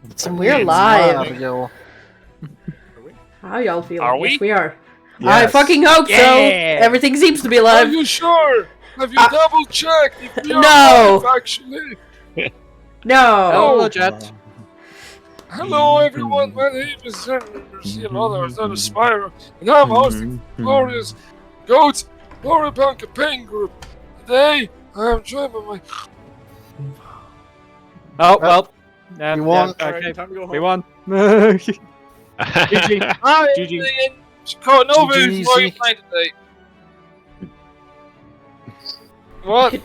And we're live. Mario. How y'all feeling? Are we? Yes, we are. Yes. I fucking hope so. Everything seems to be Are alive. you sure? Have you double checked if we are No. live, actually? No. Hello, Jet. Hello, everyone. My name is Zerner, others that Aspire, and I'm hosting Glorious Goat Glorybound campaign group. Today, I am joined by my. Oh, well. We won. Okay, Time to go home. we won. GG. Hi, GG. Nova, GG. what are you playing today? What?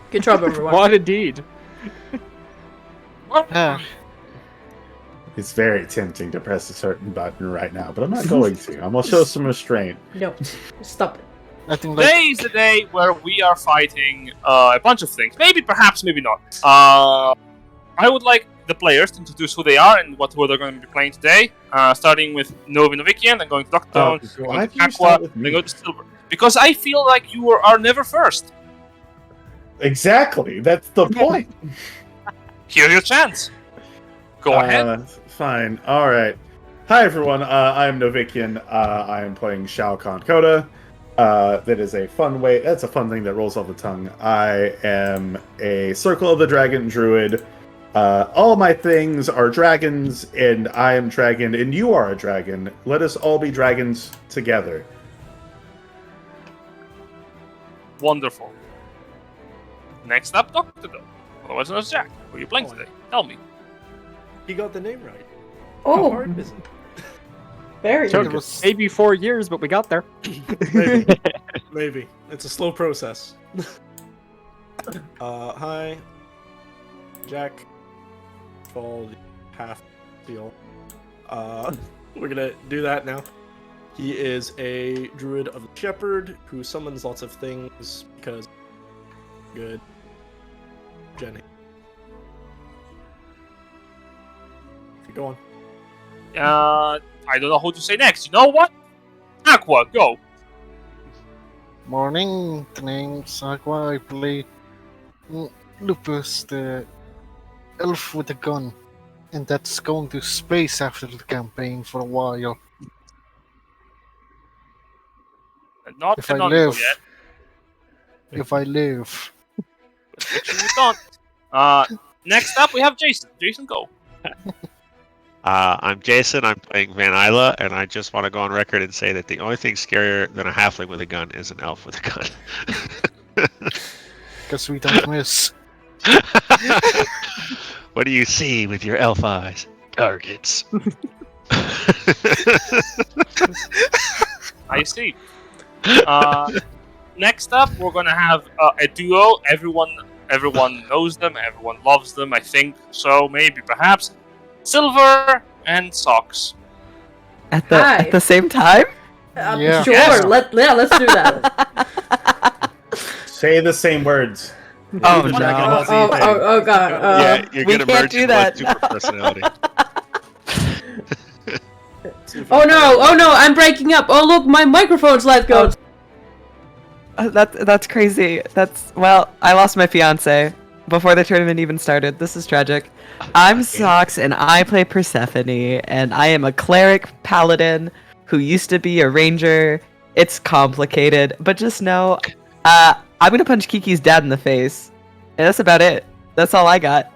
Good job, everyone. What indeed. What? It's very tempting to press a certain button right now, but I'm not going to. I'm gonna show some restraint. No. Stop it. I think Today is the day where we are fighting a bunch of things. Maybe, perhaps, maybe not. I would like the players to introduce who they are and who they're going to be playing today. Starting with Novikian, then going to Doctone, then why going do to you start Aqua, with then me? go to Silver. Because I feel like you are never first. Exactly. That's the point. Here's your chance. Go ahead. Fine. All right. Hi, everyone. I am Novikian. I am playing Shao Kahn Koda. That is a fun way. That's a fun thing that rolls off the tongue. I am a Circle of the Dragon druid. All my things are dragons, and I am dragon, and you are a dragon. Let us all be dragons together. Wonderful. Next up, Dr. Doe. Otherwise known as Jack. Who are you playing today? Tell me. He got the name right. How Oh, hard is it? very Took good. us maybe 4 years, but we got there. Maybe. Maybe. It's a slow process. Hi. Jack. Fall half deal. We're gonna do that now. He is a druid of the shepherd who summons lots of things because good. Jenny. Go on. I don't know who to say next. You know what? Aqua, go. Morning, the name's Agua. I play Lupus, the elf with a gun, and that's going to space after the campaign for a while. Not If I canonical live. yet. If I live. Prediction you don't. Next up, we have Jason. Jason, go. I'm Jason, I'm playing Van Isla, and I just want to go on record and say that the only thing scarier than a halfling with a gun is an elf with a gun. Because we don't miss. What do you see with your elf eyes? Targets. I see. Next up, we're gonna have a duo. Everyone knows them. Everyone loves them. I think so. Maybe, perhaps. Silver and Socks. At Hi. the same time? Yeah. Sure. Yes. Let's do that. Say the same words. Oh, The no. dragon does Oh, anything. oh god. Yeah, you're we gonna can't merge do in that. one super personality. Oh no, I'm breaking up. Oh look, my microphone's let go. That's crazy. Well, I lost my fiance before the tournament even started. This is tragic. I'm Sox, and I play Persephone, and I am a cleric paladin who used to be a ranger. It's complicated, but just know, I'm gonna punch Kiki's dad in the face, and that's about it. That's all I got.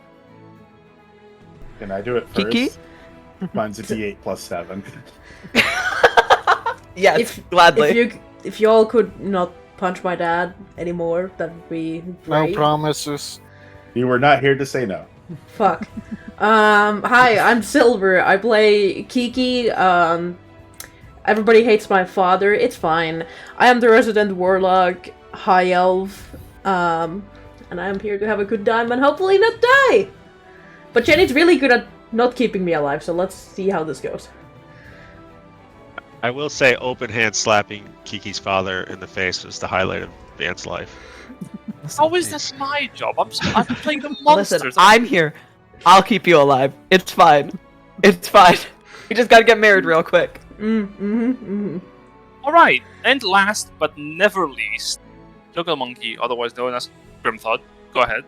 Can I do it first? Kiki? Mine's a D8 plus 7. Yes, gladly. If y'all could not punch my dad anymore, that would be No great. promises. You were not here to say no. Fuck. Hi, I'm Silver. I play Kiki. Everybody hates my father. It's fine. I am the resident warlock, high elf. And I am here to have a good time and hopefully not die. But Jenny's really good at not keeping me alive, so let's see how this goes. I will say open hand slapping Kiki's father in the face was the highlight of Van's life. How is that my job? I'm playing the monsters. Listen, I'm here. I'll keep you alive. It's fine. It's fine. We just gotta get married real quick. Alright, and last but never least, Joker Monkey, otherwise known as Grimthod. Go ahead.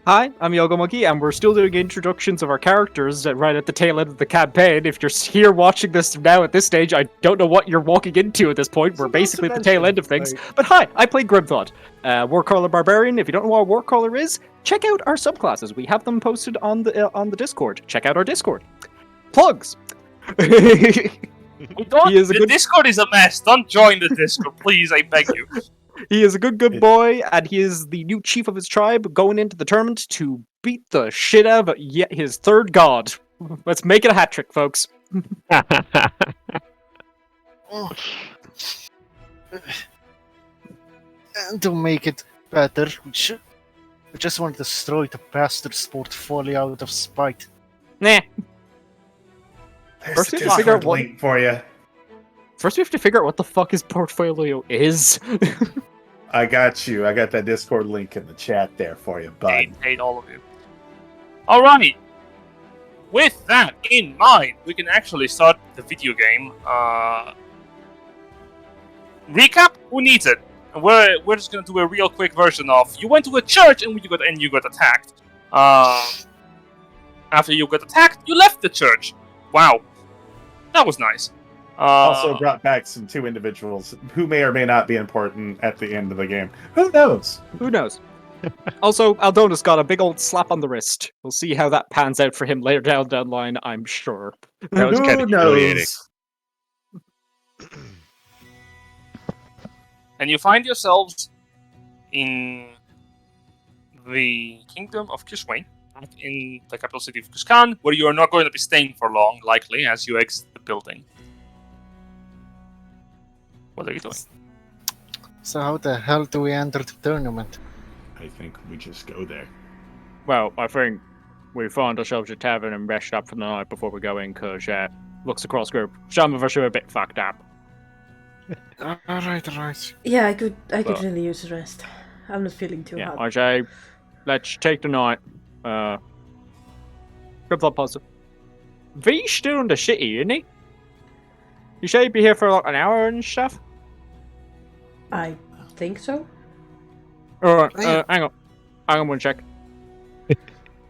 Hi, I'm Yogo Monkey, and we're still doing introductions of our characters right at the tail end of the campaign. If you're here watching this now at this stage, I don't know what you're walking into at this point. We're basically at the tail end of things. But hi, I play Grimthought, Warcaller Barbarian. If you don't know what a Warcaller is, check out our subclasses. We have them posted on the Discord. Check out our Discord. Plugs! The Discord is a mess. Don't join the Discord, please. I beg you. He is a good boy, and he is the new chief of his tribe, going into the tournament to beat the shit out of yet his third god. Let's make it a hat trick, folks. Oh. And to make it better, we just want to destroy the bastard's portfolio out of spite. Nah. There's First a we have to figure out Discord link for you. First, we have to figure out what the fuck his portfolio is. I got you. I got that Discord link in the chat there for you, bud. Hate all of you. Alright. With that in mind, we can actually start the video game. Recap? Who needs it? And we're just gonna do a real quick version of you went to a church and you got attacked. After you got attacked, you left the church. Wow. That was nice. Also brought back some 2 individuals who may or may not be important at the end of the game. Who knows? Who knows? Also, Aldona's got a big old slap on the wrist. We'll see how that pans out for him later down the line, I'm sure. That was kind of humiliating. And you find yourselves in the kingdom of Kiswain, in the capital city of Kuskan, where you are not going to be staying for long, likely, as you exit the building. What are you doing? So how the hell do we enter the tournament? I think we just go there. Well, I think we find ourselves a tavern and rest up for the night before we go in, because, looks across group, some of us are a bit fucked up. Alright. Yeah, I could really use a rest. I'm not feeling too Yeah, hot. I say, let's take the night. Good thought, positive. V's still in the city, isn't he? You say he'd be here for like an hour and stuff? I think so. Alright, hang on one check.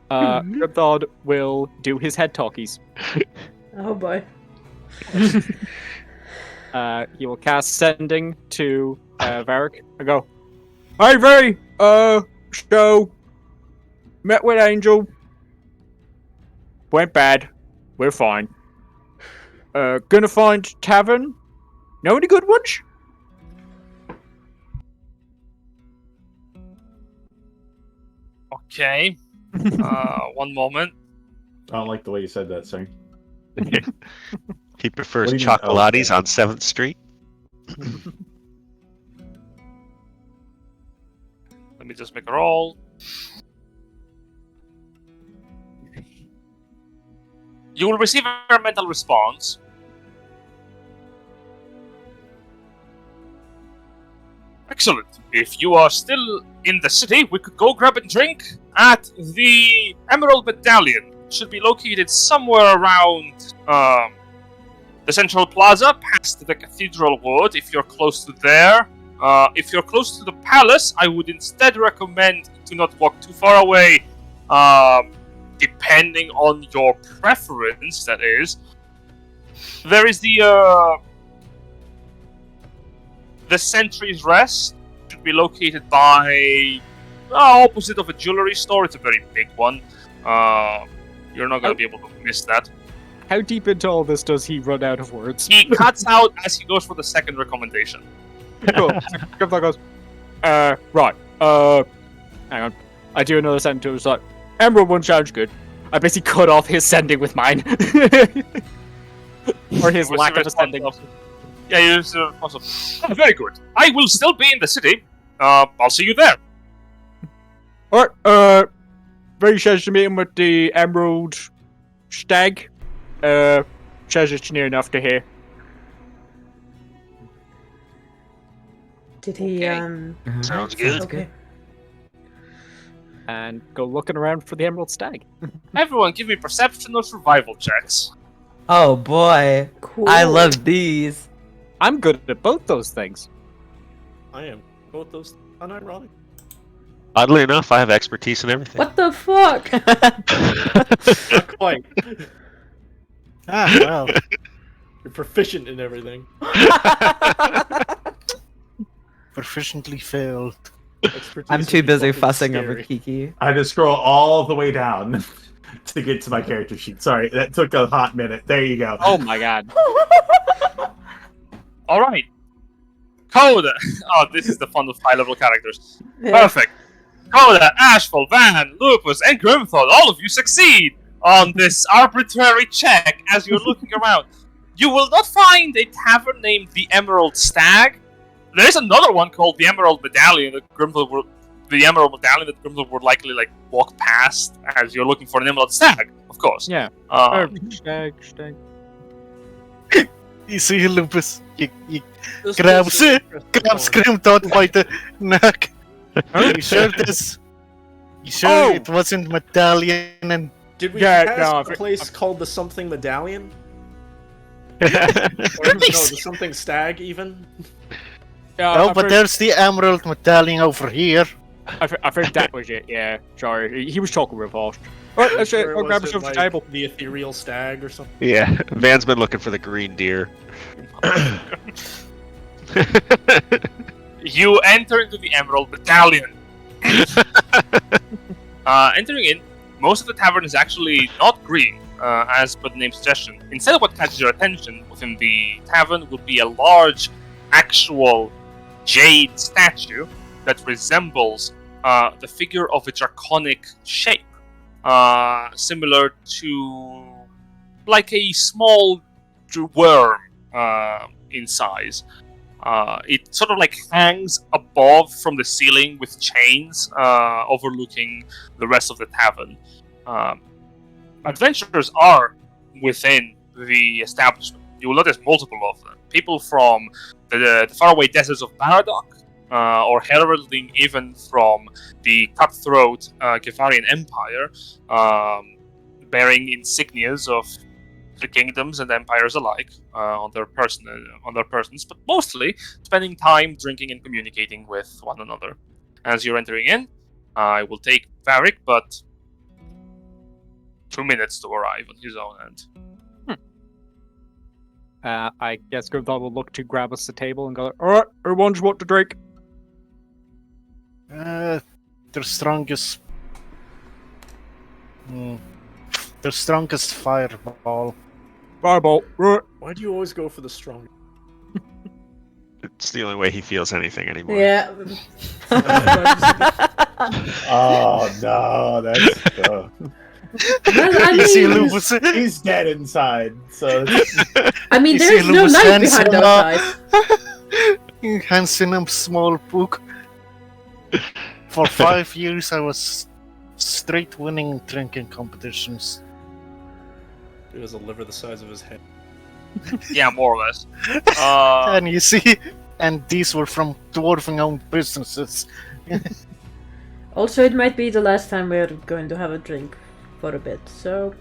Ripthod will do his head talkies. Oh boy. He will cast Sending to Varric and go, "Hey Vary, so met with Angel. Went bad. We're fine. Gonna find tavern. Know any good ones?" Okay. One moment. I don't like the way you said that, sir. He prefers What do you mean? chocolates Okay. on 7th Street. Let me just make a roll. You will receive a mental response. Excellent. If you are still in the city, we could go grab a drink at the Emerald Medallion. It should be located somewhere around the Central Plaza, past the Cathedral Wood, if you're close to there. If you're close to the palace, I would instead recommend to not walk too far away, depending on your preference, that is. There is the Sentry's Rest. Should be located by opposite of a jewelry store. It's a very big one. You're not going to be able to miss that. How deep into all this does he run out of words? He cuts out as he goes for the second recommendation. Cool. Ripthod goes, right, hang on. I do another sentence. It's like, Emerald one sounds good. I basically cut off his sending with mine. Or his lack of a sending. Yeah, you're also. Oh, very good. I will still be in the city. I'll see you there. Alright, Very says to meet him with the Emerald Stag. Says it's near enough to here. Did he, Okay. Sounds good. Okay. And go looking around for the Emerald Stag. Everyone, give me perception or survival checks. Oh boy, Cool. I love these. I'm good at both those things. I am both those unironic. Oddly enough, I have expertise in everything. What the fuck? Not quite. Well. You're proficient in everything. Proficiently failed. Expertise I'm would too be busy fucking fussing scary. over Kiki. I had to scroll all the way down to get to my character sheet. Sorry, that took a hot minute. There you go. Oh my god. All right. Coda. Oh, this is the fun of high-level characters. Yeah. Perfect. Coda, Ashful, Van, Lupus, and Grimthor, all of you succeed on this arbitrary check as you're looking around. You will not find a tavern named the Emerald Stag. There's another one called the Emerald Medallion that Grimthor would likely like walk past as you're looking for an Emerald Stag, of course. Yeah. Stag. You see, Lupus, you This grabs was an interesting grabs one. Grimthor by the neck. You sure this? You sure Oh! it wasn't Medallion and Did we Yeah, pass no, a I've- place called the Something Medallion? Or no, the Something Stag even? no? But there's the Emerald Medallion over here. I think that was it. Yeah. Sorry, he was talking real fast. Right, that's it. Or I'll grab was yourself it, a like, table. The Ethereal Stag or something? Yeah, Van's been looking for the green deer. You enter into the Emerald Battalion. Entering in, most of the tavern is actually not green, as per the name's suggestion. Instead, what catches your attention within the tavern would be a large, actual jade statue that resembles the figure of a draconic shape, similar to like a small worm in size. It sort of like hangs above from the ceiling with chains overlooking the rest of the tavern. Adventurers are within the establishment. You will notice multiple of them. People from the faraway deserts of Baradoc, or heralding even from the cutthroat Gevarian Empire, bearing insignias of the kingdoms and empires alike on their persons, but mostly spending time drinking and communicating with one another. As you're entering in, I will take Varric, but 2 minutes to arrive on his own end. I guess Grimthor will look to grab us a table and go, alright, who wants what to drink? The strongest. The strongest fireball. Fireball. Right. Why do you always go for the strong? It's the only way he feels anything anymore. Yeah. Oh no, that's I You see, mean, Lupus. he's dead inside. So it's- I mean You there's see no Lupus knife hands behind him those up. eyes. Hands in a small book. For 5 years, I was straight winning drinking competitions. It was a liver the size of his head. Yeah, more or less. And you see, and these were from dwarfing-owned businesses. Also, it might be the last time we're going to have a drink for a bit, so...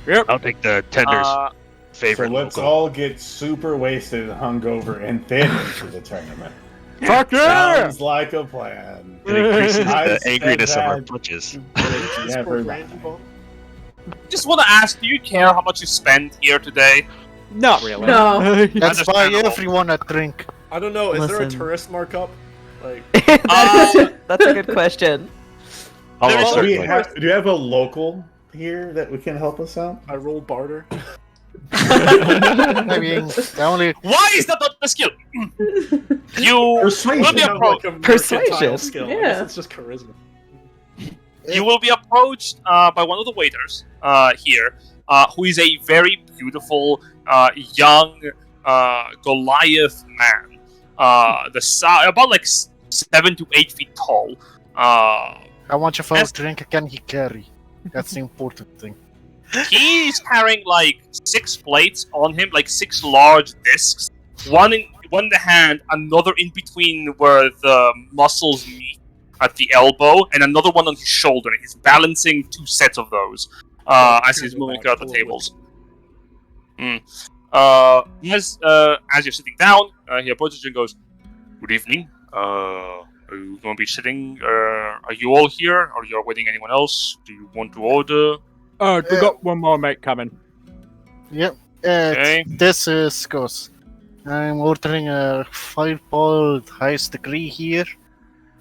Yep. I'll take the tender's Uh, so favorite let's local. all get super wasted, hungover, and thin into the tournament. Fuck yeah! Sounds like a plan. It increases I the said angriness of our that. punches. Never Randy mind. Ball? just want to ask, do you care how much you spend here today? Not really. No. Let's buy Understandable. everyone a drink. I don't know, is there a Listen. tourist markup? Like, That's a good question. Almost There's- Do, we certainly. have, do you have a local here that we can help us out? I roll barter? I mean, the only Why is that not the skill? You will Persuasion. be Have, approached. like, a Persuasion. mercantile skill. I guess Yeah. it's just charisma. You will be approached by one of the waiters here, who is a very beautiful, young Goliath man. About like 7 to 8 feet tall. how much of our Yes. drink can he carry? That's the important thing. He's carrying like 6 plates on him, like 6 large discs. One in the hand, another in between where the muscles meet at the elbow, and another one on his shoulder. And he's balancing 2 sets of those as he's moving throughout the tables. As you're sitting down, he approaches you and goes, "Good evening. Are you going to be sitting? Are you all here? Are you waiting anyone else? Do you want to order? We got one more mate coming. Yep. Okay. This is Gus. I'm ordering a fireball highest degree here.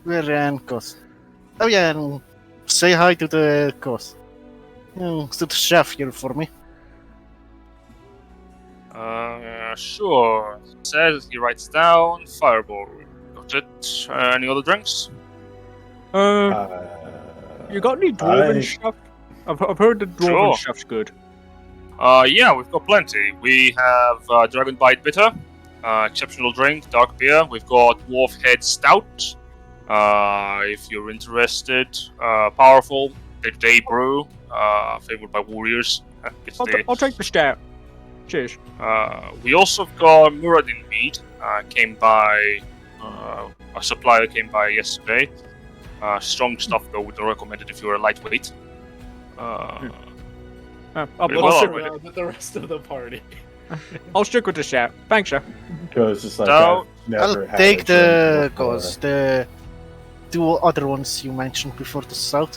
We're in Gus. Oh yeah, and say hi to the Gus. To the chef here for me. Sure. Says he writes down fireball. Got it. Any other drinks? You got any dwarven stuff? I've heard the dwarven Sure. stuff's good. Yeah, we've got plenty. We have Dragon Bite Bitter, exceptional drink, dark beer. We've got Dwarf Head Stout. If you're interested, powerful, day brew, favored by warriors. I'll take the stout. Cheers. We also got Muradin mead. Came by a supplier came by yesterday. Strong stuff though. Would recommend it if you're a lightweight. With the rest of the party. I'll stick with the stout. Thanks, sir. Goes just like So, I've never I'll had take a the drink before. Gus. The two other ones you mentioned before the stout.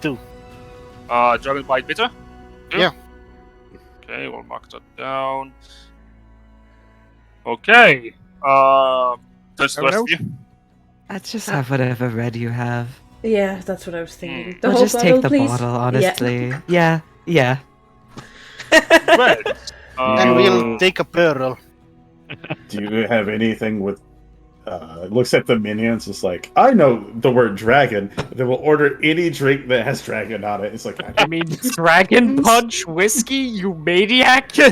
Dragon Bite Bitter? Yeah. Okay, we'll mark that down. Okay. That's the rest of you. Let's just have whatever red you have. Yeah, that's what I was thinking. The I'll whole just bottle, take the please. bottle, honestly. Yeah. Red. And we'll take a barrel. Do you have anything with? Looks at the minions. It's like I know the word dragon. They will order any drink that has dragon on it. It's like I mean, Dragon Punch whiskey, you maniac! So,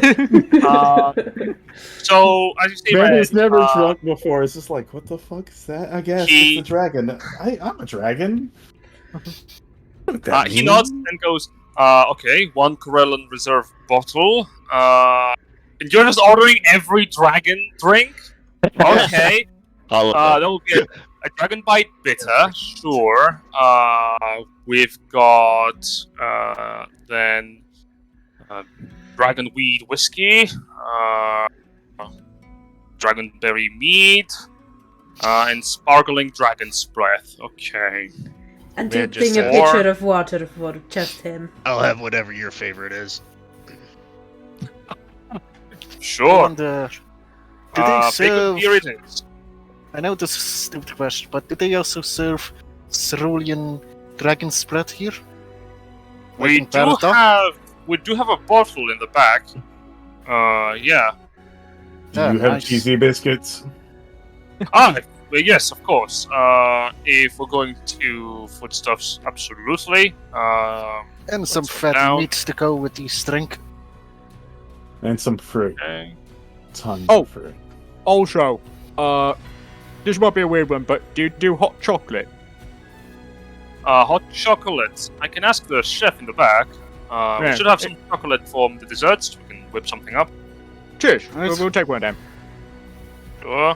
as you say, man Red, who's never drunk before. It's just like, what the fuck is that? I guess He- it's a dragon. I'm a dragon. What that he mean? nods and goes, okay, one Corellan Reserve bottle. And you're just ordering every dragon drink? Okay. All of That will be a Dragon Bite Bitter, sure. We've got then Dragon Weed Whiskey, Dragonberry Mead, and Sparkling Dragon's Breath. Okay. And Man, bring just a more. pitcher of water for just him. I'll have whatever your favorite is. Sure. And, do they Bacon serve... beer it is. I know this is a stupid question, but do they also serve cerulean dragon spread here? Like We in Paradox? do have a bottle in the back. Yeah. Do Ah, you have nice. cheesy biscuits? Well, yes, of course. If we're going to foodstuffs, absolutely. And some Let's fat down. meats to go with this drink. And some fruit. Okay. Tons Oh. of fruit. Also, this might be a weird one, but do you do hot chocolate? Hot chocolate. I can ask the chef in the back. Yeah. We should have some chocolate for the desserts. We can whip something up. Cheers. Nice. We'll take one down. Sure.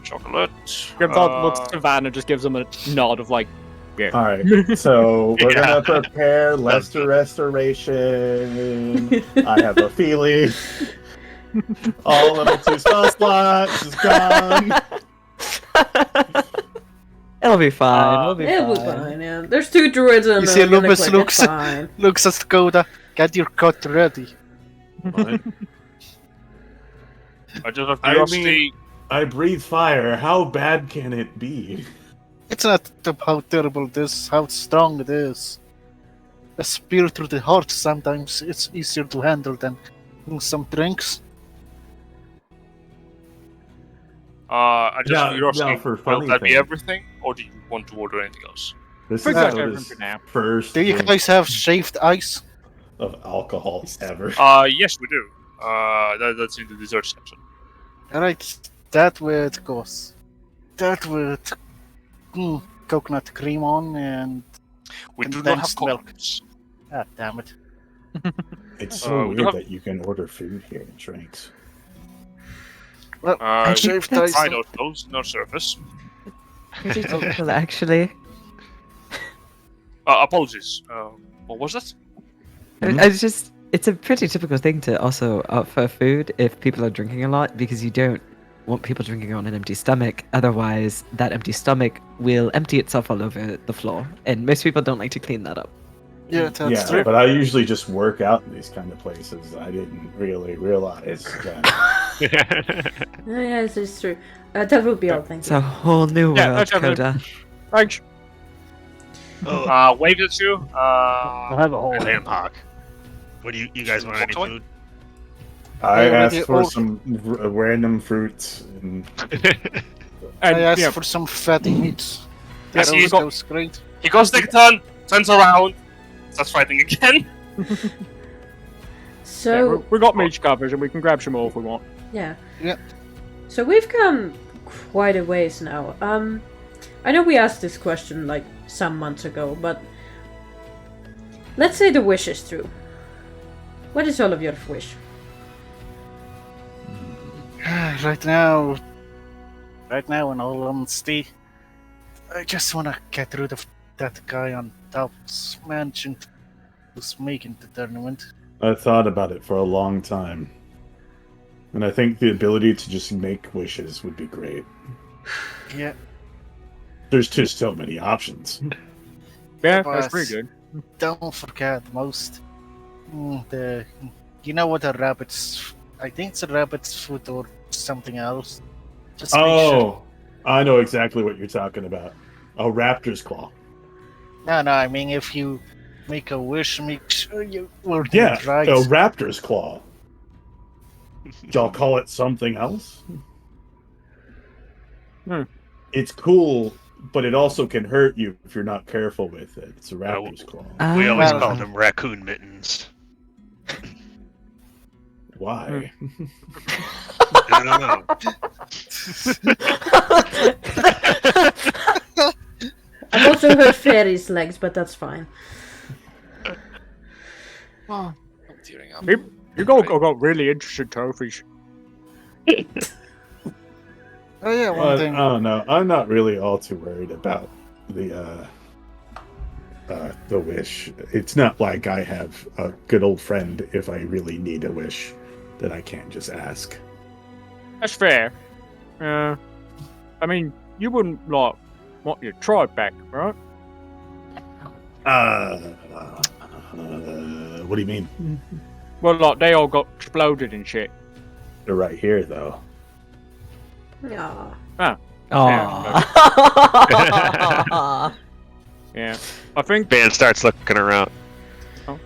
Chocolate. Give that looks to Van and just gives him a nod of like, yeah. All right, so we're Yeah. gonna prepare Lester Restoration. I have a feeling all of the 2 spell slots is gone. It'll be fine. It'll be It was fine. fine, yeah. There's 2 druids in You the see gonna Lupus click, looks- it's fine. Looks at Skoda, get your cut ready. Just out of I curiosity, I breathe fire. How bad can it be? It's not how terrible it is, how strong it is. A spear through the heart sometimes it's easier to handle than some drinks. just out of curiosity, now for will funny that be thing. everything, or do you want to order anything else? This Bring is that Soda's over for now. first Do you drink guys have shaved ice? of alcohol ever. Yes, we do. That's in the dessert section. Alright, that with goes. That with coconut cream on and We do not condensed have milk. coconuts. ah damn it. It's so we weird have- that you can order food here and drinks. Well, I think shaved that's- ice. tried those, no surface. Pretty typical, actually. Apologies. What was that? I was just. It's a pretty typical thing to also offer food if people are drinking a lot because you don't want people drinking on an empty stomach. Otherwise, that empty stomach will empty itself all over the floor, and most people don't like to clean that up. Yeah, that's Yeah, true. but I usually just work out in these kind of places. I didn't really realize that. Oh, yeah, this is true. That would be all, thank It's you. a whole new Yeah, world, that's happening. Coda. Thanks. Waves at you. I'll have a whole Lamb Hawk. What do you guys want? Any Walk away. food? I Yeah, asked but for all- some random fruits and And, I asked yeah, for some fatty meats. Yes, That you always got- goes great. He goes to take a turn, turns around, starts fighting again. So, we got mage coverage and we can grab some more if we want. yeah. Yep. So we've come quite a ways now. I know we asked this question like some months ago, but let's say the wish is true. What is all of your wish? Right now, in all honesty, I just want to get rid of that guy on top's mansion who's making the tournament. I thought about it for a long time. And I think the ability to just make wishes would be great. Yeah, There's just so many options. Yeah, Boss. that's pretty good. don't forget you know what a rabbit's, I think it's a rabbit's foot or something else. Just make sure. Oh, I know exactly what you're talking about. A raptor's claw. No, I mean if you make a wish, make sure you word Yeah, it right. a raptor's claw. Y'all call it something else? It's cool, but it also can hurt you if you're not careful with it. It's a raptor's claw. We always Well- called them raccoon mittens. Why? I don't know. I've also heard fairies' legs, but that's fine. I'm tearing up. You got really interesting trophies. Oh yeah, one I thing. don't know. I'm not really all too worried about the wish. It's not like I have a good old friend if I really need a wish that I can't just ask. That's fair. I mean, you wouldn't like want your tribe back, right? What do you mean? Well, like they all got exploded and shit. They're right here, though. Yeah. Aww. Yeah, I think Van starts looking around. Oh.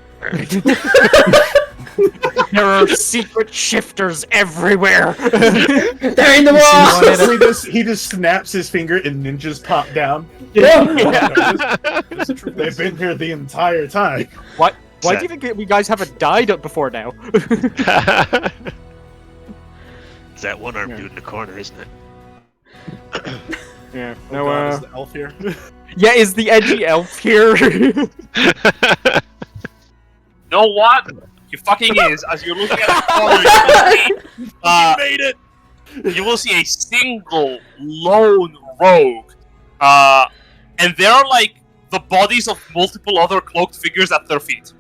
there are secret shifters everywhere. They're in the wall! he just snaps his finger and ninjas pop down. They've been here the entire time. Why do you think we guys haven't died up before now? It's that one armed dude in the corner, isn't it? Yeah. Oh No. God, is the elf here? Yeah, is the edgy elf here? Know what? He fucking is. As you're looking at the corner, Made it! you will see a single lone rogue, and there are like the bodies of multiple other cloaked figures at their feet.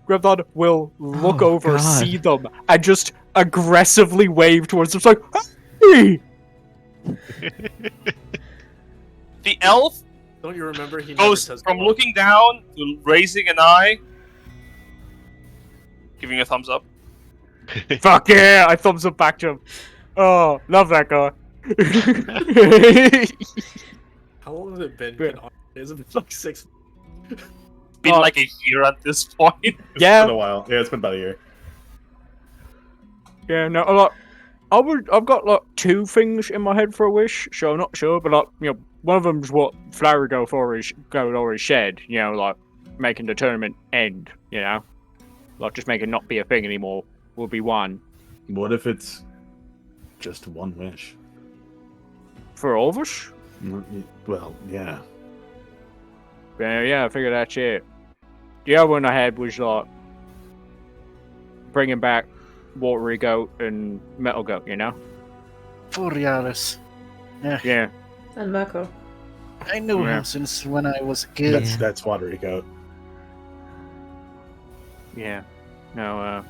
Grevdon will look Oh, over, God. see them, and just aggressively wave towards them. It's like, hey! The elf Don't you remember he goes never says from no. looking down to raising an eye, giving a thumbs up. Fuck yeah! I thumbs up back to him. Oh, love that guy. How long has it been? Yeah. Has it been like 6? It's been like a year at this point. It's Yeah. been a while. Yeah, it's been about a year. Yeah, no, I've got like two things in my head for a wish, so I'm not sure, but like, you know, one of them's what Flower go already said, you know, like making the tournament end, you know, like just make it not be a thing anymore will be one What if it's just one wish? for all of us. Well, yeah. Yeah, I figured that's it. The other one I had was like bringing back Watery Goat and Metal Goat, you know. Borealis. Yeah. And Mako. I knew Yeah. him since when I was a kid. That's Watery Goat. Yeah. No,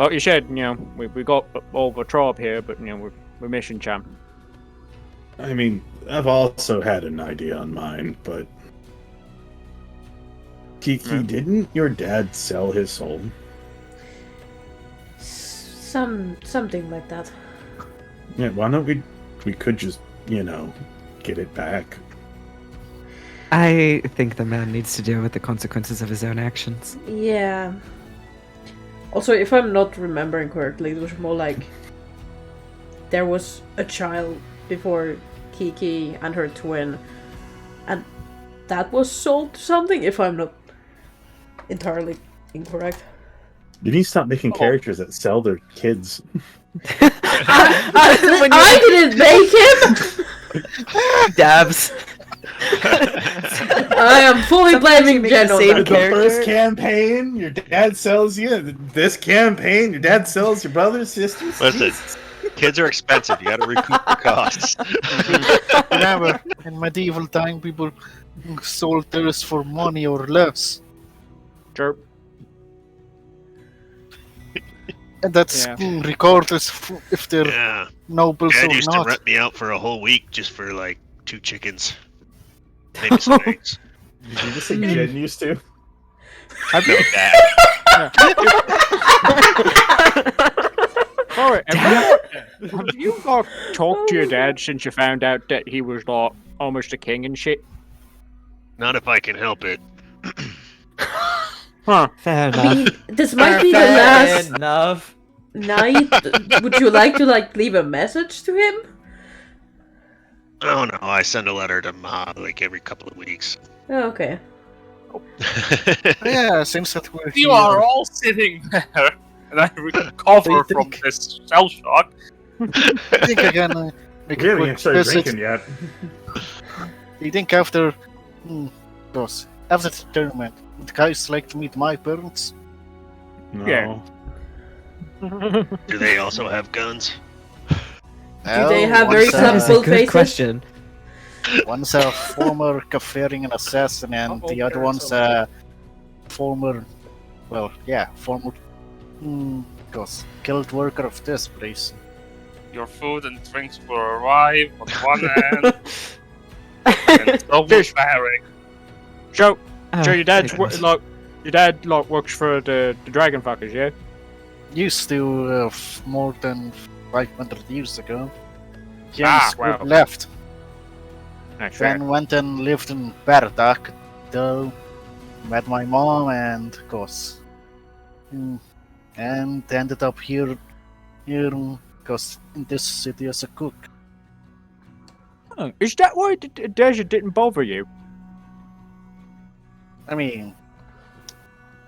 Oh, you said, we got all the tribe here, but, we're missing Cham. I mean, I've also had an idea on mine, but... Kiki, didn't your dad sell his soul? Something like that. Yeah, why don't we could just, get it back. I think the man needs to deal with the consequences of his own actions. Yeah. Also, if I'm not remembering correctly, it was more like there was a child before Kiki and her twin, and that was sold to something, if I'm not entirely incorrect. You need to stop making characters that sell their kids. I didn't make him! Dabs. I am fully blaming Jen on The that. first campaign, your dad sells you. This campaign, your dad sells your brothers, sisters. Listen, kids are expensive. You gotta recoup the costs. Remember, in medieval time, people sold theirs for money or less. Sure. And that's Yeah. regardless if they're Yeah. nobles Dad or used to not. rent me out for a whole week just for like 2 chickens. Maybe some eggs. Did you just say Jen used to? No, Dad. Alright, have you talked to your dad since you found out that he was like almost a king and shit? Not if I can help it. Huh. Fair I enough. mean, this might be the Fair last enough. night. Would you like to, leave a message to him? Oh no, I send a letter to Ma like every couple of weeks. Oh, okay. Yeah, since that we're You here, are all sitting there, and I recover They from think- this shell shock. I think I can make We a haven't quick even started visit. drinking yet. You think after, goes after the tournament, would guys like to meet my parents? No. Yeah. Do they also have guns? Do they have very one's, That is a simple good faces? question. One's a former Kafarian assassin, and the other one's a former, former, guild worker of this place. Your food and drinks will arrive on one end, and so will faring. So Oh, your dad's goodness. your dad works for the dragon fuckers, yeah? Used to more than 500 years ago. Ah, James well. left, That's fair. then went and lived in Bardak, though met my mom and Goss. And ended up here Goss in this city as a cook. Oh, is that why the desert didn't bother you? I mean,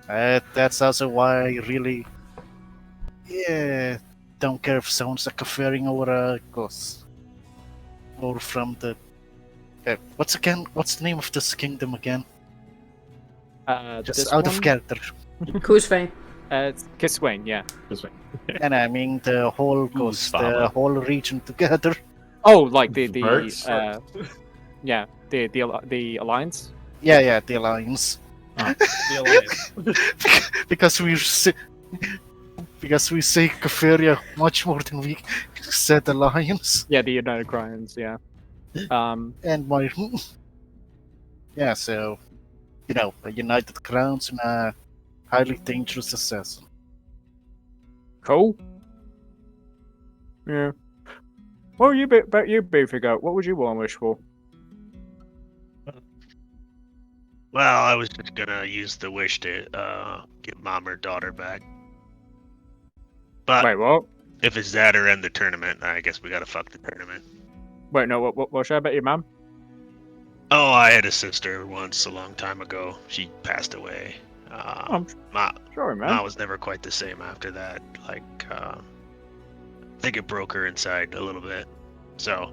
that's also why I really, don't care if someone's a Kafarian or a Goss. Or from the. What's the name of this kingdom again? Just This out one? of character. Kuzfane. It's Kiswain, yeah. And I mean the whole Goss, the Fama. whole region together. Oh, like the Birds? yeah, the alliance. Yeah, the alliance. The alliance. because we say Kafiria much more than we said alliance. Yeah, the United Crowns, yeah. And my so a United Crowns and a highly dangerous assassin. Cool. Yeah. What were you about you, Beefy? What would you want to wish for? Well, I was just gonna use the wish to get Mom her daughter back. But Wait, what? if it's that or end the tournament, I guess we gotta fuck the tournament. Wait, no. What should I bet your mum? Oh, I had a sister once a long time ago. She passed away. Ma Sorry, man. was never quite the same after that. Like, I think it broke her inside a little bit. So,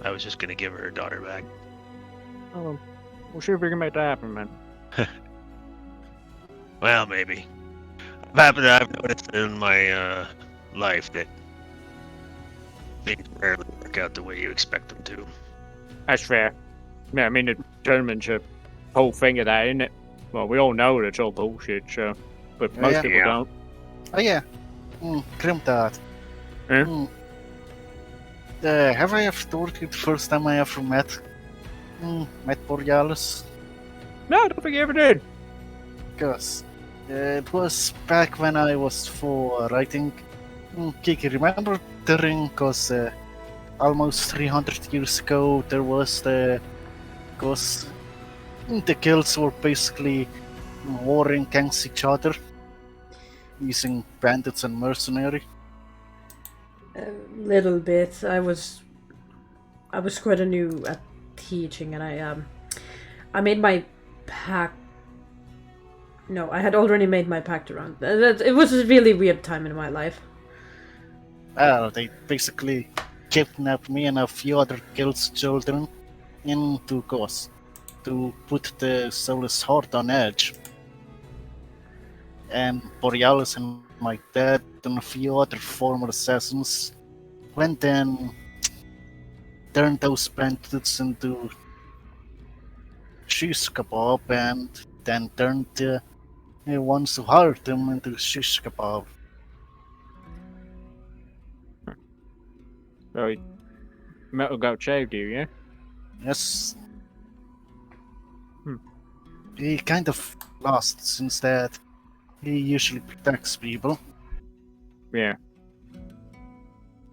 I was just gonna give her daughter back. Oh, we'll see if we can make that happen, man. Well, maybe. I've noticed in my life that things rarely work out the way you expect them to. That's fair. Yeah, I mean, the tournament's a whole thing of that, isn't it? Well, we all know that it's all bullshit, so. But most Yeah. people Yeah. don't. Oh yeah, Grimdad. Eh? Have I ever told you the first time I ever met Borealis? No, I don't think you ever did. Because it was back when I was 4, I think. Kiki, remember during, because almost 300 years ago there was because the guilds were basically warring against each other using bandits and mercenary. A little bit. I was quite a new at teaching, and I made my pact. No, I had already made my pact around. It was a really weird time in my life. They basically kidnapped me and a few other guild's children into Ghost to put the Soulless Heart on edge. And Borealis and my dad and a few other former assassins went and turned those bandits into shish kebab, and then turned the ones who hired them into shish kebab. So, Metal got shaved you, yeah? Yes. Hmm. He kind of lost since that. He usually protects people. Yeah.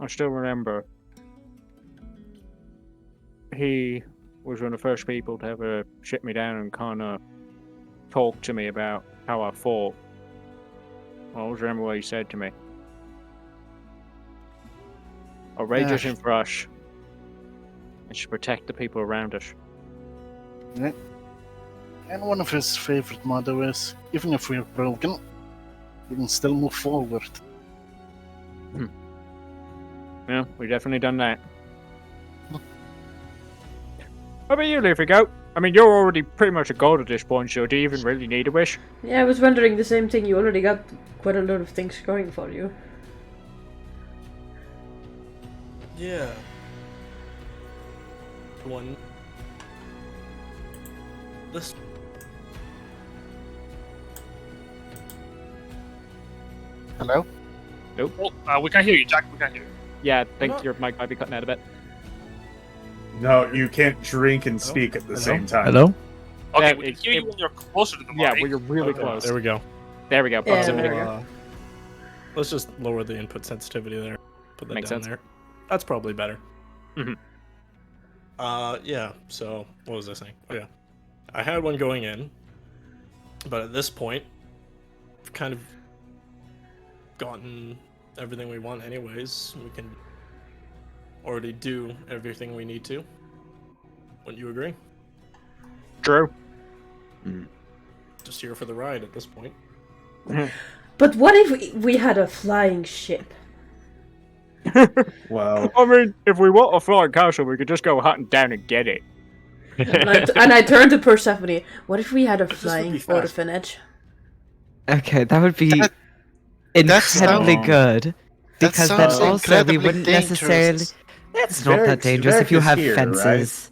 I still remember he was one of the first people to ever sit me down and kind of talk to me about how I fought. I always remember what he said to me. Outrageous in Rush. It should protect the people around us. Yeah. And one of his favorite motto is, even if we're broken, we can still move forward. Yeah, we definitely done that. How about you, Leafy Goat? I mean, you're already pretty much a god at this point, so do you even really need a wish? Yeah, I was wondering the same thing. You already got quite a lot of things going for you. Yeah. One. This. Hello? Oh, we can't hear you, Jack. We can't hear you. Yeah, I think your mic might be cutting out a bit. No, you can't drink and speak at the same time. Hello? Okay, Yeah, we can hear you when you're closer to the mic. Yeah, well, you're really Okay, close. there we go. There we go. Yeah, Proximity. there we go. Let's just lower the input sensitivity there. Put that Makes down sense. there. That's probably better. Mhm. Yeah, so what was I saying? Oh, yeah. I had one going in, but at this point, we've kind of gotten everything we want anyways. We can already do everything we need to. Wouldn't you agree? True. Just here for the ride at this point. But what if we had a flying ship? Well, I mean, if we want a flying castle, we could just go hunting down and get it. And I turned to Persephone. What if we had a would flying be fast. orphanage? Okay, that would be That incredibly sounds- good. That Because then sounds also we incredibly wouldn't dangerous. necessarily. It's not that dangerous if you Varric have is here, fences.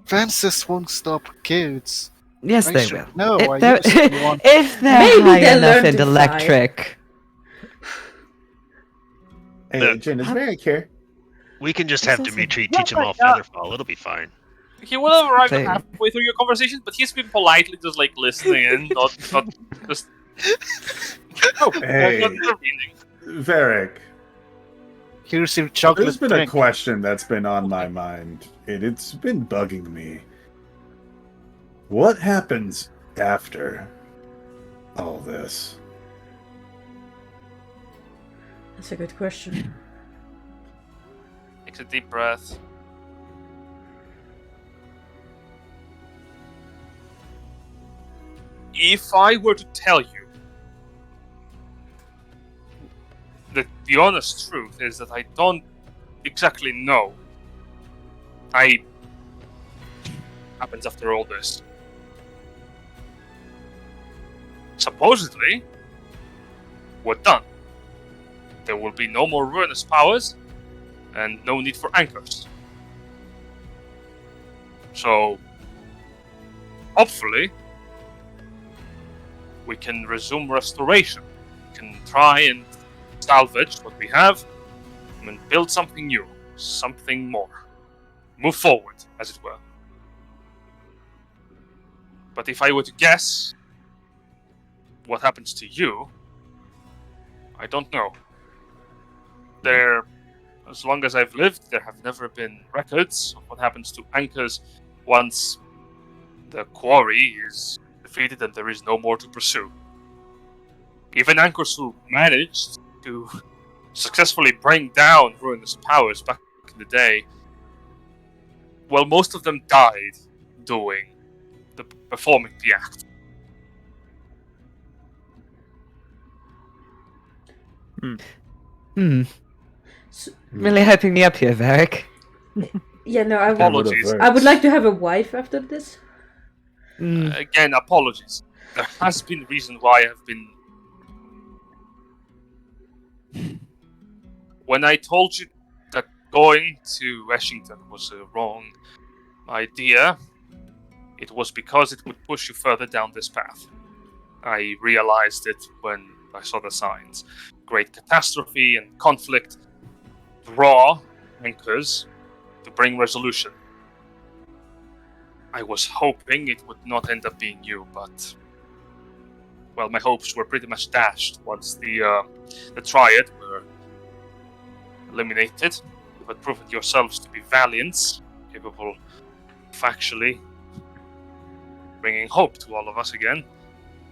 Fences won't stop kids. Yes, I they should will. know, I they're- used to be one. if they're Maybe high they'll enough learn in to fly. electric. hey, Look, Jin, is Varric here? We can just have This is Dimitri a- teach him all Featherfall. It'll be fine. He will have arrived Same. halfway through your conversation, but he's been politely just like listening in, not just Hey, not intervening. Varric, Here's your chocolate there's been a drink. question that's been on my mind, and it's been bugging me. What happens after all this? That's a good question. Takes a deep breath. If I were to tell you that the honest truth is that I don't exactly know. Happens after all this. Supposedly, we're done. There will be no more ruinous powers, and no need for anchors. So, hopefully, we can resume restoration. We can try and salvage what we have and build something new, something more. Move forward, as it were. But if I were to guess what happens to you, I don't know. As long as I've lived, there have never been records of what happens to anchors once the quarry is defeated and there is no more to pursue. Even anchors who managed to successfully bring down Ruinous powers back in the day, well, most of them died performing the act. Really hyping me up here, Varric. Yeah, no, Apologies. I would like to have a wife after this. Again, apologies. There has been reason why I have been... When I told you that going to Washington was a wrong idea, it was because it would push you further down this path. I realized it when I saw the signs. Great catastrophe and conflict draw anchors to bring resolution. I was hoping it would not end up being you, but... Well, my hopes were pretty much dashed once the Triad were eliminated. You had proven yourselves to be valiant, capable of actually bringing hope to all of us again.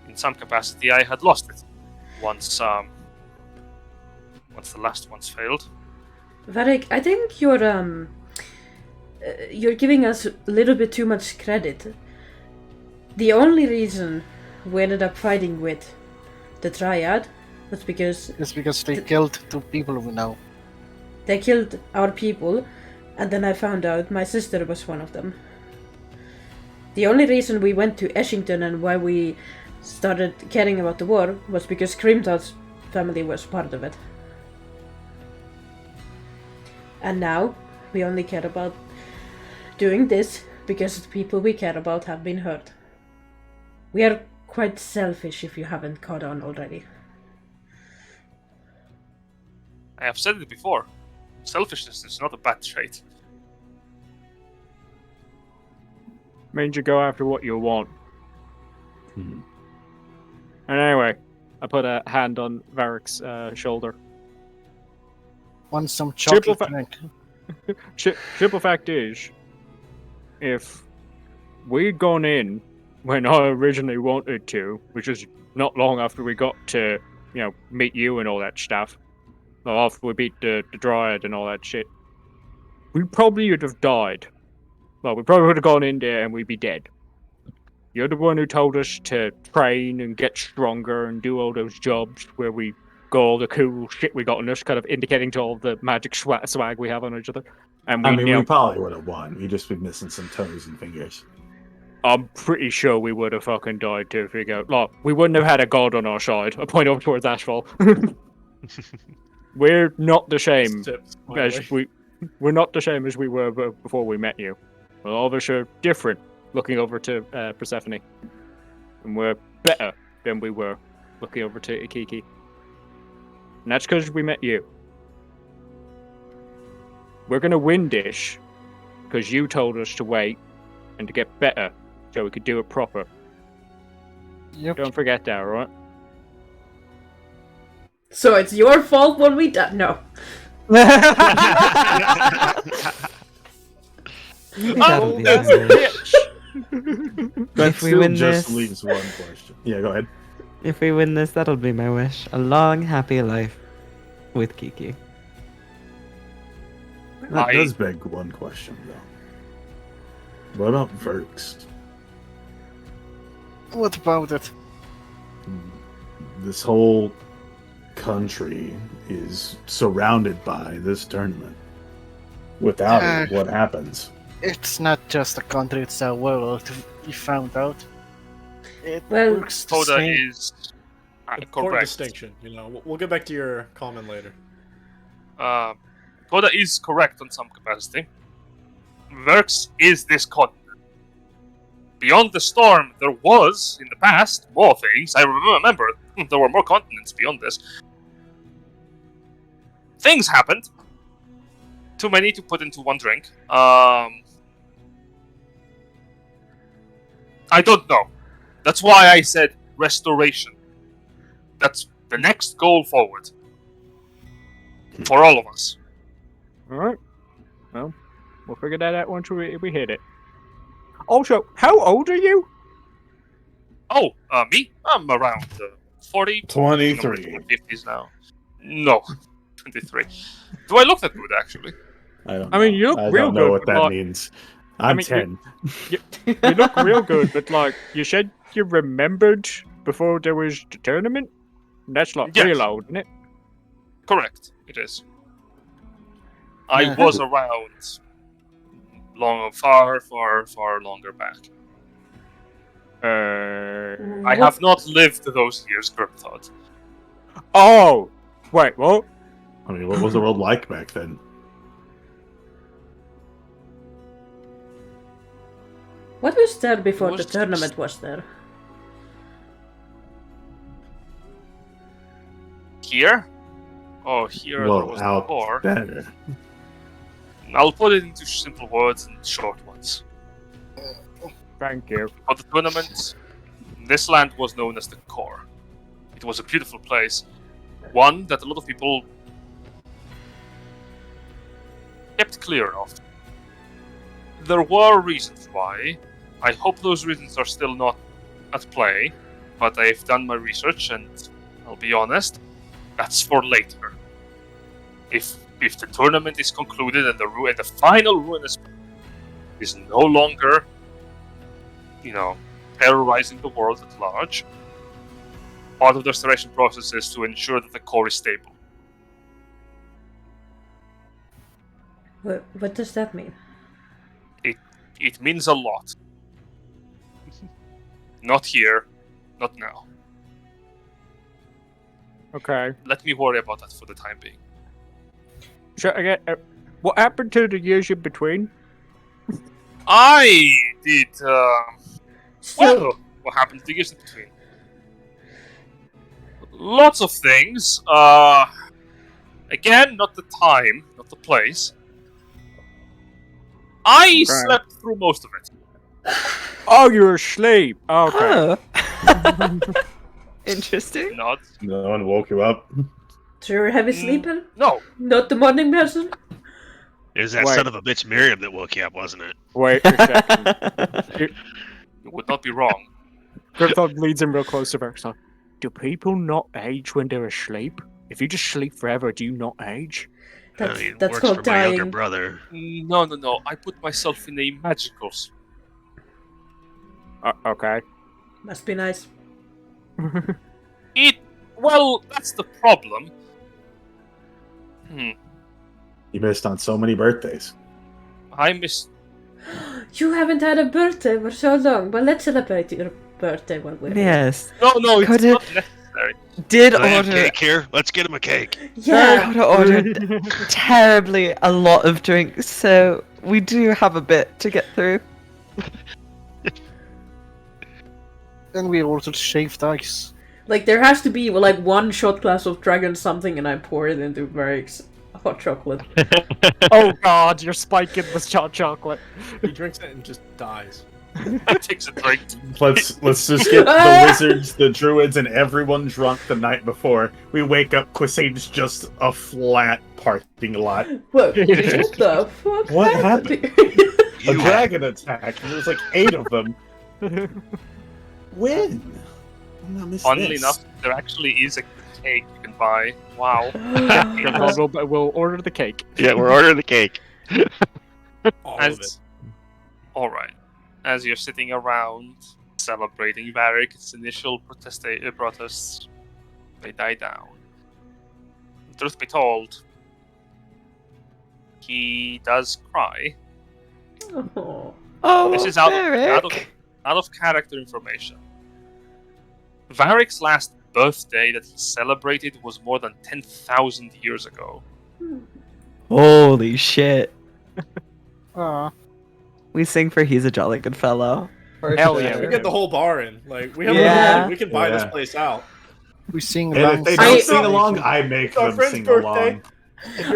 In some capacity, I had lost it once the last ones failed. Varric, I think you're giving us a little bit too much credit. The only reason we ended up fighting with the Triad was because... It's because they killed 2 people we know. They killed our people, and then I found out my sister was one of them. The only reason we went to Washington and why we started caring about the war was because Grimthal's family was part of it. And now, we only care about doing this because the people we care about have been hurt. We are quite selfish if you haven't caught on already. I have said it before. Selfishness is not a bad trait. Means you go after what you want. And anyway, I put a hand on Varric's shoulder. Want some chocolate drink? Simple fact is, if we'd gone in when I originally wanted to, which is not long after we got to, meet you and all that stuff, or after we beat the Dryad and all that shit, we probably would have died. Well, we probably would have gone in there and we'd be dead. You're the one who told us to train and get stronger and do all those jobs where we got all the cool shit we got on us, kind of indicating to all the magic swag we have on each other. And we probably would have won. We'd just be missing some toes and fingers. I'm pretty sure we would have fucking died to figure out. Like, we wouldn't have had a god on our side. I point up towards Ashfall. We're not the same we're not the same as we were before we met you. Well, all of us are different. Looking over to Persephone, and we're better than we were looking over to Ikiki. And that's because we met you. We're gonna win this because you told us to wait and to get better so we could do it proper. Yep. Don't forget that, alright? So it's your fault when we die? No. That'll be nice. That If we still win just this- leaves one question. Yeah, go ahead. If we win this, that'll be my wish. A long, happy life with Kiki. That does beg one question, though. What about Verks? What about it? This whole country is surrounded by this tournament. Without it, what happens? It's not just a country, it's a world. We found out. It Well, works the Coda same. is Important correct. distinction. We'll get back to your comment later. Coda is correct on some capacity. Verks is this continent. Beyond the storm, there was, in the past, more things. I remember there were more continents beyond this. things happened. Too many to put into one drink. I don't know. That's why I said restoration. That's the next goal forward. For all of us. Alright. Well, we'll figure that out once we hit it. Also, how old are you? Oh, me? I'm around 40. 23. 50s now. No, 23. Do I look that good, actually? I don't. I mean, you look I real don't know good, what but that like- means. I'm mean, 10. You look real good, but like, you said you remembered before there was the tournament? That's like Yes. real old, isn't it? Correct, it is. I Yeah. was around far longer back. I have not lived those years, Grim thought. Oh! Wait, what? I mean, what was the world like back then? What was there before Was the tournament was there? Here? Oh, here Well, there was out before. better. I'll put it into simple words and short ones. Thank you. For the tournament, this land was known as the Core. It was a beautiful place. One that a lot of people kept clear of. There were reasons why. I hope those reasons are still not at play, but I've done my research and I'll be honest, that's for later. If the tournament is concluded and the final Ruinous is no longer, terrorizing the world at large, part of the restoration process is to ensure that the core is stable. What does that mean? It means a lot. Not here, not now. Okay. Let me worry about that for the time being. So again, what happened to the years in between? I did, So, well, what happened to the years in between? Lots of things. Again, not the time, not the place. I slept through most of it. Oh, you're asleep. Okay. Oh. Interesting. Not. No one woke you up. so you're a heavy sleeper? No. Not the morning person? It was that Wait. son of a bitch Miriam that woke you up, wasn't it? Wait a second. You would not be wrong. Grimthog leads him real close to her. So, do people not age when they're asleep? If you just sleep forever, do you not age? That's, I mean, that's works called for my younger dying. brother. No. I put myself in a magical sleep. Okay. Must be nice. Well, that's the problem. You missed on so many birthdays. I missed. You haven't had a birthday for so long, but let's celebrate your birthday while we're here. Yes. No, it's Could not necessary. Did Do they have order. cake here? Let's get him a cake. Yeah. Could ordered terribly a lot of drinks, so we do have a bit to get through. And we ordered shaved ice. Like, there has to be, like, one shot glass of dragon something, and I pour it into Varric's hot chocolate. Oh god, you're spiking the hot chocolate. He drinks it and just dies. Takes a drink. Let's just get the wizards, the druids, and everyone drunk the night before. We wake up, Cuisane's just a flat parking lot. What the fuck What happened? A You dragon attack, and there's like 8 of them. When? I'm not missing Funnily this. enough, there actually is a cake you can buy. Wow. Grimthog will order the cake. Yeah, we're ordering the cake. All of it. Alright. As you're sitting around celebrating Varric's initial protests, they die down. Truth be told, he does cry. Oh. Oh, This is out Varric. of character information. Varric's last birthday that he celebrated was more than 10,000 years ago. Holy shit. Ah, We sing for He's a Jolly Good Fellow. For Hell sure. yeah. We get the whole bar in. Like we have Yeah. we can buy this Yeah. place out. we sing And if around. they I- don't sing along, I make Our them friend's sing birthday. along.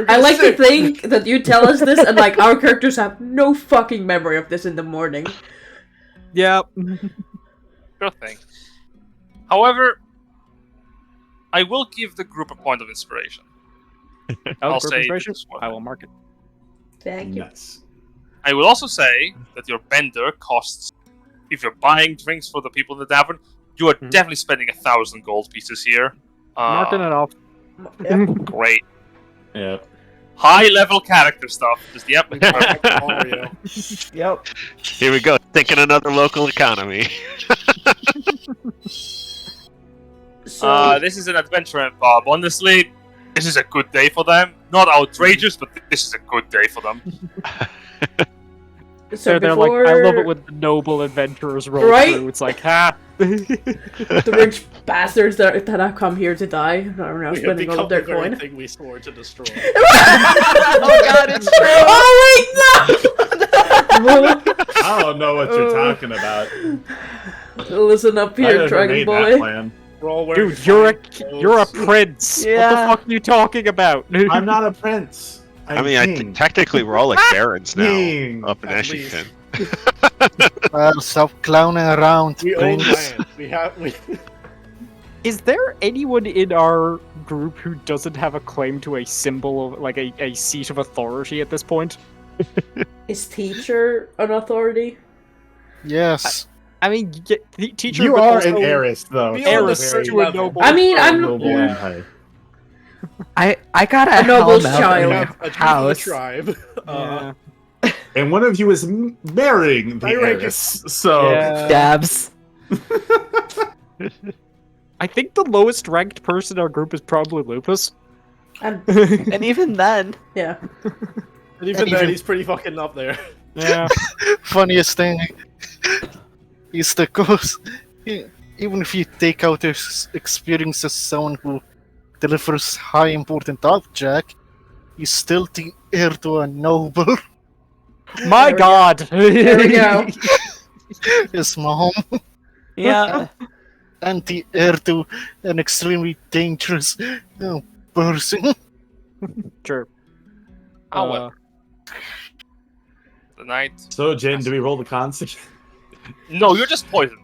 I like to think that you tell us this and like our characters have no fucking memory of this in the morning. Yeah. Sure thing. However, I will give the group a point of inspiration. I'll say this one. I will mark it. Thank you. Nice. I will also say that your bender costs, if you're buying drinks for the people in the tavern, you are definitely spending 1,000 gold pieces here. Marking it off. Great. Yeah. High level character stuff. Just yep. Mario. Yep. Here we go. Thinking another local economy. So, This is an adventure pub. Honestly, this is a good day for them. Not outrageous, but this is a good day for them. so They're before like, I love it when the noble adventurers roll Right? through. It's like, ha. the rich bastards that have come here to die are now We have spending all become of their the very coin. thing we swore to destroy. Oh god, it's true! Oh wait, I don't know what you're talking about. no! Listen up I here, never Dragon made that Boy. plan. We're all wearing Dude, you're a clothes. prince. What Yeah. the fuck are you talking about? I'm not a prince. I mean, king. technically we're all like barons now King. up in At Ashington. Well, stop clowning around, We own Prince. land. We have. We... Is there anyone in our group who doesn't have a claim to a symbol of, like, a seat of authority at this point? Is teacher an authority? Yes. I mean, teacher. You but are also an heiress, though. We so are the heiress very to a level. noble. I mean, I'm noble Yeah. empire. I got a A noble's helm out child. in We your have a house. tribe. Yeah. And one of you is marrying the My rank heiress. So Yeah. Dabs. I think the lowest ranked person in our group is probably Lupus. And And even then, yeah, And even then, he's pretty fucking up there. Yeah. Funniest thing is the cause. Even if you take out his experience as someone who delivers high important object, he's still the heir to a noble. My There we god. there we go. His mom, yeah. and the heir to an extremely dangerous person. Sure. Oh, well. The night. So, Jen, do we roll the cons? No, you're just poisoned.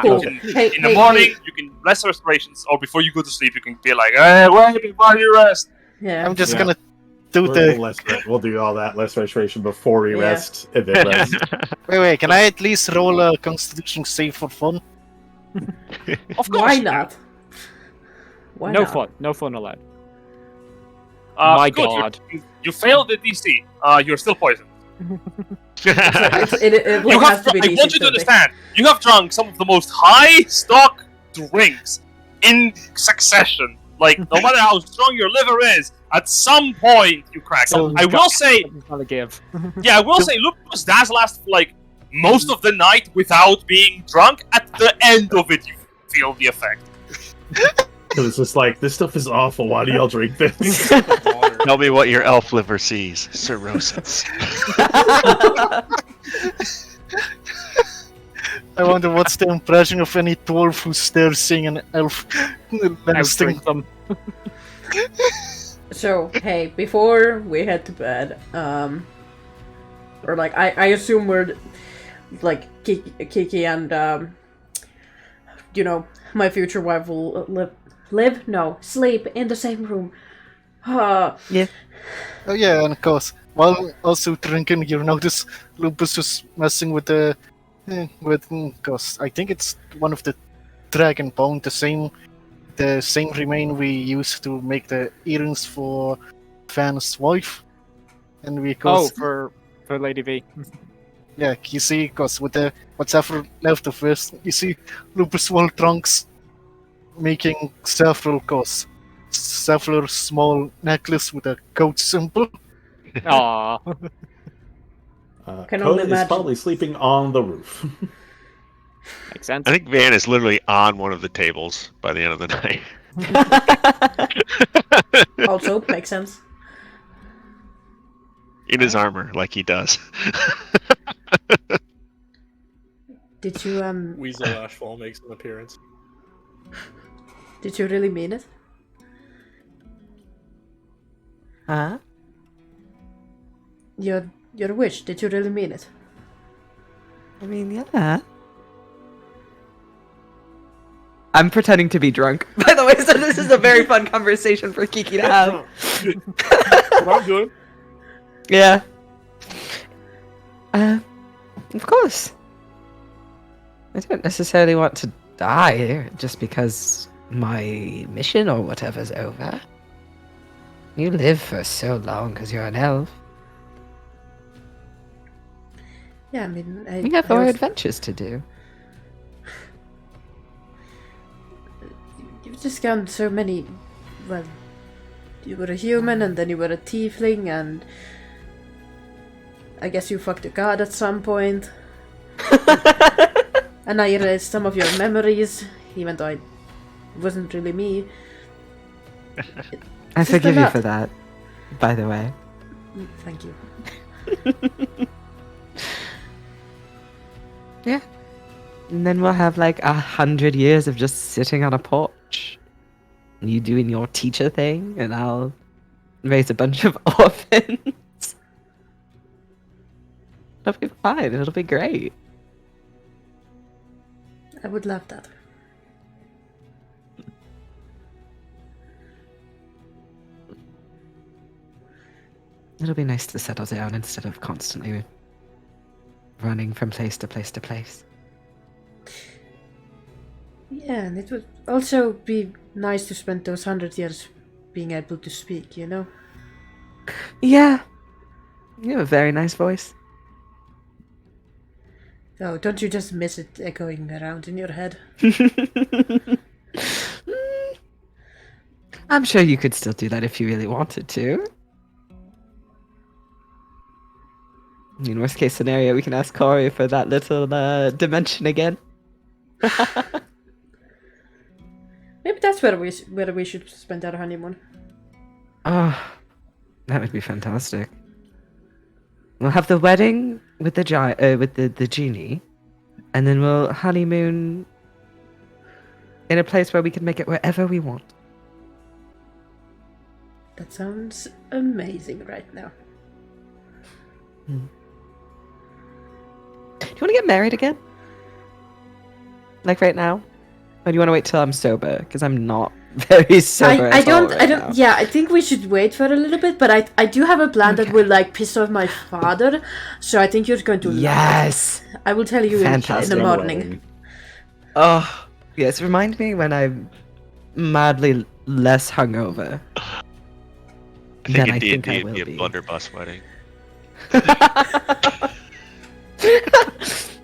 Cool. You can, Hey, in the hey, morning, you can rest restorations, or before you go to sleep, you can be like, "Hey, wait before you rest." Yeah. I'm just Yeah. gonna do We'll do all that less restoration before we Yeah. rest, and then rest. Wait, can I at least roll a constitution save for fun? Of course. Why not? Why No not? fun. No fun allowed. My God. You failed the DC. You're still poisoned. It will have to be I DC want you to 30. understand. You have drunk some of the most high stock drinks in succession. Like, no matter how strong your liver is, at some point you crack. So I will say, Gotta give. yeah, I will say, Lupus does last like most of the night without being drunk. At the end of it, you feel the effect. Because it's just like, this stuff is awful. Why do y'all drink this? Tell me what your elf liver sees. Cirrhosis. I wonder what's the impression of any dwarf who stares seeing an elf nesting. Outdrink them. So, hey, before we head to bed, or like, I assume we're, like, Kiki and, you know, my future wife will sleep in the same room. Oh yeah, and of course, while also drinking, you notice Lupus is messing with the, cause I think it's one of the dragon bone, the same remain we used to make the earrings for Van's wife, and we Oh, cause for Lady V. yeah, you see, cause with the what's ever left of us, you see Lupus while drunks making several small necklace with a goat symbol. Aw. Can Coda only is imagine. probably sleeping on the roof. Makes sense. I think Van is literally on one of the tables by the end of the night. Also, makes sense. In his armor, like he does. Did you, Weasel Ashfall makes an appearance. did you really mean it? Huh? Your wish, did you really mean it? I mean, yeah. I'm pretending to be drunk, by the way, so this is a very fun conversation for Kiki to have. What I'm doing. Yeah. Of course. I don't necessarily want to die just because my mission or whatever's over. You live for so long because you're an elf. Yeah, I mean, We have our adventures to do. You've just gone so many. Well, you were a human, and then you were a tiefling, and I guess you fucked a god at some point. And I erased some of your memories, even though it wasn't really me. I Just forgive a you lot. for that, by the way. Thank you. Yeah. And then we'll have like 100 years of just sitting on a porch. You doing your teacher thing, and I'll raise a bunch of orphans. It'll be fine. It'll be great. I would love that. It'll be nice to settle down instead of constantly running from place to place to place. Yeah, and it would also be nice to spend those 100 years being able to speak, you know? Yeah. You have a very nice voice. Oh, don't you just miss it echoing around in your head? I'm sure you could still do that if you really wanted to. In worst case scenario, we can ask Corey for that little dimension again. Maybe that's where we should spend our honeymoon. Oh, that would be fantastic. We'll have the wedding with the the genie, and then we'll honeymoon in a place where we can make it wherever we want. That sounds amazing right now. Do you want to get married again? Like right now? Or do you want to wait till I'm sober? Because I'm not very sober. I don't. Now. Yeah, I think we should wait for a little bit. But I do have a plan that will like piss off my father. So I think you're going to. Yes. Love it. I will tell you in Fantastic. the morning. Oh yes, remind me when I'm madly less hungover. I Then think I in think I D&D will it'd be be. a blunderbuss wedding.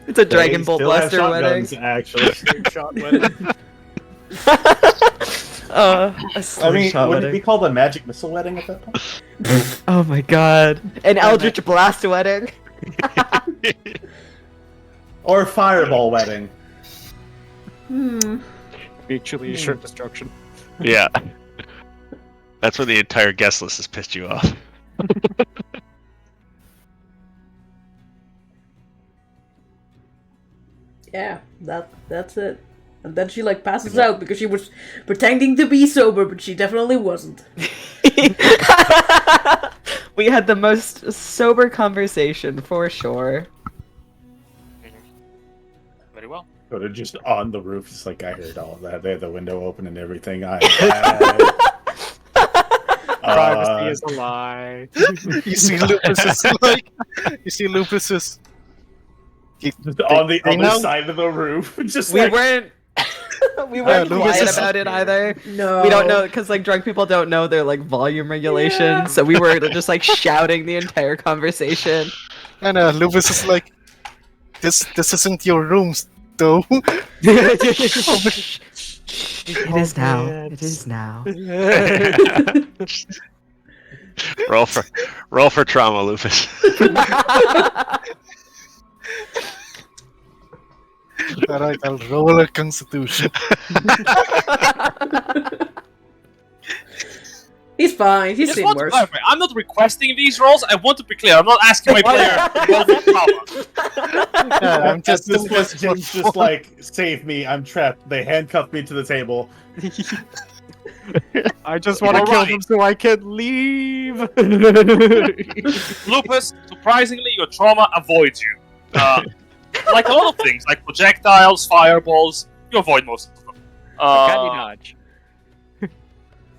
It's a Dragon They Ball still have Blaster wedding. shotguns, Actually, Shot wedding. A I slingshot mean, would wedding. it be called a magic missile wedding at that point? Oh my god. An Eldritch Blast wedding. Or a fireball wedding? Mutually assured destruction. Yeah. That's where the entire guest list has pissed you off. Yeah, that's it. And then she like passes out because she was pretending to be sober, but she definitely wasn't. We had the most sober conversation for sure. Very well. But it just on the roof, it's like I heard all of that. They had the window open and everything. Privacy is a lie. You see Lupus's like, you see Lupus's. on the They other know- side of the roof, just We like weren't Lucas quiet is- about it either. No, We don't know because like drunk people don't know their like volume regulations, Yeah. so we were just like shouting the entire conversation. And Lupus is like, this isn't your rooms, though. It is now. It is now. roll for trauma, Lupus. Alright, I'll roll a constitution. He's fine. He's Just seen want to worse. clarify, I'm not requesting these roles. I want to be clear. I'm not asking my player to roll for trauma. I'm just this doing was this Jim's just like, save me, I'm trapped. They handcuffed me to the table. I just want to All kill right. them so I can leave. Lupus, surprisingly, your trauma avoids you. Like a lot of things, like projectiles, fireballs, you avoid most of them. Candy dodge.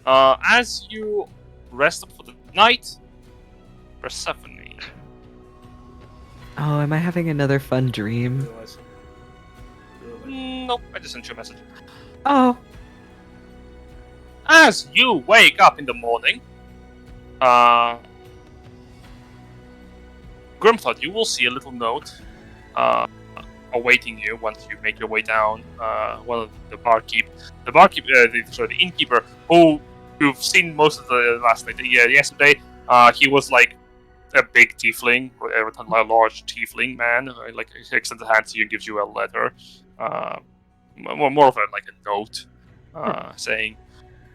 As you rest up for the night, Persephone. Oh, am I having another fun dream? Realize. Nope, I just sent you a message. Oh. As you wake up in the morning, Grimthod, you will see a little note awaiting you once you make your way down. Well, the innkeeper, who you've seen most of the last night, yesterday. He was like a big tiefling, a large tiefling man. Like he extends a hand to you and gives you a letter, more of a note, saying,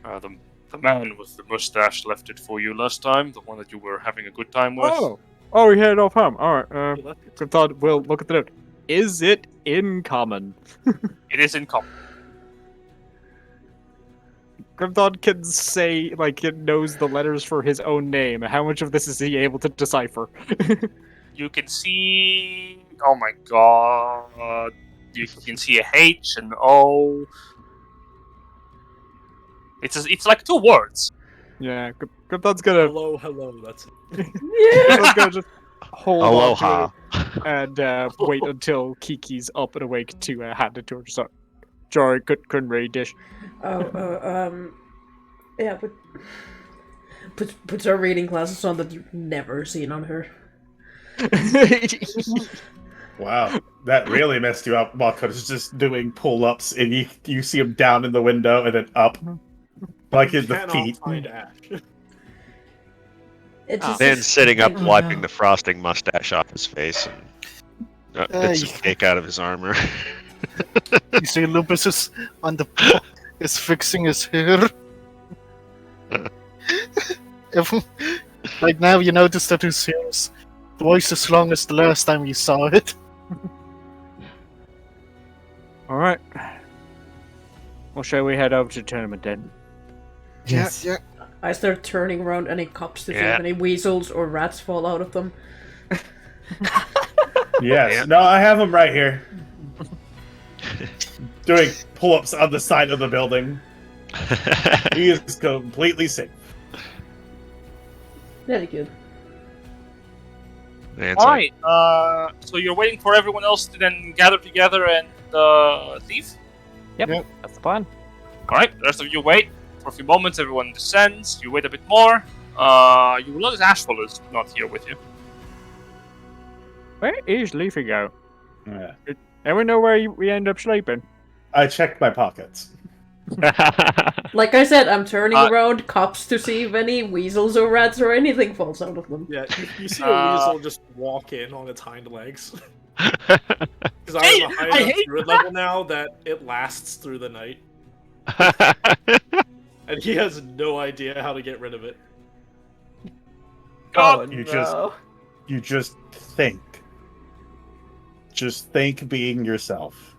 "The man with the mustache left it for you last time. The one that you were having a good time with." Oh, he had it off home. All right. Good thought. We'll look at the note. Is it in common? It is in common. Grimthod can say, like, it knows the letters for his own name. How much of this is he able to decipher? You can see. Oh my god! You can see a H and O. It's like 2 words. Yeah, Grimthod's gonna. Hello, that's it. Grimthod's gonna just hold Aloha. on to it and wait until Kiki's up and awake to hand it to her. So, sorry, couldn't read dish. Yeah, but puts her reading glasses on that you've never seen on her. Wow, that really messed you up. Makoto's just doing pull-ups, and you see him down in the window and then up, like in the Cannot feet. find Ash. It's just Then sitting up, Oh, wiping no. the frosting mustache off his face and bits of cake out of his armor. You see Lupus is on the is fixing his hair. Like now you notice that his hair is twice as long as the last time you saw it. All right. Well, shall we head over to the tournament then? Yes. Yeah. I start turning around any cups to see Yeah. if any weasels or rats fall out of them. Yes, Yeah. no, I have him right here. Doing pull-ups on the side of the building. He is completely safe. Very good. And it's like, Alright, so you're waiting for everyone else to then gather together and leave? Yep, that's the plan. Alright, the rest of you wait. For a few moments, everyone descends. You wait a bit more. You will notice Ashfall is not here with you. Where is Leafy go? Yeah. Anyone know where we end up sleeping? I checked my pockets. Like I said, I'm turning Uh, around cups to see if any weasels or rats or anything falls out of them. Yeah, you see a weasel just walk in on its hind legs. Because I Hey, have a high I enough hate druid level now that it lasts through the night. And he has no idea how to get rid of it. Oh, You just think. Just think being yourself.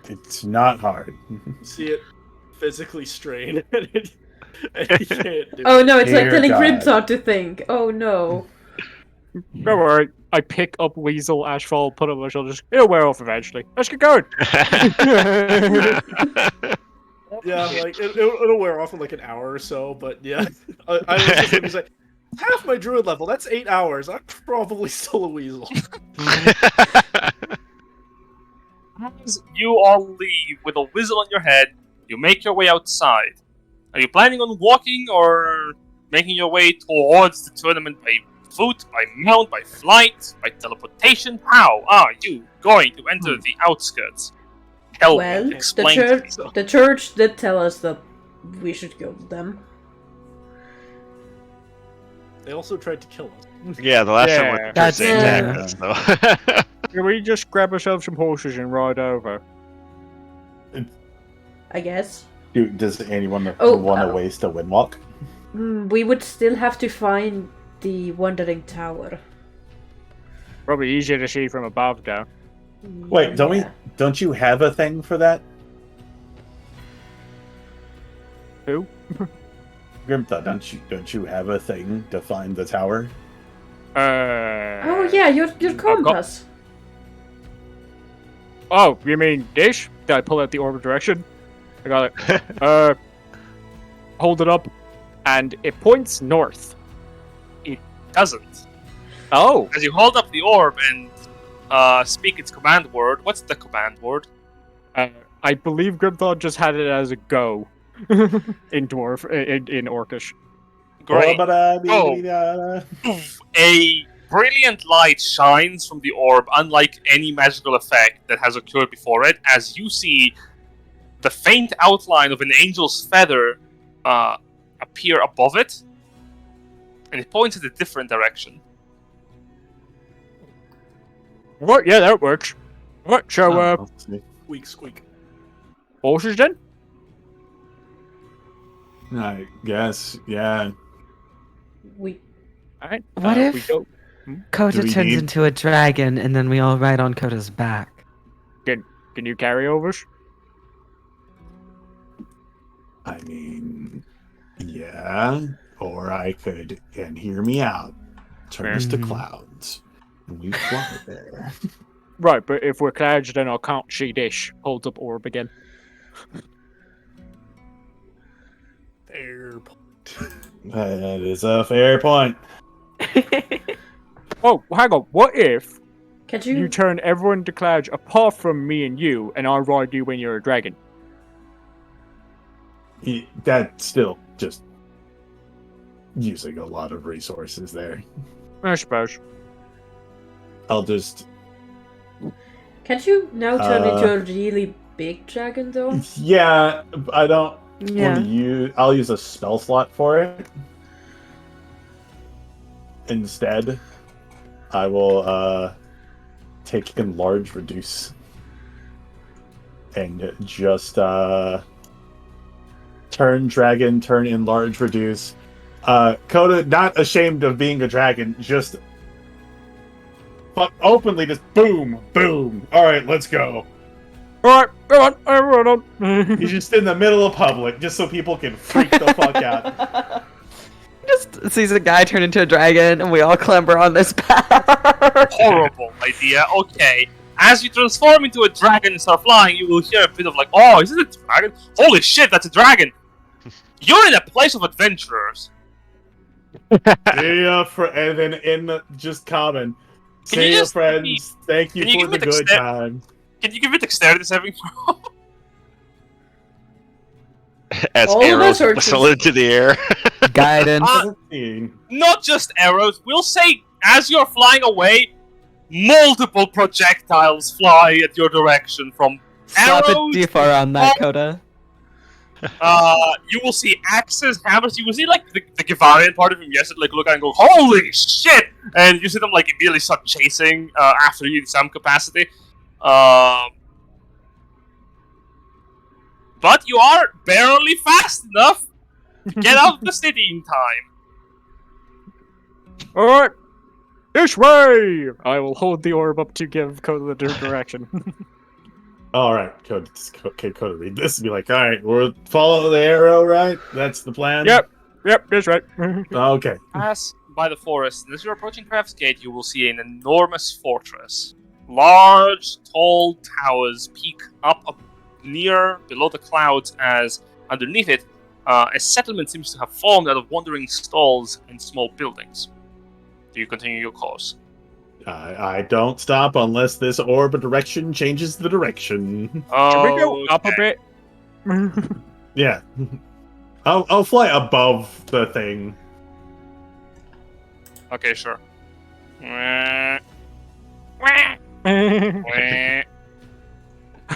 It's not hard. You see it physically strain, and he can't do Oh it. no, it's like Dear telling God. Grimthod to think. Oh no. Don't worry. I pick up Weasel, Ashfall, put it on my shoulders. It'll wear off eventually. Let's get going. Yeah, like it'll wear off in like an hour or so, but yeah. I was just gonna say, half my druid level, that's 8 hours. I'm probably still a weasel. As you all leave with a whistle on your head, you make your way outside. Are you planning on walking or making your way towards the tournament by foot, by mount, by flight, by teleportation? How are you going to enter the outskirts? Tell Well, me, explain to me. the church did tell us that we should go to them. They also tried to kill us. yeah, the last time Yeah. we That's- they attacked us, though. Can we just grab ourselves some horses and ride over? I guess. Does anyone Oh, want to waste a windwalk? We would still have to find the Wandering Tower. Probably easier to see from above, though. Wait, Yeah. don't you have a thing for that? Who? Grimtha, don't you have a thing to find the tower? Oh yeah, your compass. Oh, you mean dish? Did I pull out the orb of direction? I got it. Hold it up, and it points north. It doesn't. Oh, As you hold up the orb and speak its command word, what's the command word? I believe Grimthon just had it as a go in dwarf in Orcish. Great. Oh. A brilliant light shines from the orb, unlike any magical effect that has occurred before it, as you see the faint outline of an angel's feather appear above it, and it points in a different direction. What? Yeah, that works. What? So, Squeak, squeak. horses then? I guess, yeah. We Alright. What we if go. Kota Do we turns need- into a dragon and then we all ride on Kota's back? Can you carry overs? I mean, yeah. Or I could, and hear me out, turn us to Mhm. clouds. And we fly there. Right, but if we're clouds, then I can't see dish. Hold up orb again. Fair. That is a fair point. Oh, hang on. What if Can't you turn everyone to clouds apart from me and you, and I ride you when you're a dragon? That's still just using a lot of resources there. I suppose. I'll just... Can't you now turn into a really big dragon though? Yeah, I don't Yeah. want to use... I'll use a spell slot for it. Instead, I will take Enlarge Reduce. And just turn dragon, turn Enlarge Reduce. Kota, not ashamed of being a dragon, just openly just boom, boom. Alright, let's go. Alright, go on, everyone on. He's just in the middle of public, just so people can freak the fuck out. Just sees a guy turn into a dragon and we all clamber on this path. Horrible idea. Okay. As you transform into a dragon and start flying, you will hear a bit of like, oh, is it a dragon? Holy shit, that's a dragon! You're in a place of adventurers. Yeah, and then in just common. Can you See ya, just friends. Thank you can you for give the me good dexter- time. Can you give me dexterity saving throw? As All of arrows us are whistle just- into the air. Guidance. 17. Not just arrows. We'll say, as you're flying away, multiple projectiles fly at your direction from Slap a arrows. D4 on that, Kota. You will see axes, hammers. You will see like the Givarian part of him. Yes, like look at and go, holy shit! And you see them like immediately start chasing after you in some capacity. But you are barely fast enough to get out of the city in time. Alright, this way! I will hold the orb up to give Kota the direction. Alright, Kota, read this and be like, alright, we'll follow the arrow, right? That's the plan? Yep, that's right. Okay. Pass by the forest, and as you're approaching Craft's Gate, you will see an enormous fortress. Large, tall towers peak up near below the clouds as underneath it, a settlement seems to have formed out of wandering stalls and small buildings. Do you continue your course? I don't stop unless this orb of direction changes the direction. Should we go up a Okay. bit? Yeah. I'll fly above the thing. Okay, sure.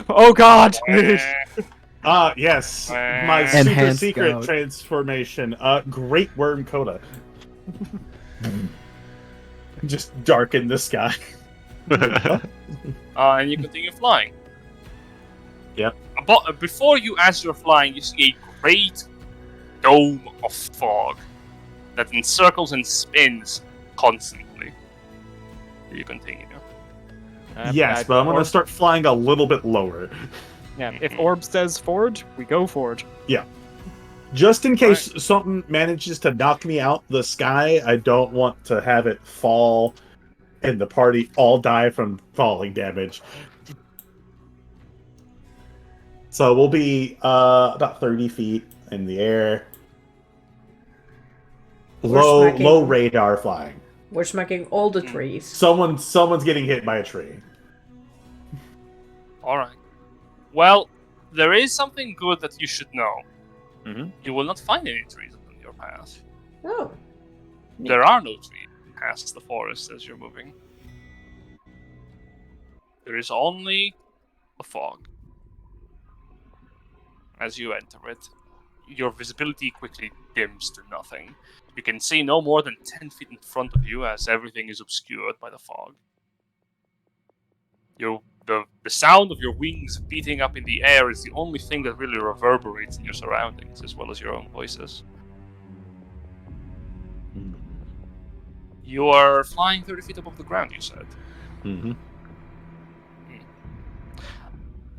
Oh god! Yes. My super Enhanced secret gout. transformation. Great Worm Coda. Just darken the sky. And you continue flying. Yep. Before you, as you're flying, you see a great dome of fog that encircles and spins constantly. Do you continue? Yes, but I'm going to start flying a little bit lower. Yeah, if orb says forward, we go forward. Just in case something manages to knock me out the sky, I don't want to have it fall and the party all die from falling damage. So we'll be about 30 feet in the air. Low radar flying. We're smacking all the trees. Someone's getting hit by a tree. Alright. Well, there is something good that you should know. Mm-hmm. You will not find any trees on your path. Oh. There are no trees past the forest as you're moving. There is only a fog. As you enter it, your visibility quickly dims to nothing. You can see no more than 10 feet in front of you as everything is obscured by the fog. The sound of your wings beating up in the air is the only thing that really reverberates in your surroundings, as well as your own voices. You are flying 30 feet above the ground, you said. Mm-hmm.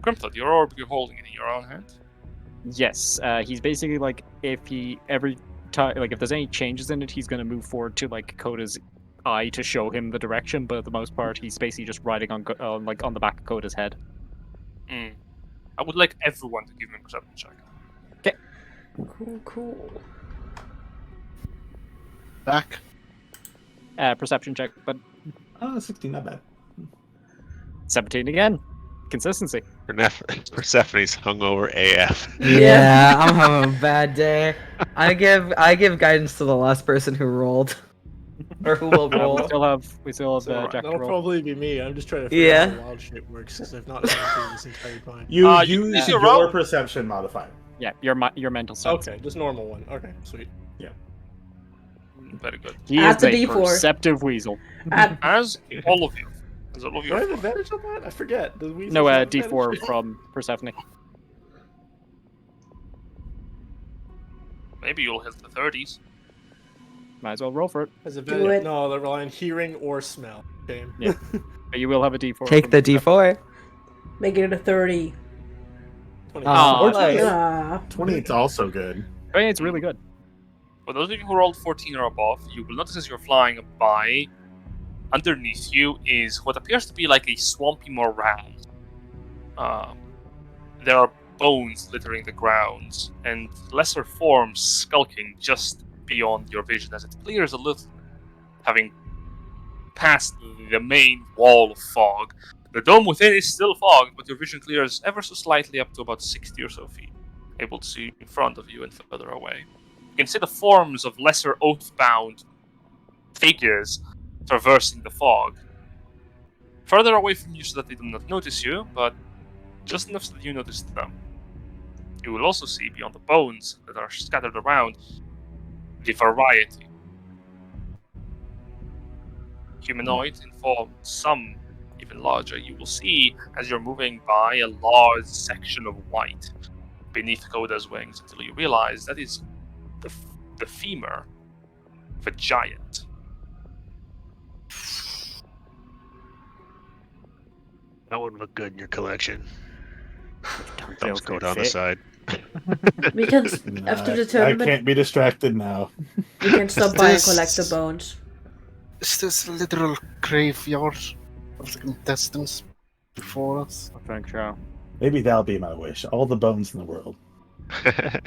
Grimthud, your orb, you're holding it in your own hand? Yes, he's basically like, if he every time, like if there's any changes in it, he's gonna move forward to like Coda's eye to show him the direction. But at the most part, he's basically just riding on like on the back of Coda's head. I would like everyone to give me a perception check. Okay. Cool. Back. Perception check, but 16, not bad. 17 again. Consistency. Persephone's hungover AF. Yeah, I'm having a bad day. I give guidance to the last person who rolled, or who will roll. We still have So, Jack to that'll roll. probably be me. I'm just trying to figure out how wild shape works because I've not done it through this entire time. You you use your your roll. perception modifier. Yeah, your mental sense. Okay, just normal one. Okay, sweet. Very good. He Add is the a D4. perceptive weasel. As all of you. As all of you Do I are have flying. advantage on that? I forget. Does weasels No, have D4 advantage? from Persephone. Maybe you'll hit the 30s. Might as well roll for it. Has Do advantage? it. No, they're relying on hearing or smell. Shame. Yeah. But you will have a D4. Take from the Persephone. D4. Make it a 30. 20. Oh, nice. Ah. 20 is also good. I mean, it's really good. For those of you who rolled 14 or above, you will notice as you're flying by, underneath you is what appears to be like a swampy moraine. There are bones littering the grounds, and lesser forms skulking just beyond your vision as it clears a little, having passed the main wall of fog. The dome within is still fog, but your vision clears ever so slightly up to about 60 or so feet, able to see in front of you and further away. You can see the forms of lesser oath-bound figures traversing the fog. Further away from you so that they do not notice you, but just enough so that you notice them. You will also see beyond the bones that are scattered around the variety. Humanoid in form, some even larger. You will see as you're moving by a large section of white beneath Coda's wings until you realize that is the femur of a giant. That would look good in your collection. They'll Thumbs go down the fit. side. We can, Nah, after the I tournament, can't be distracted now. we can stop by and collect the bones. Is this a literal graveyard of the contestants before us? I think so. Maybe that'll be my wish. All the bones in the world. Okay.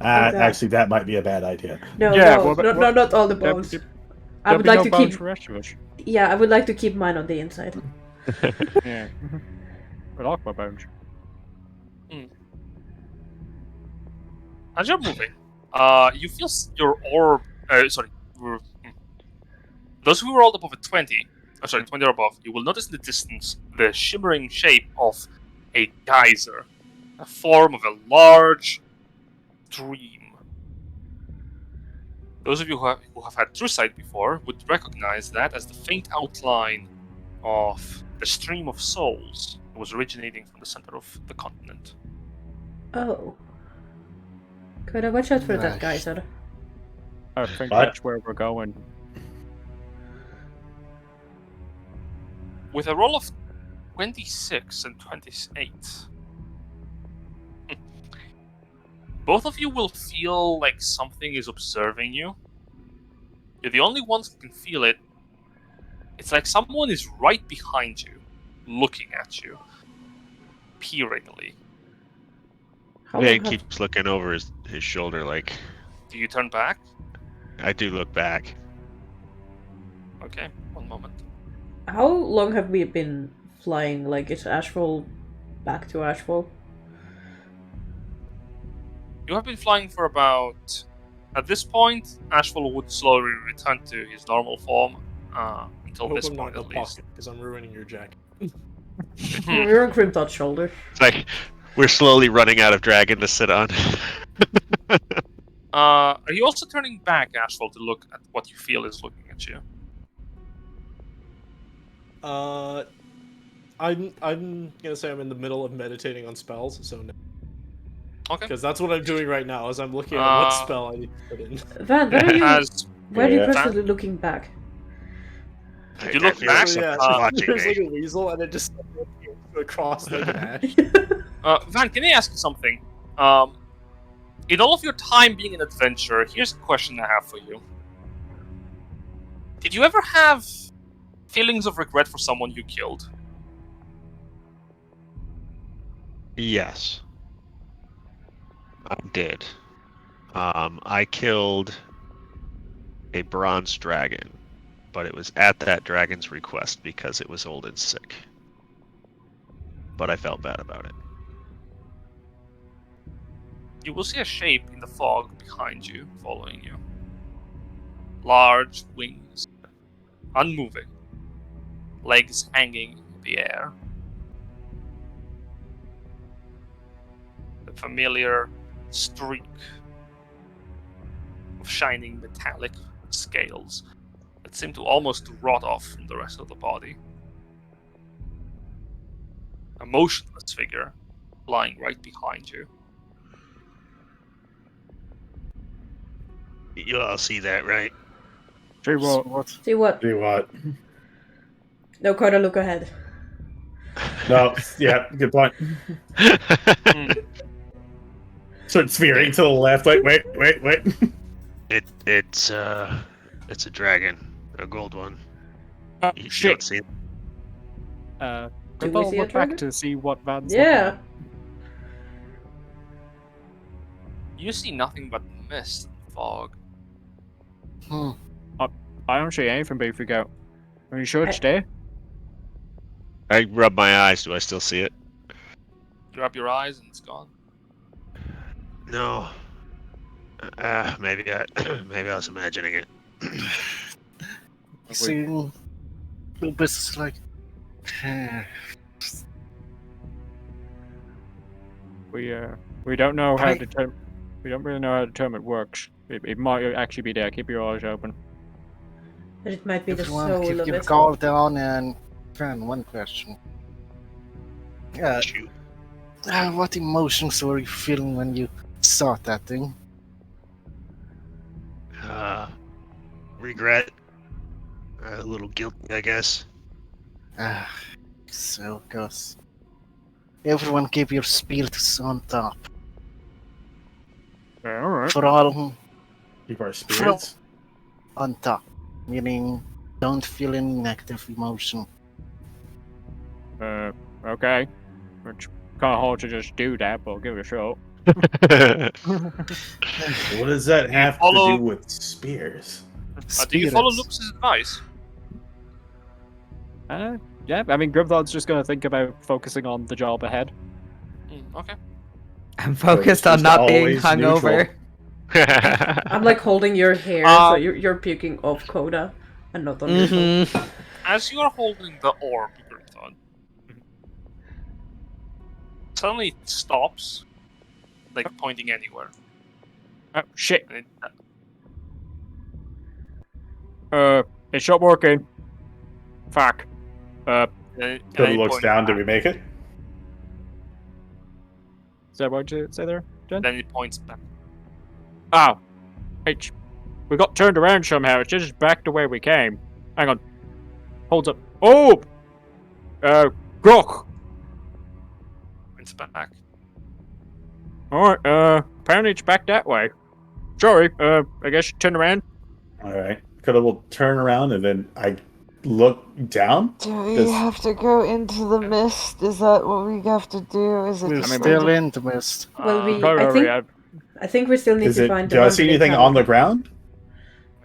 Actually, that might be a bad idea. No, Yeah, no, well, but- no, not all the There'll bones. be- I would there'll like be to no bones keep. for the rest of us. Yeah, I would like to keep mine on the inside. Yeah. We'll talk about bones. As you're moving, you feel your orb. Those who rolled above a 20, 20 or above, you will notice in the distance the shimmering shape of a geyser, a form of a large stream. Those of you who have had true sight before would recognize that as the faint outline of the stream of souls that was originating from the center of the continent. Oh. Could I watch out for that Nice. geyser? I think What? that's where we're going. With a roll of 26 and 28, both of you will feel like something is observing you. You're the only ones who can feel it. It's like someone is right behind you, looking at you, peeringly. How Vane long have, keeps looking over his shoulder like, Do you turn back? I do look back. Okay, one moment. how long have we been flying? Like, is Ashfall back to Ashfall? You have been flying for about... At this point, Ashfall would slowly return to his normal form, until I hope this I'm not point in at the least. pocket because I'm ruining your jacket. We're on Grimtot's shoulder. It's like we're slowly running out of dragon to sit on. Are you also turning back, Ashfall, to look at what you feel is looking at you? I'm gonna say I'm in the middle of meditating on spells, so no. Okay. Because that's what I'm doing right now, is I'm looking at what Uh, spell I need to put in. Van, where are you? As Why are you Yeah. constantly looking back? You look I feel like back, someone's yeah, watching there's me. like a weasel, and it just across like an ash. Van, can I ask you something? In all of your time being an adventurer, here's a question I have for you. Did you ever have feelings of regret for someone you killed? Yes, I did. I killed a bronze dragon, but it was at that dragon's request because it was old and sick. But I felt bad about it. You will see a shape in the fog behind you, following you. Large wings, unmoving, legs hanging in the air. The familiar streak of shining metallic scales that seem to almost rot off from the rest of the body. A motionless figure lying right behind you. You all see that, right? See what? What? See what? Do what? No, Coda, look ahead. No, yeah, good point. Start veering to the left, like, wait. It's a dragon, a gold one. You Shit. don't see it. Do Could we I see a look back dragon? to see what Van's Yeah. You see nothing but mist and fog. Hmm. I don't see anything beefy out. Are you sure it's there? I rub my eyes. Do I still see it? You rub your eyes and it's gone. No. Maybe maybe I was imagining it. See, Lupus is like, We don't know how Right. we don't really know how the term works. It might actually be there. Keep your eyes open. But it might be the everyone soul keep of your it. guard down and Fran, one question. Shoot. What emotions were you feeling when you saw that thing? Regret. A little guilty, I guess. So goes. Everyone keep your spirits on top. Yeah, all right. For all Keep our spirits. on top. Meaning, don't feel any negative emotion. Okay. It's kind of hard to just do that, but I'll give it a shot. What does that have to follow- do with spears? Do you follow Spirits. Lucas's advice? Yeah, I mean, Grimthon's just gonna think about focusing on the job ahead. Okay. I'm focused So on it's not being always hungover. I'm like holding your hair, so you're puking off Coda and not on yourself. Mm-hmm. As you are holding the orb, Grimthon, suddenly it stops, like pointing anywhere. Oh, shit. And It's not working. Fuck. and Coda it looks points down. Did back. we make it? Is that what you say there, Jen? Then it points back. Oh. H. We got turned around somehow. It's just back to where we came. Hang on. Holds up. Oh! Grok! Points back. Alright, apparently it's back that way. Sorry, I guess you turn around. All right. Coda will turn around and then I look down. Do we Does- have to go into the mist? Is that what we have to do? Is it We're just still in the mist. Well, we. Sorry, I think we still need Is to it? find. Do I see anything on the ground?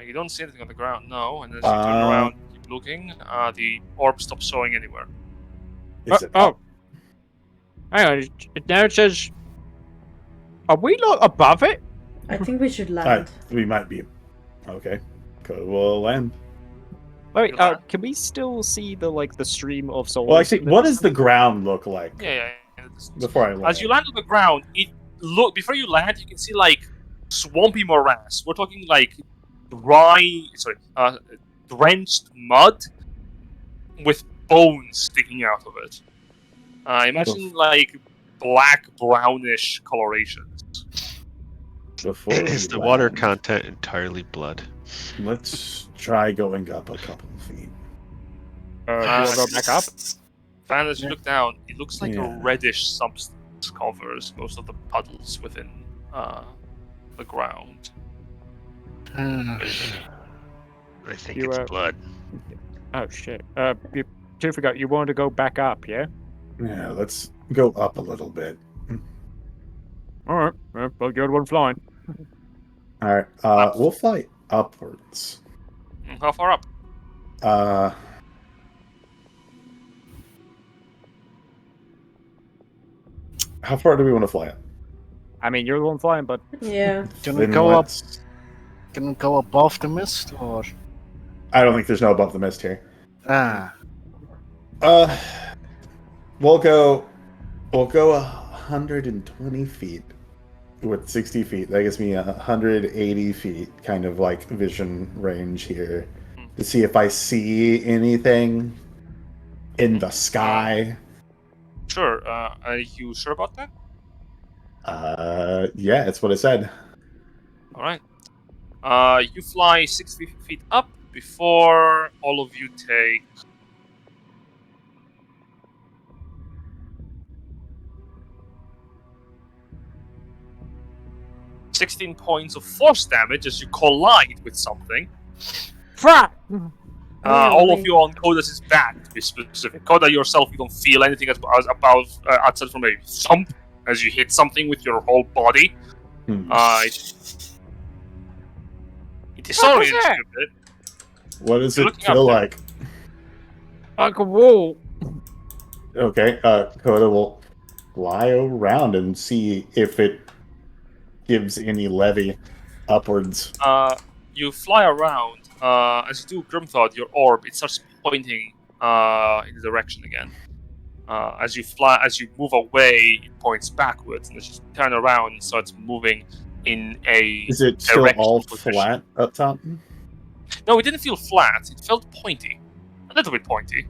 You don't see anything on the ground, no. And as you turn around, keep looking, the orb stops showing anywhere. Is it Oh. Hang on, now it says... Are we not above it? I think we should land. We might be. Okay. Coda will land. Wait, can we still see the stream of souls? Well, actually, what does the ground look like? Yeah. Before I land. As you land on the ground, before you land, you can see like swampy morass. We're talking like drenched mud with bones sticking out of it. Imagine like black brownish colorations. Before Is we the water land, content entirely blood? Let's try going up a couple of feet. Do you want to go back up? And as you look down, it looks like Yeah. a reddish substance covers most of the puddles within the ground. I think You, it's blood. Oh shit. You forgot, you wanted to go back up, yeah? Yeah, let's go up a little bit. Alright, well, you're the one flying. All right. We'll fly upwards. How far up? How far do we want to fly up? I mean, you're the one flying, but... Yeah. Can we Then go up? let's- Can we go above the mist, or? I don't think there's no above the mist here. Ah, We'll go 120 feet with 60 feet. That gives me 180 feet, kind of like vision range here, to see if I see anything in the sky. Sure. Are you sure about that? Yeah, that's what it said. All right. You fly 60 feet up before all of you take 16 points of force damage as you collide with something. All of you on Koda's back, to be specific. Koda yourself, you don't feel anything outside from a thump as you hit something with your whole body. It disorients you a bit. What does You're it looking up feel there. like? Like a wall. Okay, Coda will fly around and see if it gives any levy upwards. You fly around. As you do Grimthought, your orb, it starts pointing in the direction again. As you move away, it points backwards, and as you turn around, it starts moving in a Is it still directional all position. flat up top? No, it didn't feel flat. It felt pointy. A little bit pointy.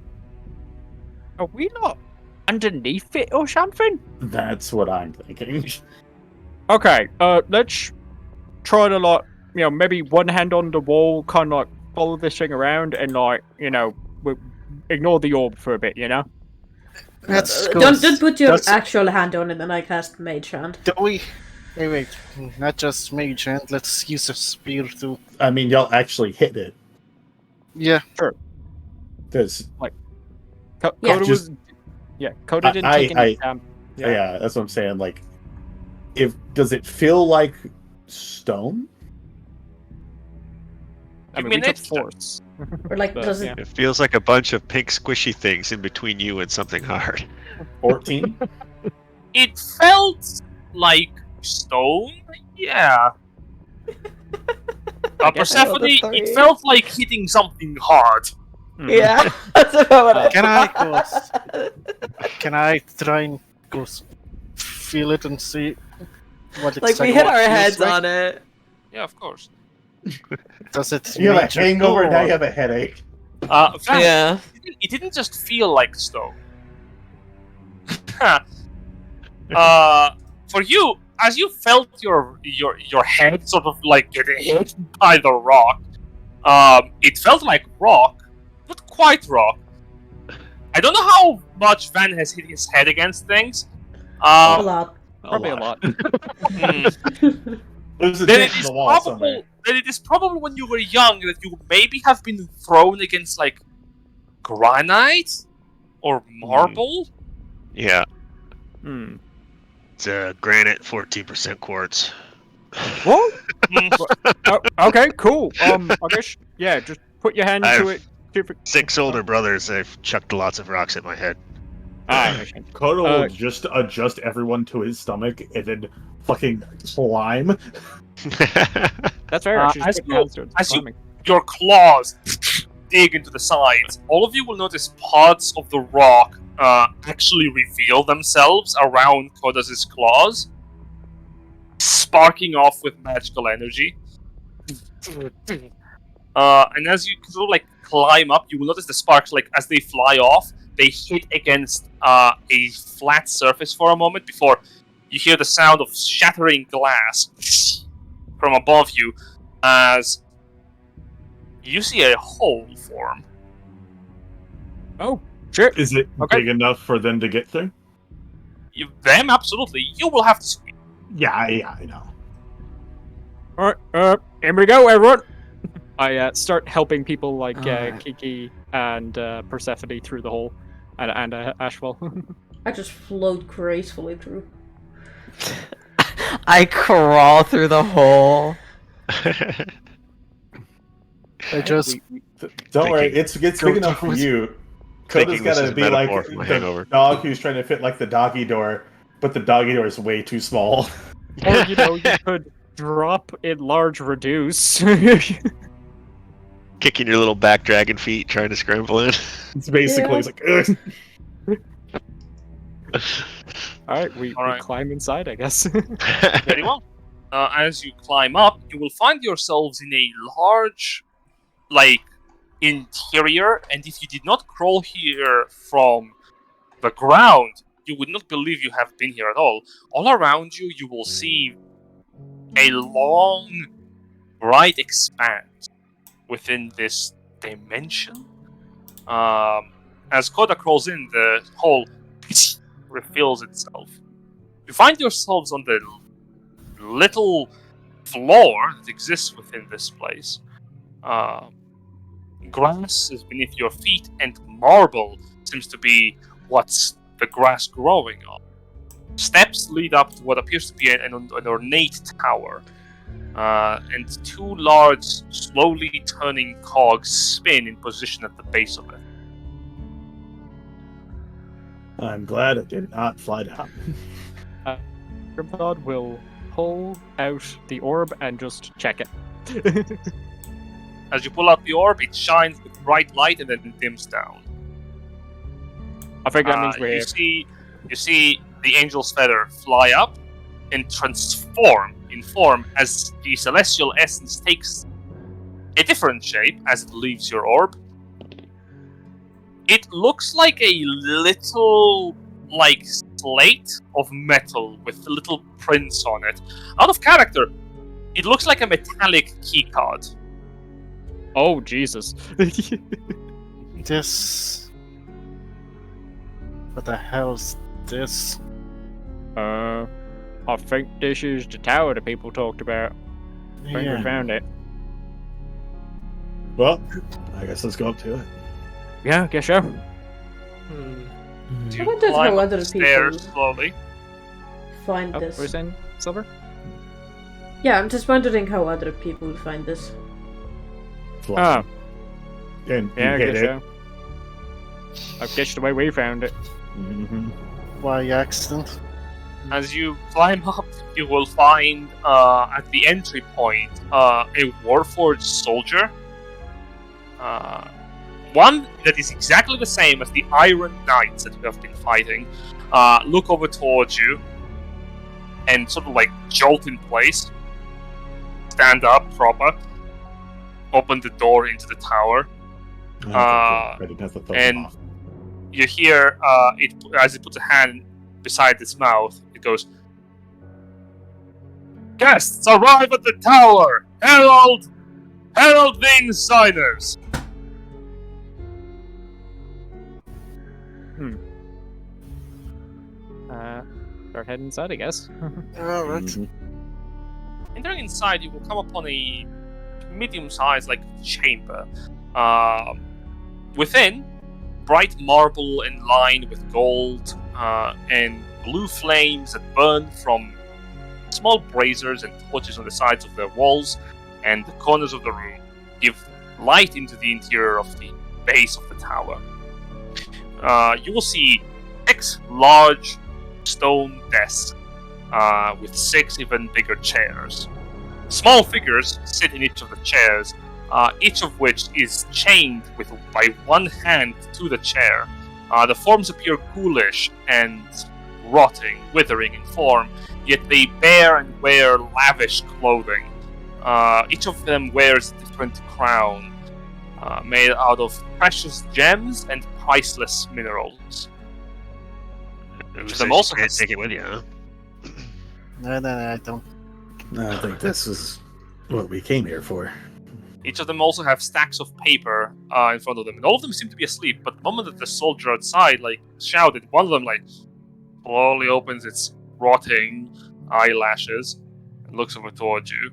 Are we not underneath it or something? That's what I'm thinking. Okay, let's try to, maybe one hand on the wall, kind of, follow this thing around and, ignore the orb for a bit, let's go. Don't put your That's- actual hand on it, and I cast Mage Hand. Do we? Wait, not just mage hand. Let's use a spear too. I mean, y'all actually hit it. Yeah. Because Coda just- Coda didn't take any damage. yeah, that's what I'm saying. Like, does it feel like stone? I mean, Give me we an took extra. force. Or like, But, does it? yeah. It feels like a bunch of pink squishy things in between you and something hard. 14. It felt like stone. Yeah. guess I rolled a Persephone, three. it felt like hitting something hard. Yeah, that's about what I. Can I go? Can I try and go feel it and see what it's Like we hit what our it feels heads like? on it. Yeah, of course. Does it? You have a major hangover, go, now or- you have a headache. Vance, Yeah. it didn't just feel like stone. For you, as you felt your head sort of like getting hit by the rock, it felt like rock, not quite rock. I don't know how much Van has hit his head against things. A lot. Probably a lot. There's a Then dent in the wall somewhere. it is probable when you were young that you maybe have been thrown against like granite or marble. Yeah, Hmm. it's granite, 14% quartz. What? Hmm. Oh, okay, cool. I guess just put your hand to it. 6 older brothers. They've chucked lots of rocks at my head. Alright, Koda will just adjust everyone to his stomach and then fucking climb. that's fair. Your claws dig into the sides, all of you will notice parts of the rock actually reveal themselves around Koda's claws, sparking off with magical energy. And as you sort of like climb up, you will notice the sparks, like as they fly off, they hit against a flat surface for a moment before you hear the sound of shattering glass from above you as you see a hole form. Oh, shit. Is it big enough for them to get through? Them, absolutely. You will have to squeeze. Yeah, I know. Alright, here we go, everyone. I start helping people like Kiki and Persephone through the hole, and Ashwell. I just float gracefully through. I crawl through the hole. I just Don't worry, it's big enough for you. Koda's gotta be like the dog who's trying to fit like the doggy door, but the doggy door is way too small. Or you could drop, enlarge, reduce. Kicking your little back dragon feet, trying to scramble in. It's basically it's like. Ugh. Alright, we climb inside, I guess. Very well. As you climb up, you will find yourselves in a large, like, interior, and if you did not crawl here from the ground, you would not believe you have been here at all. All around you, you will see a long, bright expanse within this dimension. As Koda crawls in, the hole refills itself. You find yourselves on the little floor that exists within this place. Grass is beneath your feet, and marble seems to be what's the grass growing on. Steps lead up to what appears to be an ornate tower, and 2 large, slowly turning cogs spin in position at the base of it. I'm glad I did not fly down. Grimthod will pull out the orb and just check it. As you pull out the orb, it shines with bright light and then dims down. I think that means we're here. You see the angel's feather fly up and transform in form as the celestial essence takes a different shape as it leaves your orb. It looks like a little, like, slate of metal with little prints on it. Out of character, it looks like a metallic keycard. Oh, Jesus. This... What the hell's this? I think this is the tower that people talked about. I think we found it. Well, I guess let's go up to it. Yeah, I guess so. I wonder how other people slowly. find Oh, this. what are you saying, Silver? Yeah, I'm just wondering how other people find this. Oh. And Yeah, I you hit guess it. so. I guess the way we found it. Mm-hmm. Why accident? As you climb up, you will find at the entry point a Warforged soldier. One that is exactly the same as the Iron Knights that you have been fighting. Look over towards you and sort of like jolt in place. Stand up proper. Open the door into the tower. I didn't have to throw them And off. you hear it as it puts a hand beside its mouth. It goes, "Guests arrive at the tower! Herald Wings signers!" Start heading inside, I guess. Alright. Mhm. Entering inside, you will come upon a medium-sized, chamber. Within, bright marble and lined with gold, and blue flames that burn from small braziers and torches on the sides of the walls and the corners of the room give light into the interior of the base of the tower. You will see 6 large stone desks with 6 even bigger chairs. Small figures sit in each of the chairs, each of which is chained by one hand to the chair. The forms appear ghoulish and rotting, withering in form, yet they bear and wear lavish clothing. Each of them wears a different crown, made out of precious gems and priceless minerals. Each of them also can't has- take it with you, huh? No, I don't. I think this is what we came here for. Each of them also have stacks of paper in front of them, and all of them seem to be asleep. But the moment that the soldier outside shouted, one of them slowly opens its rotting eyelashes and looks over towards you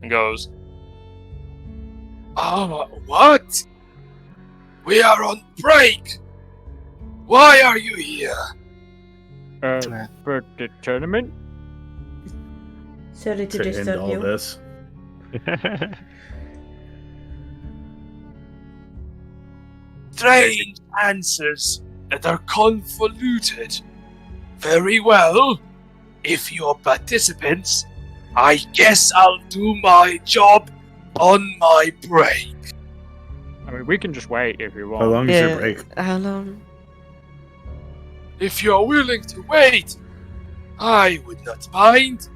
and goes, What? We are on break! Why are you here? For the tournament? Sorry to To end disturb all you. this. Strange answers that are convoluted. Very well. If you're participants, I guess I'll do my job on my break. I mean, we can just wait if you How want. long is your break? How long? If you're willing to wait, I would not mind.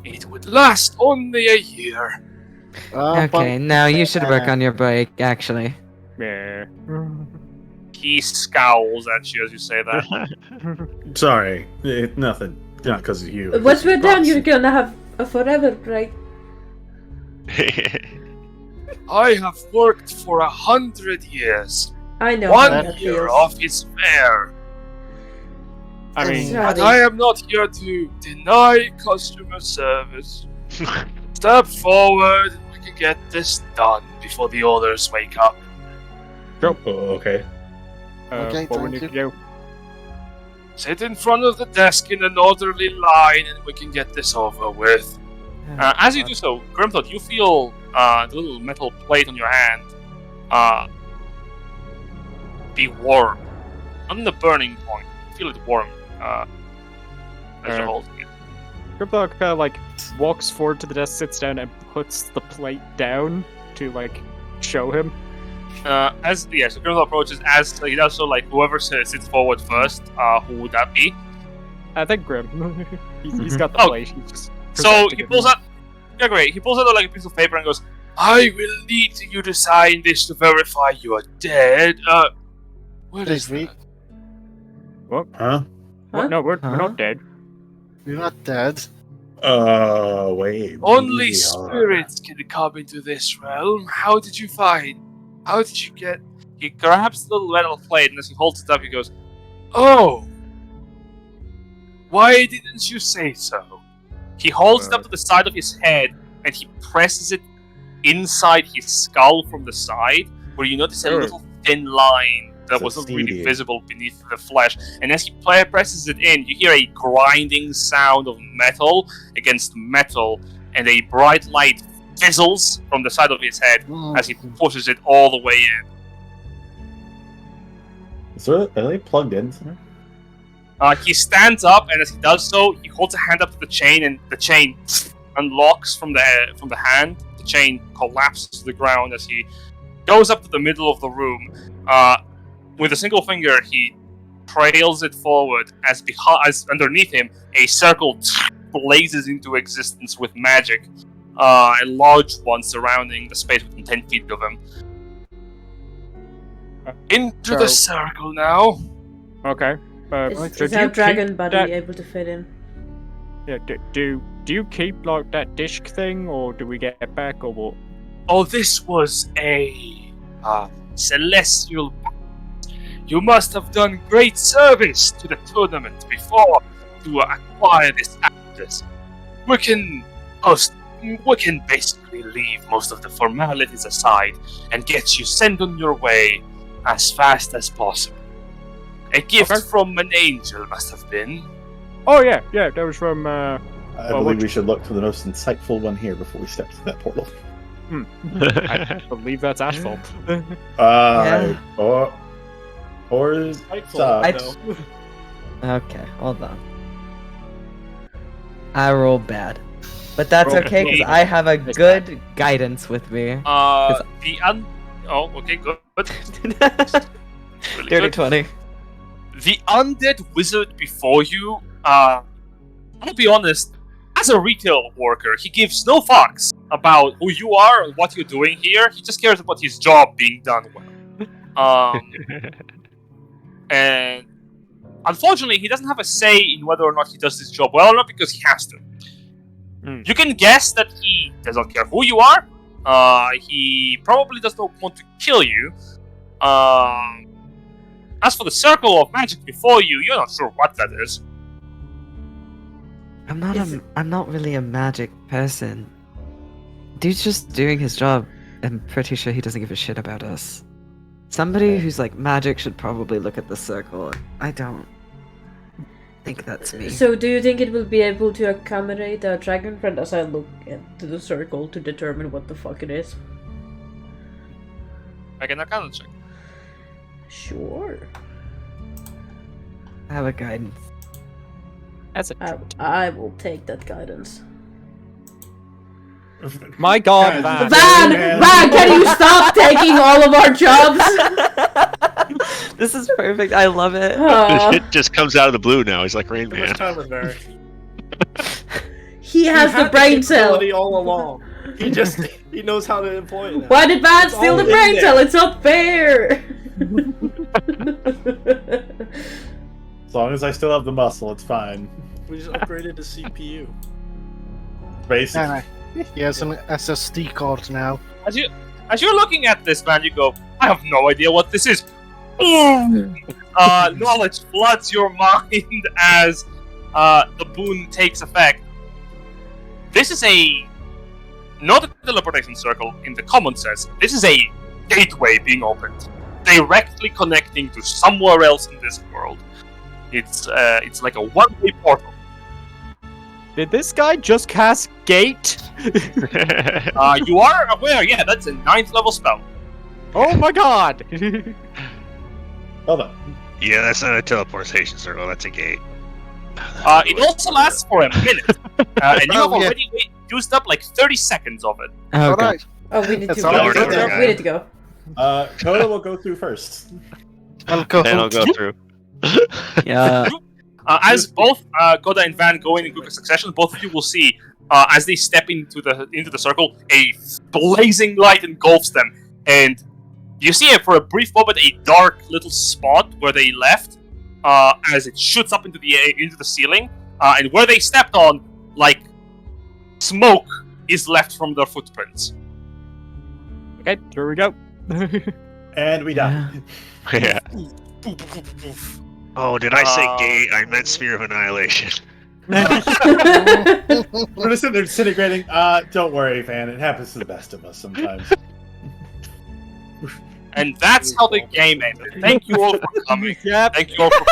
It would last only a year. Okay, now you should work on your break, actually. Yeah. he scowls at you as you say that. Sorry, nothing. Not because of you. Once we're done, Ross. you're gonna have a forever break. I have worked for 100 years. I know how 1 that year feels. off is fair. I mean, Sorry. But I am not here to deny customer service. Step forward and we can get this done before the others wake up. Oh, okay. Okay, what we thank need you. to do. Sit in front of the desk in an orderly line and we can get this over with. As you do so, Grimthought, you feel the little metal plate on your hand be warm. Not in the burning point. You feel it warm as you're holding it. Grimthought kind of walks forward to the desk, sits down, and puts the plate down to show him. So Grimthought approaches as he does so. Whoever sits forward first, who would that be? I think Grim. He's got the Oh, plate. He's just So presenting he it. pulls out. Yeah, great. He pulls out a piece of paper and goes, I will need you to sign this to verify you are dead. What is Please, that? What? Huh? What? No, we're Huh? not dead. We're not dead. Wait. Only we are. spirits can come into this realm. How did you get? he grabs the little metal plate and as he holds it up, he goes, Oh! Why didn't you say so? he holds it up to the side of his head and he presses it inside his skull from the side, where you notice a Sure. little thin line that So wasn't really steamy. visible beneath the flesh. And as he presses it in, you hear a grinding sound of metal against metal, and a bright light fizzles from the side of his head as he pushes it all the way in. Are they plugged in somewhere? He stands up, and as he does so, he holds a hand up to the chain, and the chain unlocks from the hand. The chain collapses to the ground as he goes up to the middle of the room. With a single finger, he trails it forward as underneath him, a circle blazes into existence with magic, a large one surrounding the space within 10 feet of him. Into the circle now. Okay. Is so do our you dragon keep body that- able to fit in? Yeah. Do you keep that disc thing, or do we get it back, or what? Oh, this was a celestial. You must have done great service to the tournament before. to acquire this access, we can basically leave most of the formalities aside and get you sent on your way as fast as possible. A gift from an angel must have been. Oh yeah, that was from. I believe we should look for the most insightful one here before we step to that portal. I believe that's Asphalt. Or is Okay, hold on. I roll bad. But that's okay, because I have a good guidance with me. Oh, okay, good. Really Dirty good. 20. The undead wizard before you, I'll be honest, as a retail worker, he gives no fucks about who you are and what you're doing here. He just cares about his job being done well. And unfortunately, he doesn't have a say in whether or not he does his job well or not because he has to. You can guess that he does not care who you are. He probably does not want to kill you. As for the circle of magic before you, you're not sure what that is. I'm not really a magic person. Dude's just doing his job. I'm pretty sure he doesn't give a shit about us. Somebody who's like magic should probably look at the circle. I don't think that's me. So do you think it will be able to accommodate a dragon friend as I look into the circle to determine what the fuck it is? I can arcana check. Sure. I have a guidance. That's it. I will take that guidance. My God, Guys, Van, can you stop taking all of our jobs? This is perfect. I love it. It just comes out of the blue now. He's like Rain Too Man. much time with Varric. He has the brain cell. All along. He knows how to employ it now. Why did Van steal the all in brain there. cell? It's not fair. As long as I still have the muscle, it's fine. We just upgraded to CPU. Basically. He has an SSD card now. As you're looking at this, man, you go, I have no idea what this is. Knowledge floods your mind as the boon takes effect. This is not a teleportation circle in the common sense. This is a gateway being opened, directly connecting to somewhere else in this world. It's like a one-way portal. Did this guy just cast Gate? You are aware, yeah, that's a 9th level spell. Oh my God! Hold on. Yeah, that's not a teleportation circle. That's a gate. It also lasts for a minute, and you have already used up like 30 seconds of it. Oh God. Oh, we need to That's go. all right, okay. We need to go. Coda will go through first. I'll go. Then I'll go through. Yeah. As both Goda and Van go in quick succession, both of you will see as they step into the circle, a blazing light engulfs them, and you see it for a brief moment, a dark little spot where they left, as it shoots up into the ceiling, and where they stepped on, like smoke is left from their footprints. Okay, here we go. And we die. Yeah. Oh, did I say gate? I meant sphere of annihilation. We're just sitting there disintegrating. Don't worry, Van. It happens to the best of us sometimes. And that's how the game ended. Thank you all for coming. Yep. Thank you all for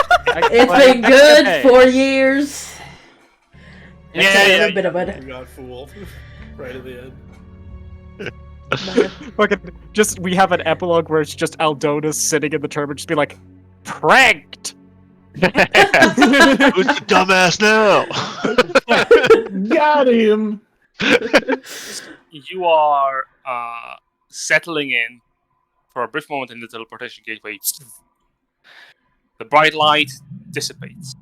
It's been good 4 years. Yeah. A bit of it. We got fooled right at the end. Fucking, we have an epilogue where it's just Aldona sitting in the turban, just be like, pranked. Who's the dumbass now? Got him. You are settling in for a brief moment in the teleportation gateway. The bright light dissipates,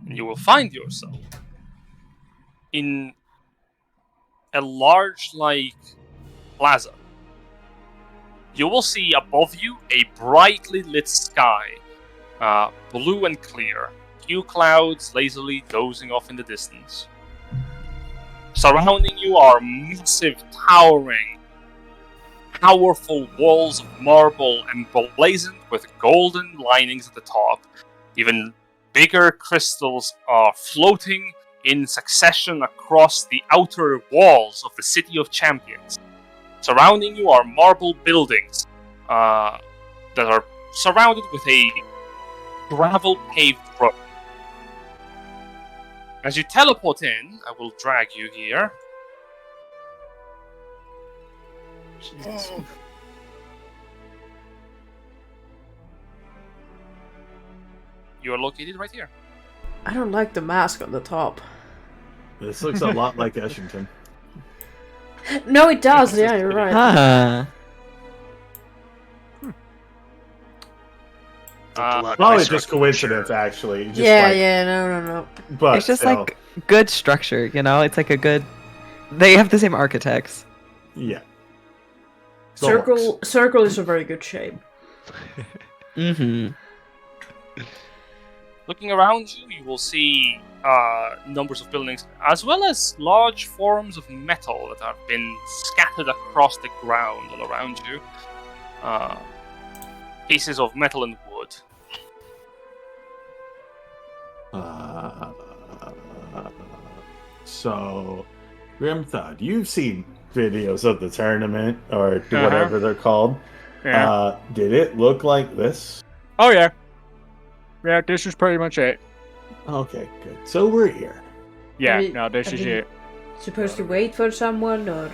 and you will find yourself in a large, plaza. You will see above you a brightly lit sky, blue and clear. Few clouds lazily dozing off in the distance. Surrounding you are massive, towering, powerful walls of marble emblazoned with golden linings at the top, even bigger crystals are floating in succession across the outer walls of the City of Champions. Surrounding you are marble buildings that are surrounded with a gravel-paved road. As you teleport in, I will drag you here. Jesus. You are located right here. I don't like the mask on the top. This looks a lot like Eshington. No, it does. Yeah, you're right. Huh. Probably just coincidence, actually. Just No. But It's just still, like good structure, you know? It's like a good. They have the same architects. yeah. Circle is a very good shape. Mm-hmm. Looking around you, you will see numbers of buildings, as well as large forms of metal that have been scattered across the ground all around you. Pieces of metal and wood. So, Grimthod, you've seen videos of the tournament, or whatever they're called. Yeah. Did it look like this? Oh yeah. Yeah, this is pretty much it. Okay, good. So we're here. Yeah, Are no, this is you it. supposed to wait for someone, or...?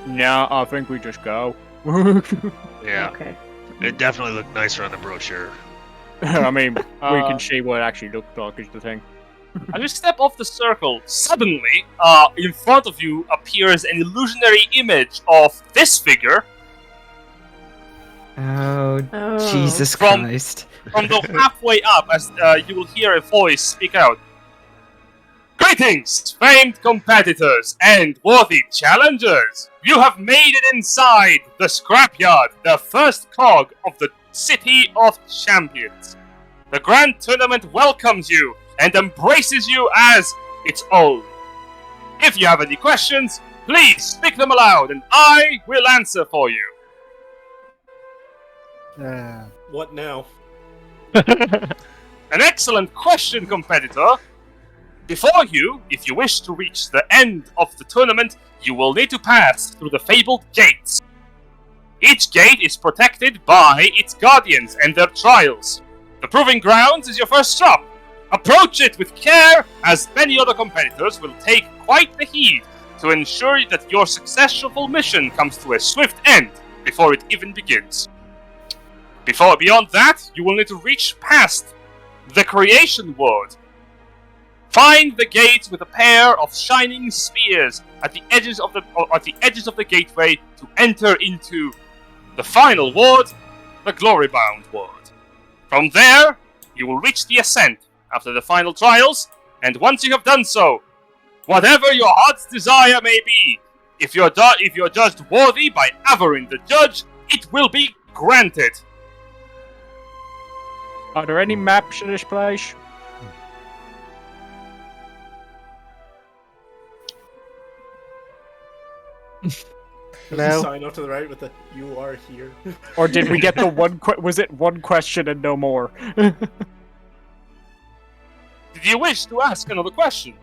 No, I think we just go. Yeah, Okay. it definitely looked nicer on the brochure. I mean, we can see what it actually looks like is the thing. As you step off the circle, suddenly, in front of you appears an illusionary image of this figure. Oh, Oh. Jesus From- Christ. From the halfway up, as you will hear a voice speak out. Greetings, famed competitors and worthy challengers! You have made it inside the Scrapyard, the first cog of the City of Champions. The Grand Tournament welcomes you and embraces you as its own. If you have any questions, please speak them aloud and I will answer for you. What now? An excellent question, competitor. Before you, if you wish to reach the end of the tournament, you will need to pass through the fabled gates. Each gate is protected by its guardians and their trials. The Proving Grounds is your first stop. Approach it with care, as many other competitors will take quite the heed to ensure that your successful mission comes to a swift end before it even begins. Beyond that, you will need to reach past the Creation Ward. Find the gates with a pair of shining spears at the edges of the gateway to enter into the final ward, the Glorybound Ward. From there, you will reach the Ascent after the final trials, and once you have done so, whatever your heart's desire may be, if you're judged worthy by Averin the Judge, it will be granted. Are there any maps of this place? No. Sign off to the right with the "You are here." Or did we get the one? Was it one question and no more? Did you wish to ask another question?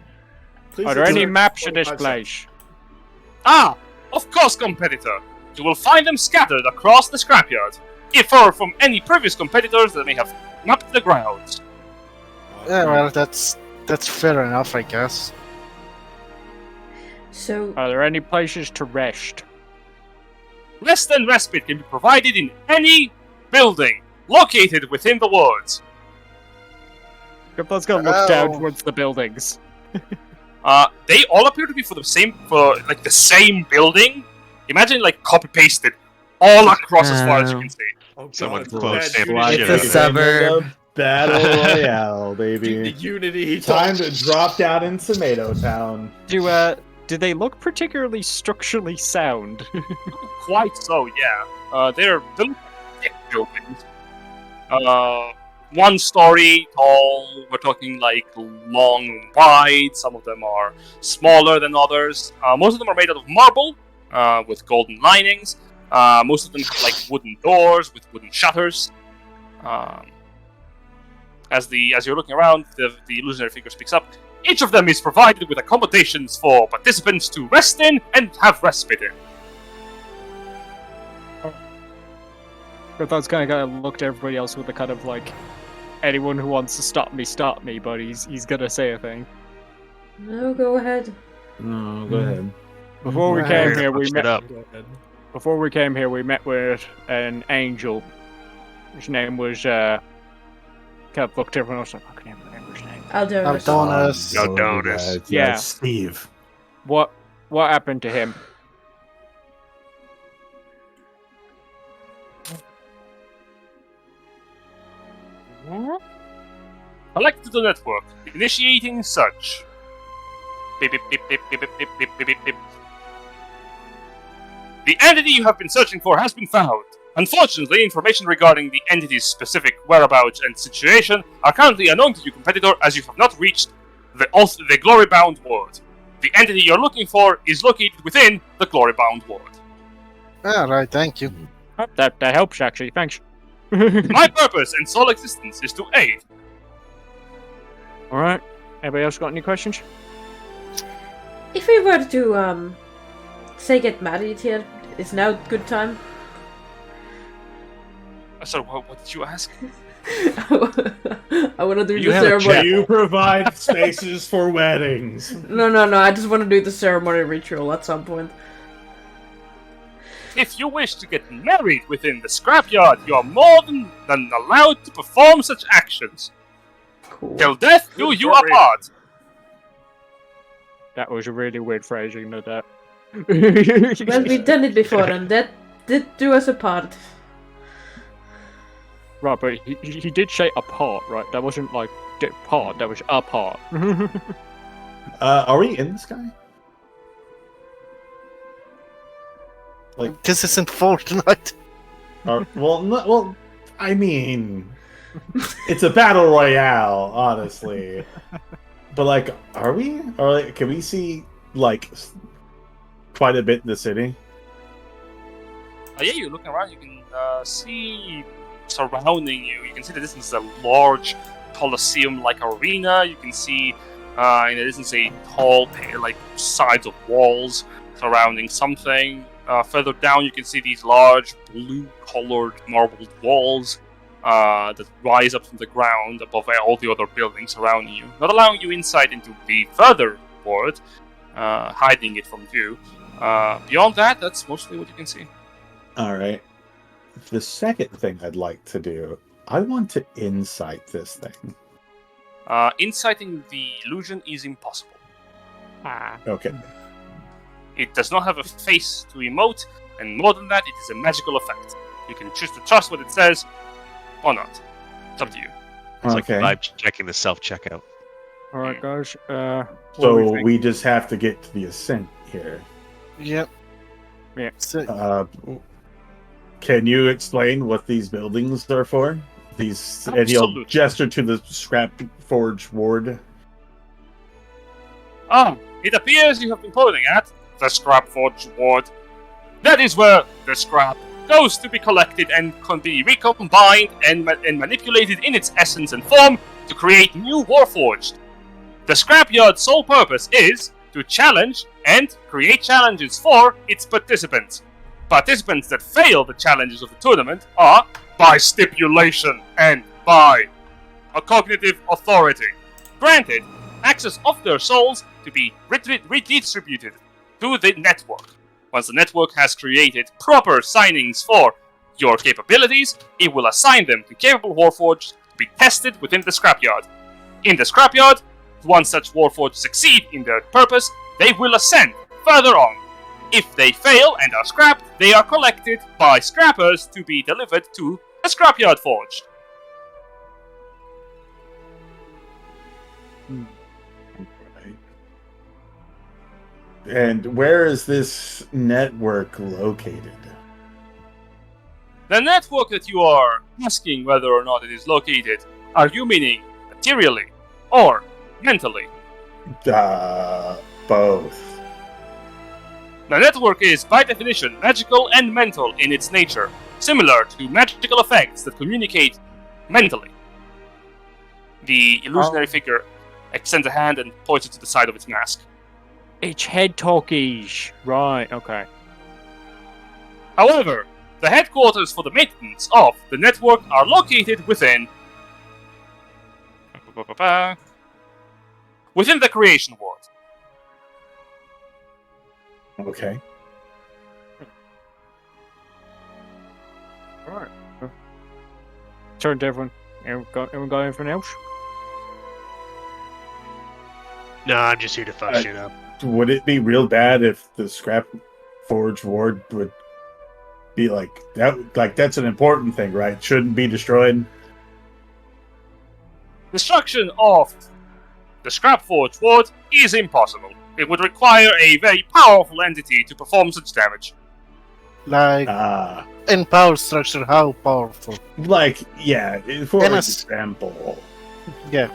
Please Are there any insert maps of this 25 place? Ah, of course, competitor. You will find them scattered across the scrapyard. If or from any previous competitors that may have mapped the grounds. Yeah, well, that's fair enough, I guess. So, Are there any places to rest? Rest and respite can be provided in any building located within the wards. Let's go look Oh. down towards the buildings. They all appear to be for the same building. Imagine copy pasted all across as far as you can see. Oh, Someone God, close bad sample Unity. shit It's a suburb. Battle Royale, The baby. Unity. Time to drop down in Tomato Town. Do they look particularly structurally sound? Quite so, yeah. They're thick buildings. 1 story tall. We're talking long and wide. Some of them are smaller than others. Most of them are made out of marble with golden linings. Most of them have wooden doors with wooden shutters. As you're looking around, the illusionary figure speaks up. Each of them is provided with accommodations for participants to rest in and have respite in. Gurthan's kind of looked at everybody else with a kind of like, anyone who wants to stop me, but he's gonna say a thing. No, go ahead. No, go ahead. Before we came here, we Pushed met. it up. Before we came here, we met with an angel. His name was kind of looked at everyone else like, I can't remember his name. Aldonus. Aldonus. Aldonus. Yeah. Steve. What happened to him? Collect to the network. Initiating search. Beep, beep, beep, beep, beep, beep, beep, beep, beep, beep. The entity you have been searching for has been found. Unfortunately, information regarding the entity's specific whereabouts and situation are currently unknown to your competitor, as you have not reached the Glorybound world. The entity you're looking for is located within the Glorybound world. Alright, thank you. That helps actually. Thanks. My purpose and sole existence is to aid. All right. Anybody else got any questions? If we were to, say get married here, is now a good time? Sorry, what did you ask? I want to do You the have a ceremony. chapel. You provide spaces for weddings. No, I just want to do the ceremony ritual at some point. If you wish to get married within the scrapyard, you are more than allowed to perform such actions. Cool. Till death do you apart. That was a really weird phrasing of that. Well, we've done it before, and that did do us apart. Right, but he did say apart, right? That wasn't like part, that was apart. Are we in the sky? This isn't Fortnite. Well, I mean, it's a battle royale, honestly. But like, are we? Or like, can we see like quite a bit in the city? Yeah, you're looking around, you can see surrounding you. You can see that this is a large Colosseum-like arena. You can see in the distance a tall, like sides of walls surrounding something. Further down, you can see these large blue-colored marbled walls that rise up from the ground above all the other buildings surrounding you, not allowing you insight into the further world, hiding it from view. Beyond that, that's mostly what you can see. All right. The second thing I'd like to do, I want to insight this thing. Inciting the illusion is impossible. Okay. It does not have a face to emote, and more than that, it is a magical effect. You can choose to trust what it says, or not. It's up to you. It's like Okay. vibe checking the self-checkout. Alright, guys. So we just have to get to the ascent here. Yep. Yeah. So, Can you explain what these buildings are for? These, and he'll Absolutely. gesture to the scrap forge ward. It appears you have been pointing at the Scrap Forge Ward. That is where the scrap goes to be collected and can be recombined and manipulated in its essence and form to create new Warforged. The Scrapyard's sole purpose is to challenge and create challenges for its participants. Participants that fail the challenges of the tournament are, by stipulation and by a cognitive authority, granted access of their souls to be redistributed to the network. Once the network has created proper signings for your capabilities, it will assign them to capable Warforged to be tested within the Scrapyard. In the Scrapyard, once such Warforged succeed in their purpose, they will ascend further on. If they fail and are scrapped, they are collected by scrappers to be delivered to a Scrapyard Forge. And where is this network located? The network that you are asking whether or not it is located, are you meaning materially or mentally? Both. The network is, by definition, magical and mental in its nature, similar to magical effects that communicate mentally. The illusionary figure extends a hand and points it to the side of its mask. It's head talkies. Right, okay. However, the headquarters for the maintenance of the network are located within the creation world. Okay. Alright. Turn to everyone. Everyone got anything else? No, I'm just here to fuck shit up. Would it be real bad if the Scrap Forge Ward would be like that? Like that's an important thing, right? Shouldn't be destroyed. Destruction of the Scrapforge Ward is impossible. It would require a very powerful entity to perform such damage. Like, in power structure, how powerful? Like, yeah, for In a example. Yeah.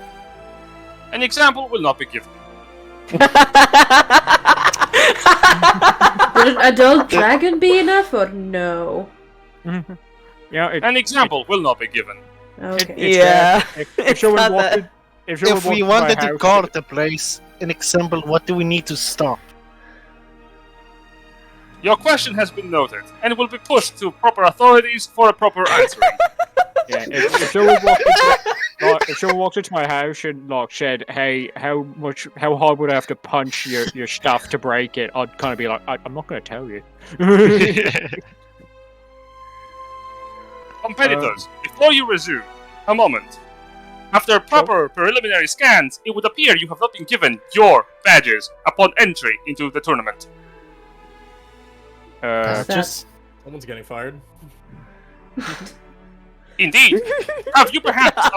An example will not be given. Would an adult dragon be enough or no? Yeah, An example will not be given. Okay. Yeah. If We wanted to guard the place, an example, what do we need to stop? Your question has been noted and will be pushed to proper authorities for a proper answering. Yeah, if someone walked into my house and like said, "Hey, how hard would I have to punch your stuff to break it?" I'd kind of be like, "I'm not going to tell you." Competitors, before you resume, a moment. After proper preliminary scans, it would appear you have not been given your badges upon entry into the tournament. Just someone's getting fired. Indeed. Have you perhaps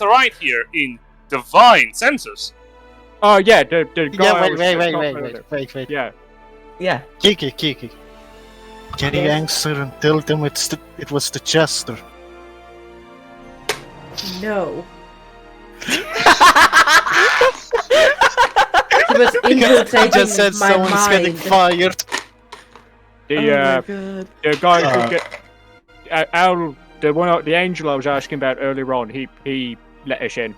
arrived here in Divine Census? Oh yeah, the guy. Yeah, wait. Yeah. Yeah. Kiki. Can you answer and tell them it was the Chester? No. He was infiltrating I just said my someone's mind. getting fired. The guy who get Al, the angel I was asking about earlier on, he let us in.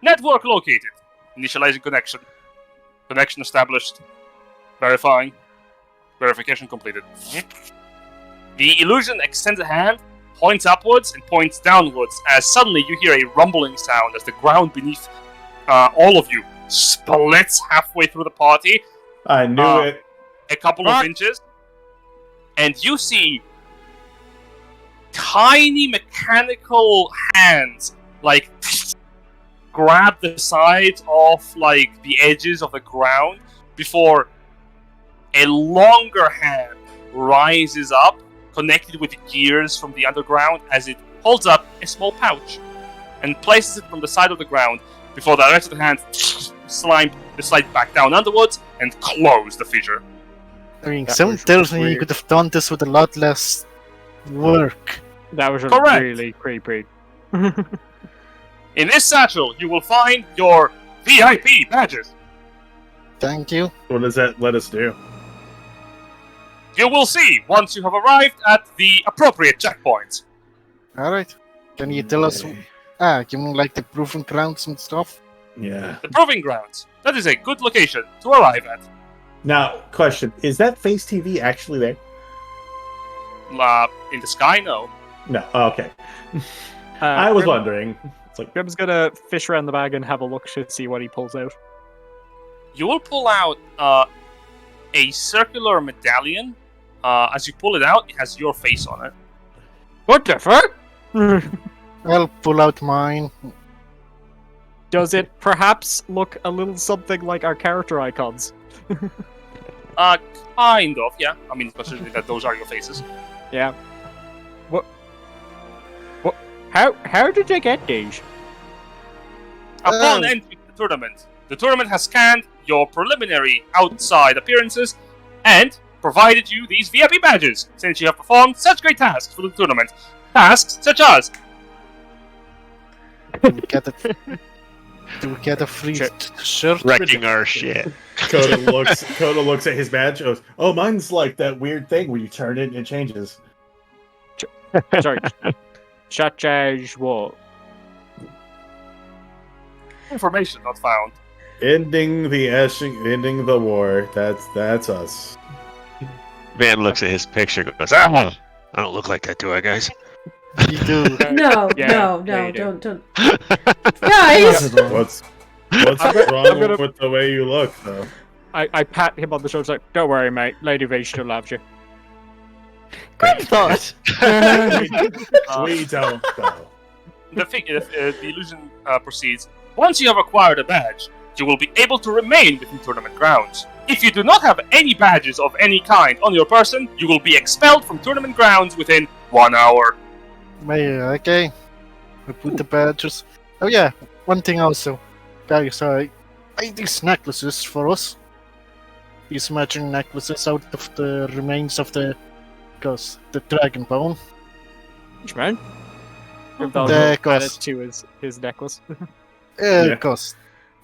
Network located. Initializing connection. Connection established. Verifying. Verification completed. The illusion extends a hand, points upwards, and points downwards as suddenly you hear a rumbling sound as the ground beneath all of you splits halfway through the party. I knew it. A couple of inches. And you see tiny mechanical hands, like, grab the sides of, like, the edges of the ground before a longer hand rises up, connected with gears from the underground, as it holds up a small pouch and places it from the side of the ground before the rest of the hand slide back down underwards and close the fissure. I mean, some tells me you could have done this with a lot less work. That was Correct. Really creepy. In this satchel, you will find your VIP badges. Thank you. What does that let us do? You will see once you have arrived at the appropriate checkpoints. Alright. Can you tell us? You mean like the proving grounds and stuff? Yeah. The Proving Grounds. That is a good location to arrive at. Now, question: is that Face TV actually there? In the sky, no. No. Oh, okay. I was wondering. It's like Grim's gonna fish around the bag and have a look to see what he pulls out. You will pull out a circular medallion. As you pull it out, it has your face on it. What the fuck? I'll pull out mine. Does it perhaps look a little something like our character icons? Kind of, yeah. I mean, considering that those are your faces. Yeah. What? How did they get these? Upon entering the tournament has scanned your preliminary outside appearances and provided you these VIP badges, since you have performed such great tasks for the tournament. Tasks such as... Get it. Do we get a free Shit. shirt? Wrecking our shit. Coda looks at his badge. Goes, "Oh, mine's like that weird thing where you turn it and it changes." Sorry. Such as what? Information not found. Ending the war. That's us. Van looks at his picture and goes, I don't look like that, do I, guys? You do. No, Yeah, no, yeah, no, you do. don't. Guys! What's wrong with the way you look, though? I pat him on the shoulder, like, don't worry, mate. Lady V still loves you. Great thought. We don't, though. The illusion proceeds. Once you have acquired a badge, you will be able to remain within tournament grounds. If you do not have any badges of any kind on your person, you will be expelled from tournament grounds within 1 hour. Okay. We put the badges. Oh yeah, one thing also. Guys, I made these necklaces for us. These matching necklaces out of the remains of the dragon bone. Which man? The Add it to his necklace. Yeah. Cause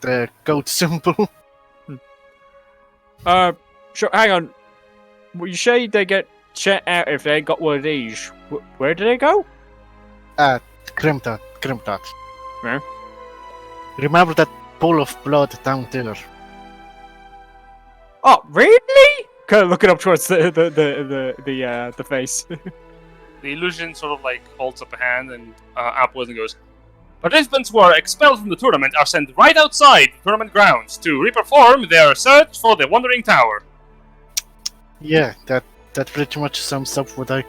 the goat symbol. Sure, hang on. Well, you say they get sent out if they got one of these. Where do they go? Grimdot. Yeah. Remember that pool of blood down there? Oh, really? Kind of looking up towards the face. The illusion sort of like holds up a hand and upwards and goes, participants who are expelled from the tournament are sent right outside the tournament grounds to reperform their search for the Wandering Tower. Yeah, that pretty much sums up what I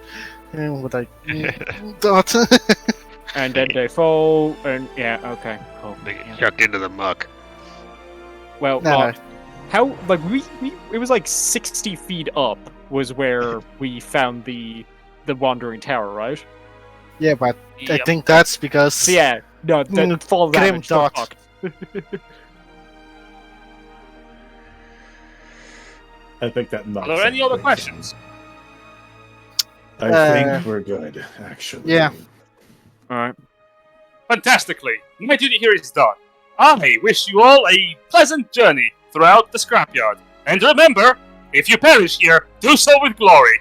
thought. And then they fall, and yeah, okay. Cool. They get chucked into the muck. Well, No. how, like, we it was like 60 feet up was where we found the Wandering Tower, right? Yeah, but I Yep. think that's because So yeah, no, the fall damage. Grimdot. Fucked. I think that knocks Are there any out other things. questions? I think we're good, actually. Yeah. Alright. Fantastically. My duty here is done. I wish you all a pleasant journey throughout the scrapyard. And remember, if you perish here, do so with glory.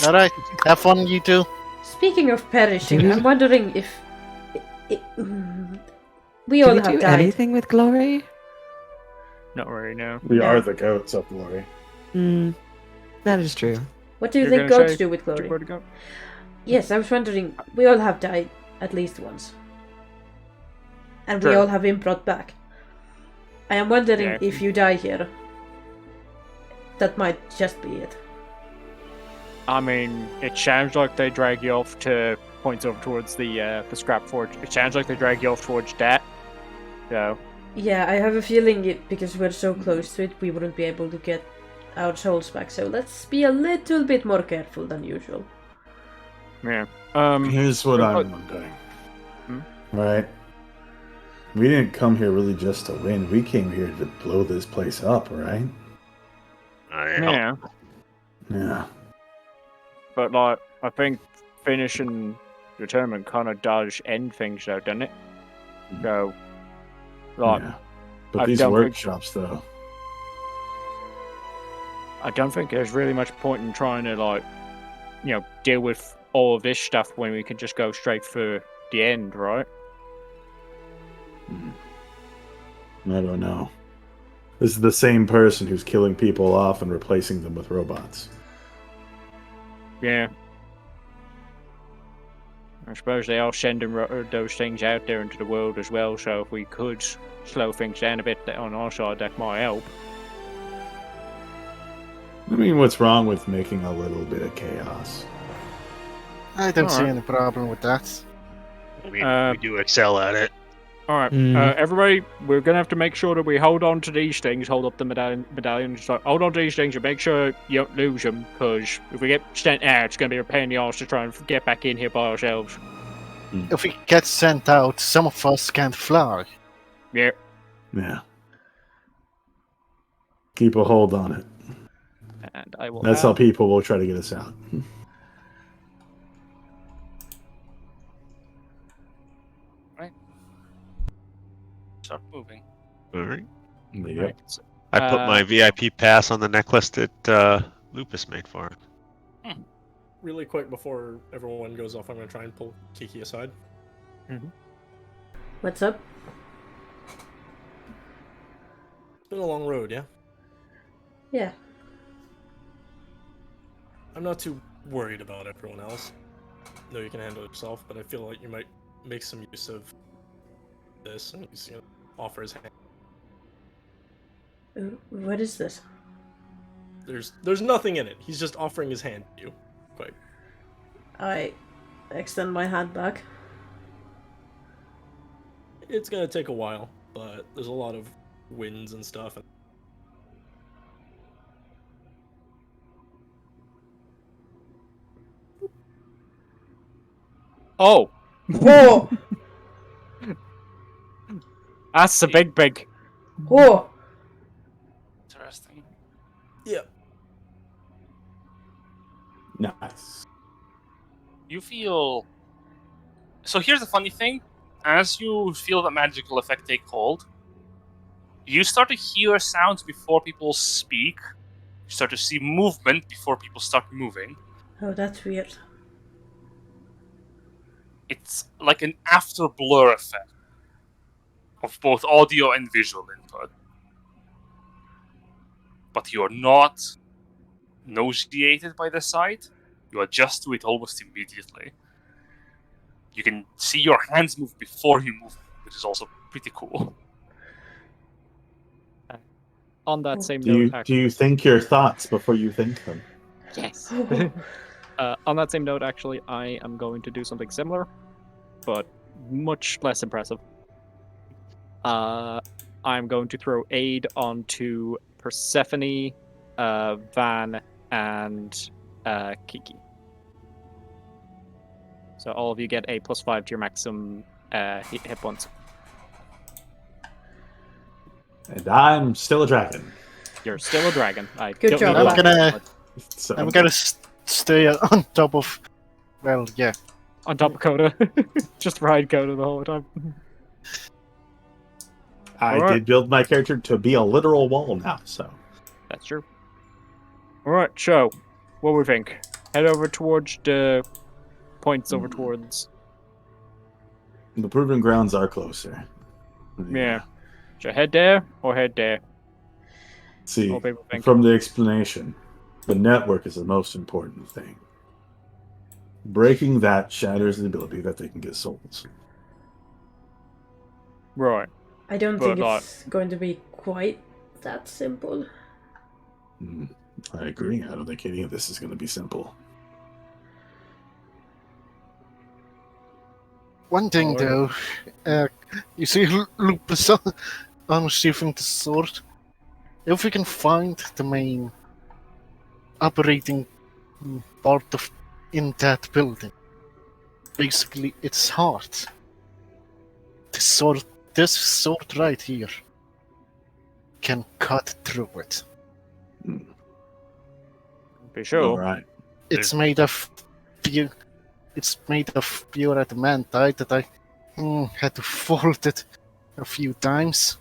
Alright, have fun, you two. Speaking of perishing, Did I'm we- wondering if... we all Do we have do died. anything with glory? Not really, no. We Yeah. are the goats of glory. That is true. What do you You're think gonna goats say- do with glory? Where to go? Yes, I was wondering, we all have died at least once. And we True. all have been brought back. I am wondering Yeah. if you die here. That might just be it. I mean, it sounds like they drag you off to points over towards the scrap forge. It sounds like they drag you off towards that. So Yeah, I have a feeling it because we're so close to it, we wouldn't be able to get our souls back. So let's be a little bit more careful than usual. yeah. Here's what I'm wondering. Right? We didn't come here really just to win. We came here to blow this place up, right? Yeah. Yeah. But like, I think finishing the tournament kind of does end things, though, doesn't it? So, like, Yeah. But I these don't think- workshops, though. I don't think there's really much point in trying to like, deal with all of this stuff when we can just go straight for the end, right? I don't know. This is the same person who's killing people off and replacing them with robots. Yeah. I suppose they are sending those things out there into the world as well, so if we could slow things down a bit on our side, that might help. I mean, what's wrong with making a little bit of chaos? I don't see Alright. any problem with that. We do excel at it. Alright, everybody, we're gonna have to make sure that we hold on to these things, hold up the medallion, so hold on to these things and make sure you don't lose them, because if we get sent out, it's gonna be a pain in the arse to try and get back in here by ourselves. If we get sent out, some of us can't fly. Yeah. Yeah. Keep a hold on it. And I will That's how people will try to get us out. Start moving. All right. Yep. Right. So, I put my VIP pass on the necklace that Lupus made for it. Really quick before everyone goes off, I'm going to try and pull Kiki aside. What's up? It's been a long road, yeah? Yeah. I'm not too worried about everyone else. No, you can handle it yourself, but I feel like you might make some use of this, and he's gonna offer his hand. What is this? There's nothing in it. He's just offering his hand to you. Quick. I extend my hand back. It's gonna take a while, but there's a lot of winds and stuff. oh, Whoa! that's a big. Whoa! Interesting. Yeah. Nice. You feel. So here's the funny thing: as you feel that magical effect take hold, you start to hear sounds before people speak. You start to see movement before people start moving. Oh, that's weird. It's like an after blur effect of both audio and visual input. But you're not nauseated by the sight. You adjust to it almost immediately. You can see your hands move before you move, which is also pretty cool. On that same Do you, note, do you think your thoughts before you think them? yes. On that same note, actually, I am going to do something similar, but much less impressive. I'm going to throw aid onto Persephone, Van, and Kiki. So all of you get a +5 to your maximum hit points. And I'm still a dragon. You're still a dragon. I Good don't job, know Van. why, So I'm gonna stay on top of. Well, yeah. on top of Coda. Just ride Coda the whole time. I Alright. did build my character to be a literal wall now, so. That's true. Alright, so, what do we think? Head over towards the points over towards. The proving grounds are closer. Yeah. So head there or head there? See, What people think. from the explanation, the network is the most important thing. Breaking that shatters the ability that they can get souls. Right. I don't But think it's going to be quite that simple. I agree. I don't think any of this is going to be simple. One thing though, you see Lupus on receiving the sword. If we can find the main operating part of in that building, basically its heart. This sword right here can cut through it. Be sure. All right. It's made of pure. It's made of pure adamantite that I had to fold it a few times.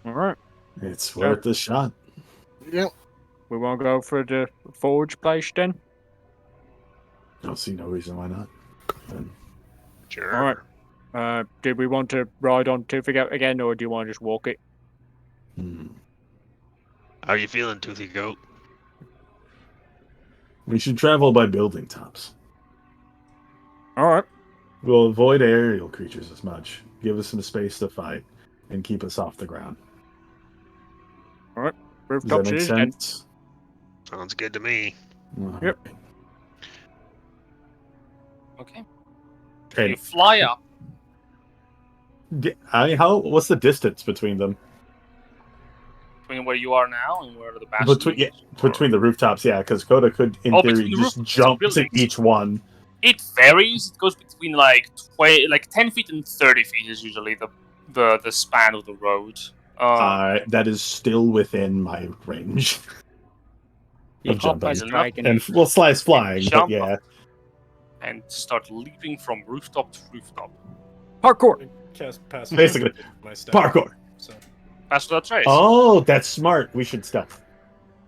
Alright. It's worth the shot. Yeah. We won't go for the forge place then? Don't see no reason why not. Then Sure. Alright. Did we want to ride on Toothy Goat again, or do you want to just walk it? How you feeling, Toothy Goat? we should travel by building tops. Alright. We'll avoid aerial creatures as much. Give us some space to fight and keep us off the ground. Does Rooftop that make is then. sense? Sounds good to me. All Yep. right. Okay. Okay. You fly up. What's the distance between them? Between where you are now and where the bastion is? Between the rooftops, yeah, because Coda could, in theory, between the just rooftops, jump to buildings. each one. It varies. It goes between like 10 feet and 30 feet is usually the span of the road. That is still within my range. You of hop by jumping. the dragon. And well, slice flying, but Jump yeah. up and start leaping from rooftop to rooftop. Parkour! cast passive. Basically, my staff. parkour. So Pass without trace. Oh, that's smart. We should stealth.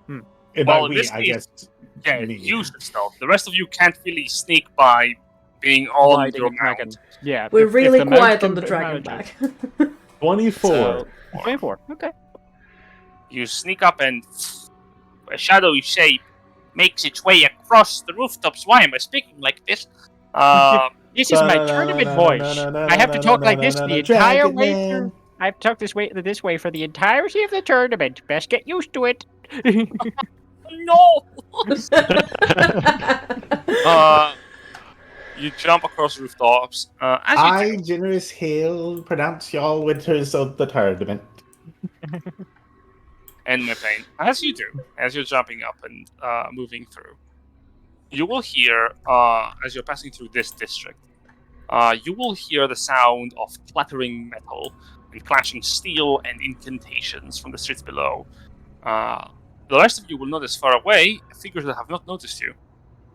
Hmm. And Well, by in we, this I case- guess. Yeah, me. you should stealth. The rest of you can't really sneak by being on Riding your a dragon. mount. Yeah. We're if really the mount quiet can on the dragon manage back. it. 24. So, 24. Okay. You sneak up and a shadowy shape makes its way across the rooftops. Why am I speaking like this? This is my tournament voice. I have to talk like this the entire way through. I have to talk this way for the entirety of the tournament. Best get used to it. No! You jump across rooftops. As you I, generous hail, pronounce y'all winters of the tournament. end my pain. As you do, as you're jumping up and moving through, you will hear, as you're passing through this district, you will hear the sound of clattering metal and clashing steel and incantations from the streets below. The rest of you will notice far away figures that have not noticed you.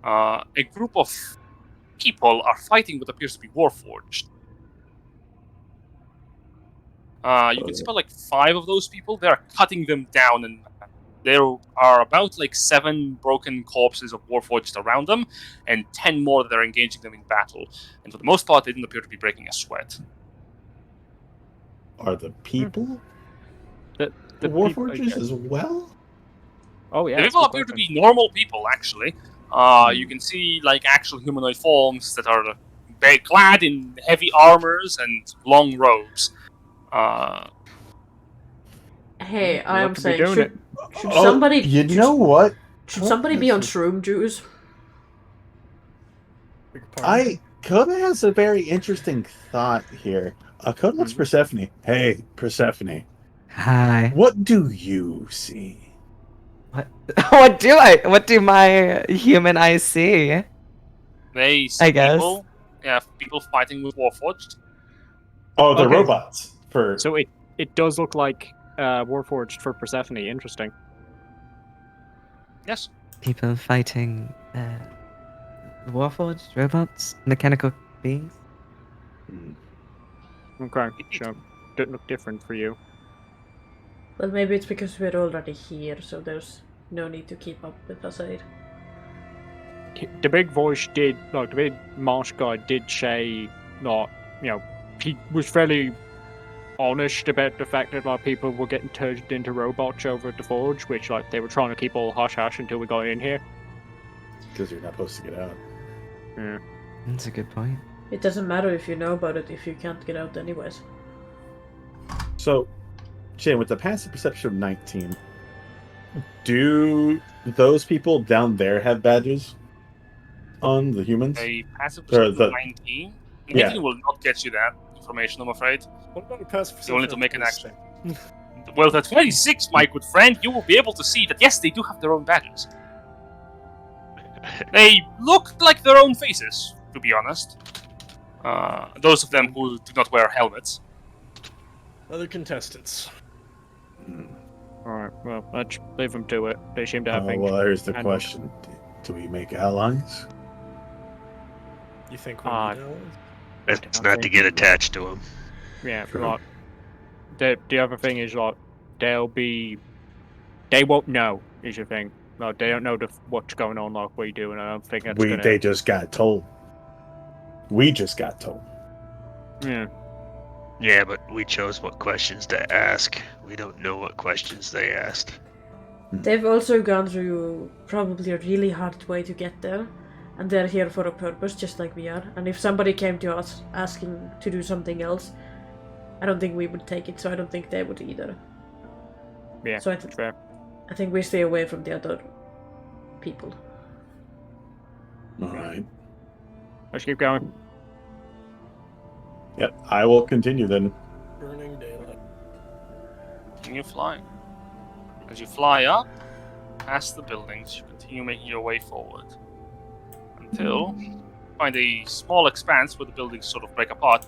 A group of people are fighting what appears to be Warforged. You can see about like 5 of those people. They are cutting them down, and there are about like 7 broken corpses of Warforged around them, and 10 more that are engaging them in battle. And for the most part, they didn't appear to be breaking a sweat. Are the people The Warforges as well? Oh yeah. The that's people a appear good to question. be normal people, actually. You can see like actual humanoid forms that are clad in heavy armors and long robes. Hey, I Love am to be saying, doing should Oh, somebody you know what? should somebody be on shroom juice? Coda has a very interesting thought here. Coda looks Persephone. Hey, Persephone, Hi. what do you see? What? What do my human eyes see? They see I guess. people, people fighting with Warforged. Oh, they're Okay. robots. So it does look like Warforged for Persephone. Interesting. Yes. People fighting warforged robots, mechanical beings. Okay. So don't look different for you. Well, maybe it's because we're already here, so there's no need to keep up with us, eh? The big voice did, like, the big marsh guy did say, like, he was fairly honest about the fact that, like, people were getting turned into robots over at the forge, which, like, they were trying to keep all hush-hush until we got in here. Because you're not supposed to get out. Yeah. That's a good point. It doesn't matter if you know about it if you can't get out anyways. So, Shane, with the passive perception of 19, do those people down there have badges on the humans? A passive Or perception the- of 19. Yeah. 19 will not get you that information, I'm afraid. What about a passive You will need perception to make of an action. 26? Well, at 26, my good friend, you will be able to see that yes, they do have their own badges. They look like their own faces, to be honest. Those of them who do not wear helmets. Other contestants. Alright, well, let's leave them to it. They seem to have things. Well, here's the and- question. Do we make allies? You think we Uh, know? It's not to get attached to him. Yeah, True. like, the other thing is, like, they won't know, is the thing. Like, they don't know what's going on like we do, and I don't think that's gonna... They just got told. We just got told. Yeah. Yeah, but we chose what questions to ask. We don't know what questions they asked. They've also gone through probably a really hard way to get there, and they're here for a purpose, just like we are. And if somebody came to us asking to do something else, I don't think we would take it, so I don't think they would either. Yeah, So that's fair. I think we stay away from the other people. Alright. Let's keep going. Yep, I will continue then. Burning daylight. Continue flying. As you fly up, past the buildings, you continue making your way forward. Until you find a small expanse where the buildings sort of break apart.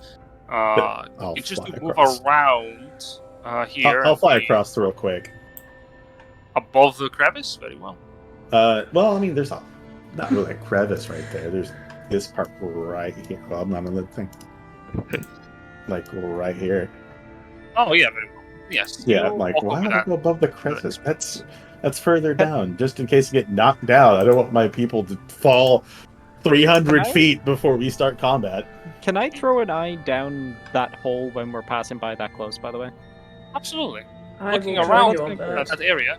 I'll You just fly move across. around here. I'll fly and across real quick. above the crevice. Very well. Well, I mean, there's not really a crevice right there. There's this part right here. Well, I'm not on the thing. like right here. Oh yeah, very well. Yes. Yeah, you'll I'm like, walk why over would I that. go above the crevice? That's further down, just in case you get knocked down. I don't want my people to fall 300 Can I? feet before we start combat. Can I throw an eye down that hole when we're passing by that close, by the way? Absolutely. I Looking will join around you on that. that area,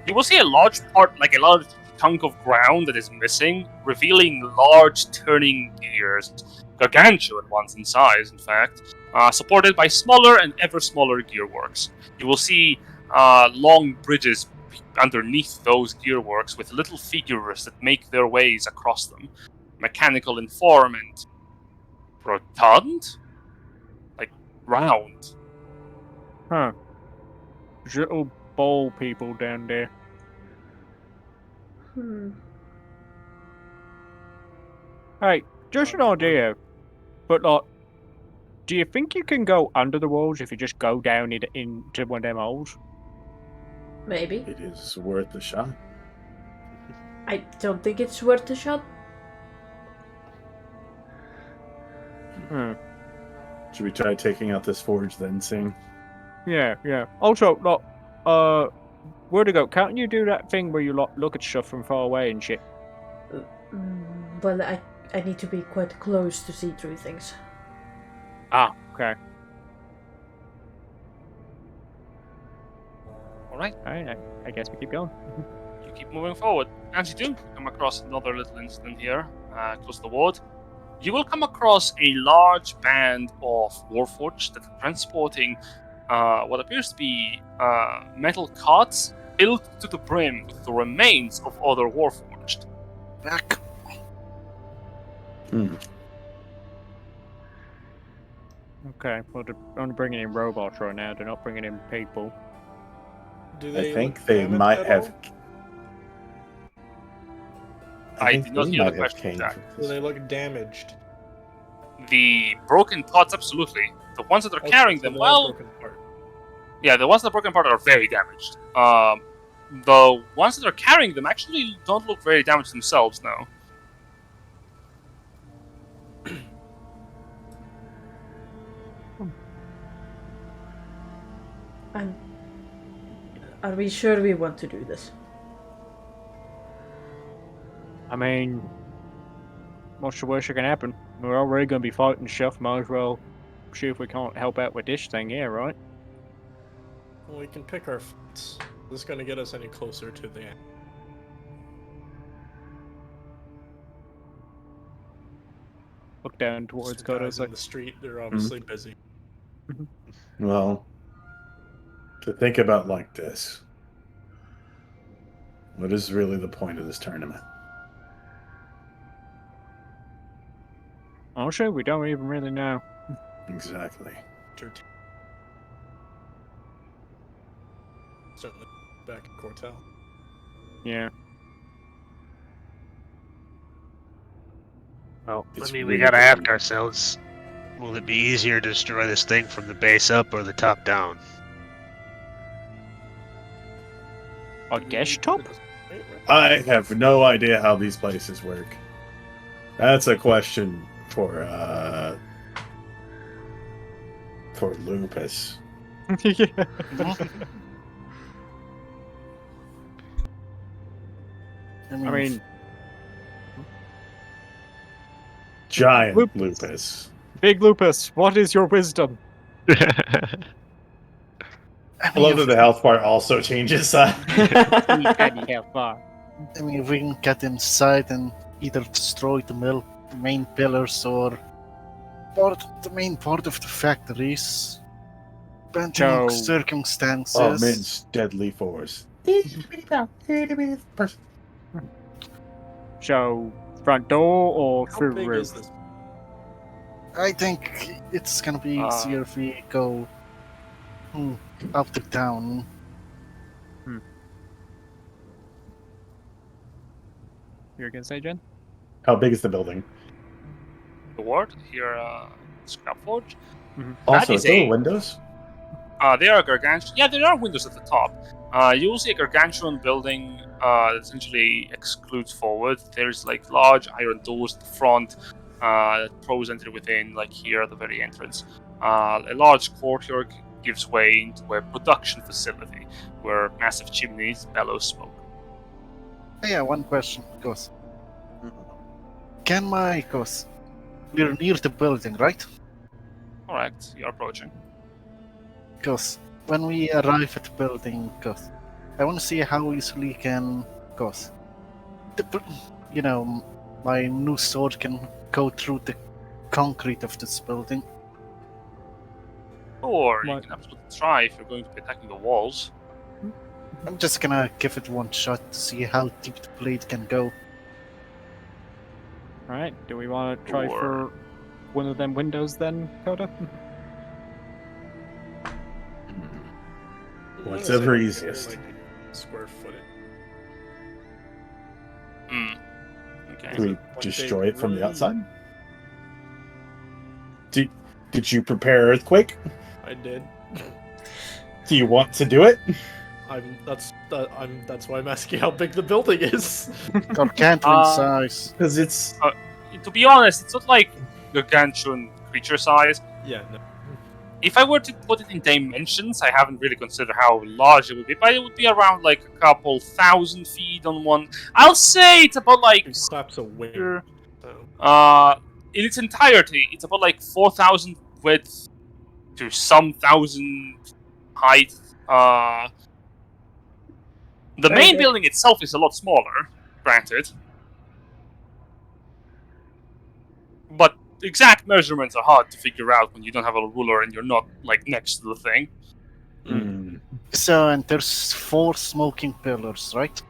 you will see a large part, like a large chunk of ground that is missing, revealing large turning gears, gargantuan ones in size, in fact, supported by smaller and ever smaller gearworks. You will see long bridges underneath those gearworks with little figures that make their ways across them, mechanical in form and rotund, like round. Huh. Little ball people down there. Hey, just an idea. But like, do you think you can go under the walls if you just go down into one of them holes? Maybe. It is worth a shot. I don't think it's worth a shot. Should we try taking out this forge then, Sing? Yeah. Also, like, where to go? Can't you do that thing where you look at stuff from far away and shit? Well, I need to be quite close to see through things. Ah, okay. Alright, I guess we keep going. you keep moving forward. As you do, come across another little incident here, close to the ward. You will come across a large band of warforged that are transporting what appears to be metal carts filled to the brim with the remains of other warforged. Back. Okay, well, they're only bringing in robots right now. They're not bringing in people. Do I they think look they damaged might at have. all? I think did not they hear the might have question, came Jack. from Do this. they look damaged? The broken parts, absolutely. The ones that are Okay, carrying so them, they're well, broken apart. yeah, the ones that are broken apart are very damaged. The ones that are carrying them actually don't look very damaged themselves now. Are we sure we want to do this? I mean, what's the worst that can happen? We're already going to be fighting stuff. Might as well see if we can't help out with this thing here, right? Well, we can pick our fights. Is this going to get us any closer to the end? Look down towards Some guys Kodos. in Like, the street, they're obviously busy. Well, to think about like this, what is really the point of this tournament? honestly, we don't even really know. Exactly. Certainly back at Cortel. Yeah. Well, It's I mean, we really gotta ask good. ourselves: will it be easier to destroy this thing from the base up or the top down? A guest top? I have no idea how these places work. That's a question for Lupus. Yeah. I mean, Giant Lupus. Lupus. Big Lupus, what is your wisdom? I love that the health bar also changes size. I mean, if we can get inside and either destroy the main pillars or the main part of the factories, depending on circumstances. Augments deadly force. So, front door or How through big roof? is this? I think it's gonna be easier if we go up to town. You're gonna say, Jen? How big is the building? The ward here, Scrapforge. Also, is is there a- windows? They are gargantuan. Yeah, there are windows at the top. You will see a gargantuan building that essentially excludes forward. There's like large iron doors at the front that pros enter within, like here at the very entrance. A large courtyard gives way into a production facility where massive chimneys bellow smoke. Yeah, one question, Ghost. Can my Ghost? We're near the building, right? Correct, you're approaching. Ghost. When we arrive at the building, Ghost, I want to see how easily can Ghost. You know, my new sword can go through the concrete of this building. Or you Right. can absolutely try if you're going to be attacking the walls. I'm just gonna give it one shot to see how deep the blade can go. Alright, do we want to try Or- for one of them windows then, Coda? Whatever easiest. Square footed. Okay. Do we One destroy big it from the room. outside? Did you prepare earthquake? I did. Do you want to do it? That's why I'm asking how big the building is. Gargantuan size. Because it's To be honest, it's not like gargantuan creature size. Yeah, no. If I were to put it in dimensions, I haven't really considered how large it would be, but it would be around like a couple thousand feet on one. I'll say it's about like It claps a wing. So. in its entirety, it's about like 4,000 width to some thousand height. The main Okay. building itself is a lot smaller, granted. But exact measurements are hard to figure out when you don't have a ruler and you're not like next to the thing. So, and there's 4 smoking pillars, right?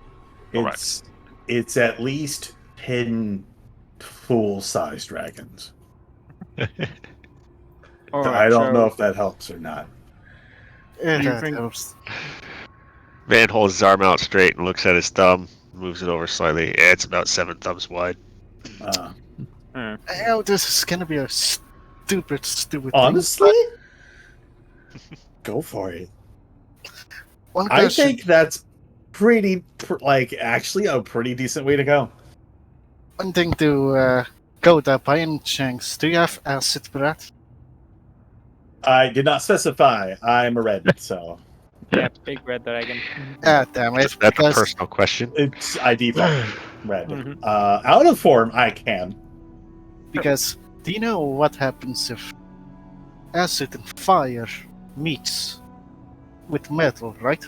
it's at least 10 full-size dragons. I don't know if that helps or not. Yeah, you that think- helps. Van holds his arm out straight and looks at his thumb, moves it over slightly. Yeah, it's about 7 thumbs wide. Oh, this is gonna be a stupid thing. Honestly, go for it. One I question. think that's pretty, actually a pretty decent way to go. One thing to go there by any chance. Do you have acid breath? I did not specify. I'm a red, so Yeah, big red dragon. Ah, damn it. That's a because- personal question. it's I default red. Mhm. Out of form, I can. Because do you know what happens if acid and fire meets with metal, right?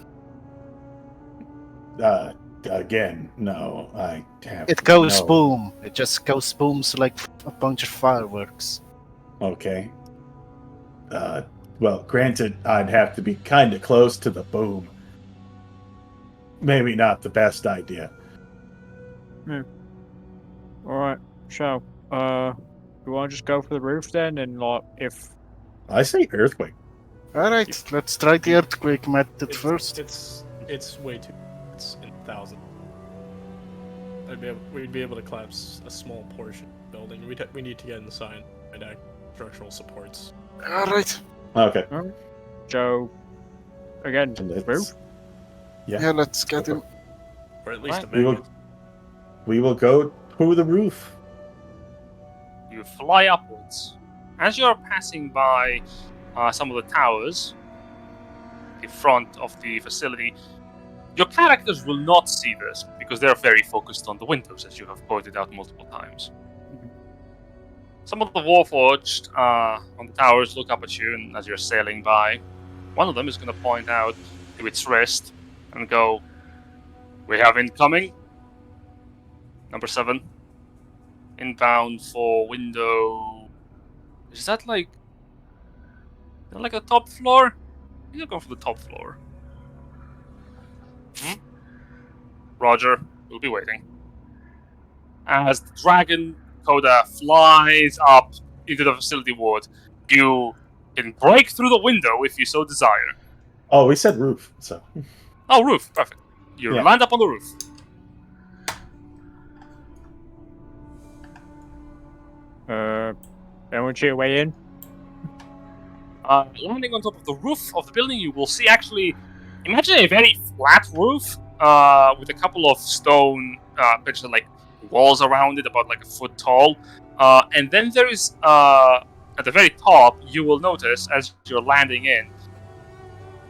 Again, no. I have. It goes no. boom. It just goes booms like a bunch of fireworks. Okay. Well, granted, I'd have to be kind of close to the boom. Maybe not the best idea. Alright, so, you want to just go for the roof then? And like, if. I say earthquake. Alright, let's try the earthquake method first. It's way too. It's in 1,000. We'd be able to collapse a small portion of the building. We need to get inside and act structural supports. Alright. Okay. So, again, Let's- roof? Yeah, let's get him. Or at least Right. a We will go to the roof. You fly upwards. As you're passing by some of the towers, the front of the facility, your characters will not see this because they're very focused on the windows, as you have pointed out multiple times. Some of the Warforged on the towers look up at you, and as you're sailing by, one of them is going to point out to its wrist and go, "We have incoming. Number 7. Inbound for window." Is that like a top floor? You're going for the top floor. Roger, we'll be waiting. As the dragon Coda flies up into the facility ward, you can break through the window if you so desire. Oh, we said roof, so. Oh, roof, perfect. You Yeah. land up on the roof. Anyone see a way in? Landing on top of the roof of the building, you will see actually, imagine a very flat roof with a couple of stone, basically like walls around it, about like a foot tall. And then there is a at the very top, you will notice as you're landing in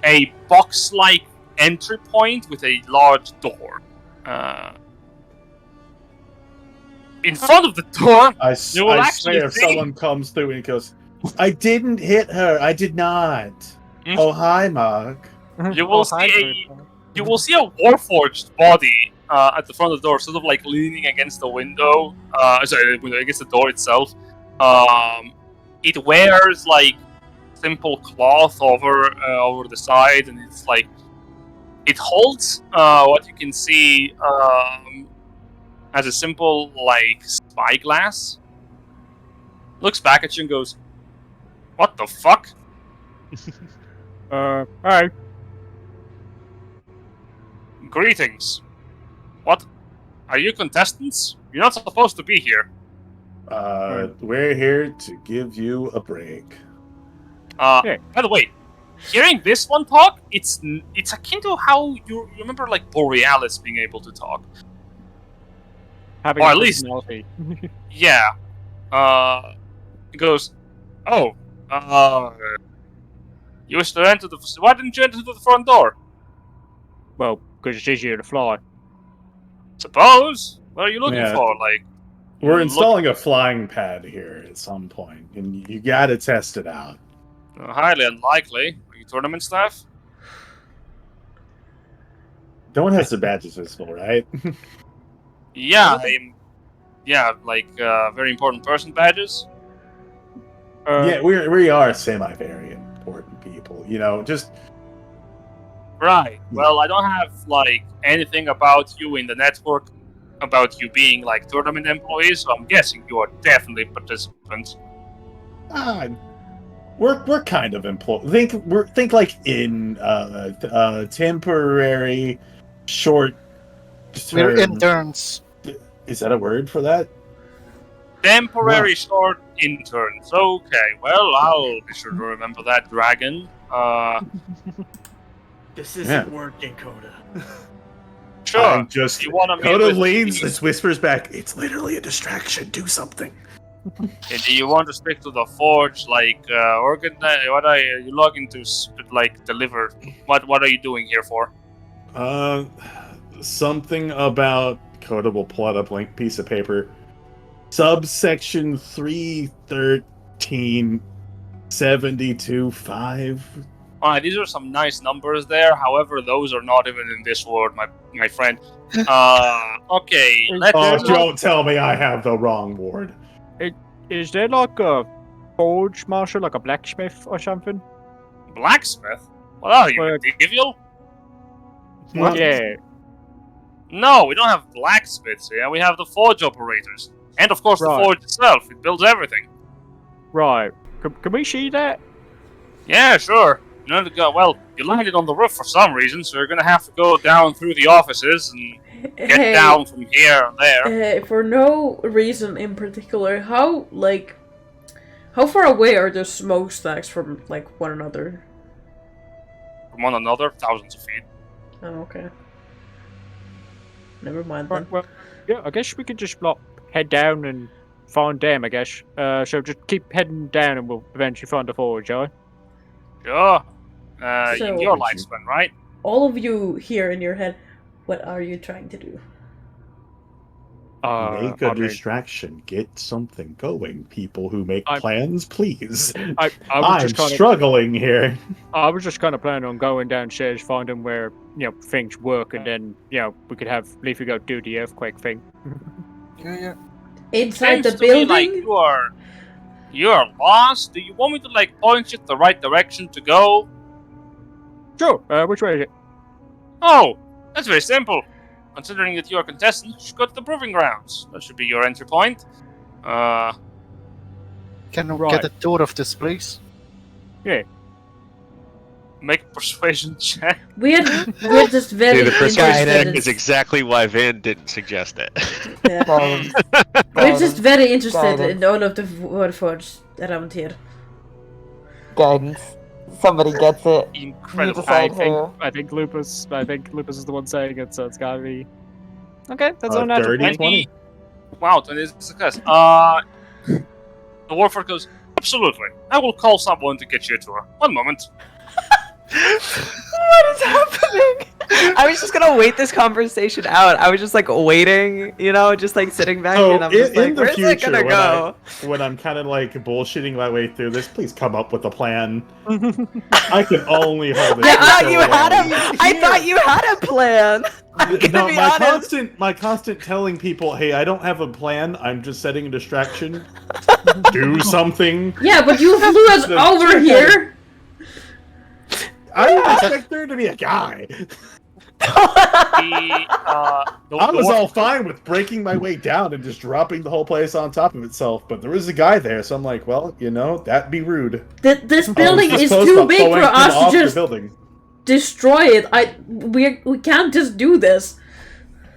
a box-like entry point with a large door. In front of the door, I you will swear if see. someone comes through and goes, I didn't hit her. I did not. Oh, hi, Mark. You will you will see a warforged body at the front of the door, sort of like leaning against the window. Sorry, against the door itself. It wears like simple cloth over the side, and it's like it holds what you can see as a simple like spyglass. Looks back at you and goes, "What the fuck?" Hi. Greetings. What? Are you contestants? You're not supposed to be here. We're here to give you a break. By the way, hearing this one talk, it's akin to how you remember like Borealis being able to talk. Having Or a at least- personality. Yeah. It goes, oh, you wish to enter the... Why didn't you enter through the front door? Well, because it's easier to fly. Suppose. What are you looking Yeah. for? Like, We're installing a flying pad here at some point, and you gotta test it out. highly unlikely. Are you tournament staff? No one has the badges visible, right? Yeah, very important person badges. Yeah, we are semi-very important people. You know, just Right. Well, I don't have like anything about you in the network about you being like tournament employees, so I'm guessing you are definitely participants. we're kind of think like in temporary, short. We're term- interns. Is that a word for that? Temporary short interns. Okay, well, I'll be sure to remember that, Dragon. This isn't working, Coda. Sure. I'm just You wanna meet Coda with leans, me? just whispers back. It's literally a distraction. Do something. And do you want to stick to the forge, like, what are you logging to, like, deliver? What are you doing here for? Something about Coda will pull out a blank piece of paper. Subsection 313.72.5. Alright, these are some nice numbers there. However, those are not even in this world, my friend. Okay, let's... Don't tell me I have the wrong ward. Is there like a forge marshal, like a blacksmith or something? Blacksmith? What are you, Well, medieval? What? Yeah. No, we don't have blacksmiths here. We have the forge operators. And of course, Right. the forge itself. It builds everything. Right. Can we see that? Yeah, sure. You know, well, you landed on the roof for some reason, so you're gonna have to go down through the offices and get down from here and there. For no reason in particular, how far away are the smokestacks from like one another? From one another, thousands of feet. Oh, okay. Never mind then. Right, well, yeah, I guess we could just like head down and find them, I guess. So just keep heading down and we'll eventually find the forge, shall we? Sure. So- in your lifespan, right? All of you here in your head, what are you trying to do? Make a I mean, distraction. Get something going. People who make I- plans, please. I was I'm just kind of struggling here. I was just kind of planning on going downstairs, finding where things work, and then we could have Leafy go do the earthquake thing. Yeah. Inside Seems the to me building? like you are lost. Do you want me to like point you the right direction to go? Sure. Which way is it? Oh, that's very simple. Considering that you are contestant, you should go to the proving grounds. That should be your entry point. Can we Right. get a tour of this place? Make a persuasion check. We're just very See, the persuasion interested. check is exactly why Van didn't suggest it. Yeah. Guidance. We're just very interested Guidance. in all of the Warforged around here. Guidance. Somebody gets it. Incredible. decide. Who? I think Lupus is the one saying it, so it's gotta be. Okay, that's all 30, natural. 20. Wow, 20 is a success. The Warford goes, Absolutely. I will call someone to get you a tour. One moment. What is happening? I was just gonna wait this conversation out. I was just like waiting, you know, just like sitting back So and I'm just like, in the where's it future, gonna go? when I'm kind of like bullshitting my way through this, please come up with a plan. I can only hold it. I for thought so you had long. I thought you had a plan. I'm gonna No, be my honest. constant telling people, "Hey, I don't have a plan. I'm just setting a distraction. Do something." Yeah, but you flew us The over chick here. I didn't expect there to be a guy. I was all fine with breaking my way down and just dropping the whole place on top of itself, but there was a guy there, so I'm like, well, you know, that'd be rude. This building Just is close too about big for throwing him us off to the just building. destroy it. We can't just do this.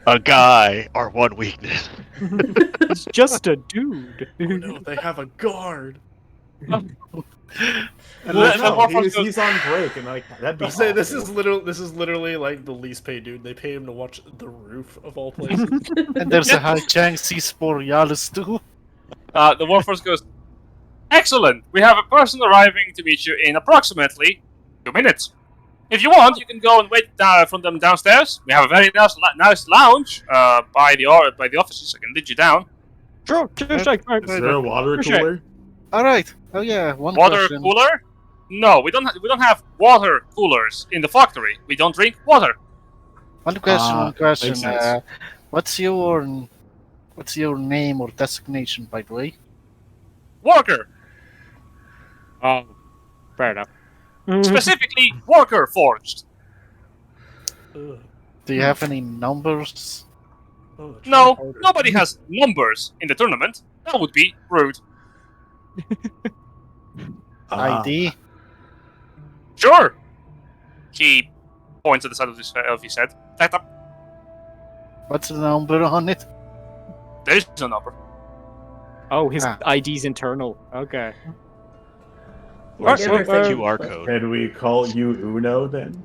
A guy, our one weakness. It's just a dude. Oh no, they have a guard. And Well, like, the no, Warforged he's on break, and like that'd be. I'll say this awful. is literally like the least paid dude. They pay him to watch the roof of all places. And there's a high chance he's Borealis too. The Warforged goes, excellent! We have a person arriving to meet you in approximately 2 minutes. If you want, you can go and wait for them downstairs. We have a very nice lounge by the offices. I can lead you down. Sure, just like Is there a water Appreciate it. cooler? All right. Oh yeah, one Water question. cooler? No, we don't have water coolers in the factory. We don't drink water. One question. One question. makes sense. What's your name or designation, by the way? Worker, Oh, fair enough. specifically worker forged. Ugh. Do you have any numbers? Oh, try No, harder. nobody has numbers in the tournament. That would be rude. ID? Sure. He points at the side of his head. That up. What's the number on it? There is no number. Oh, his Ah. ID's internal. Okay. Where's the everything. QR code? Can we call you Uno then?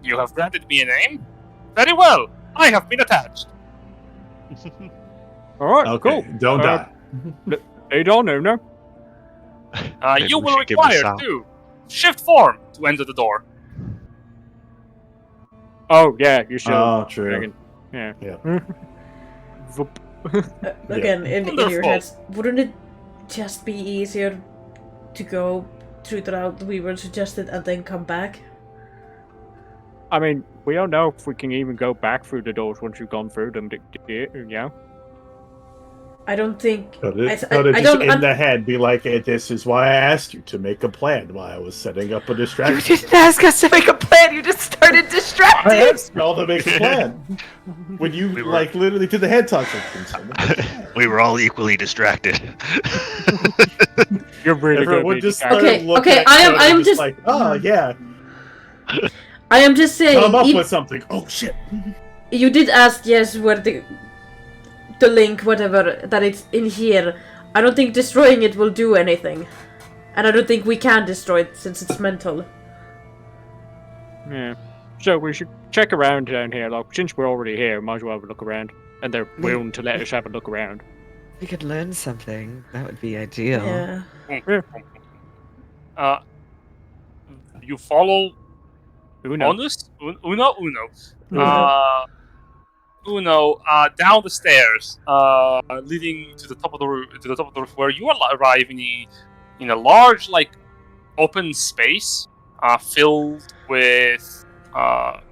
You have granted me a name? Very well. I have been attached. All right. Okay, Cool. don't die. Hey, don't know, no. Maybe You we will should give this require out. to shift form to enter the door. Oh yeah, you should. Oh, true. Dragon. Yeah. Yeah. Vup. Again, in your Wonderful. heads, wouldn't it just be easier to go through the route we were suggested and then come back? I mean, we don't know if we can even go back through the doors once you've gone through them. Yeah. I don't think. Could it, I just don't. in the head be like, hey, this is why I asked you to make a plan while I was setting up a You distraction. didn't ask us to make a plan. You just started I distracting. asked y'all to make a plan. When you, We were- like, literally did the head talk. We were all equally distracted. You're really Everyone good. would just Start. Okay, looking okay, at I am- Coda I am just just- like, oh, yeah, I am just saying. come up if- with something. Oh, shit. You did ask, yes, where the link, whatever, that it's in here. I don't think destroying it will do anything. And I don't think we can destroy it since it's mental. Yeah. So we should check around down here. Like, since we're already here, might as well have a look around. And they're willing to let us have a look around. We could learn something. That would be ideal. Yeah. You follow Uno. Honest? Uno? Uno, down the stairs, leading to the top of the roof, where you arrive in a large, like, open space, filled with, what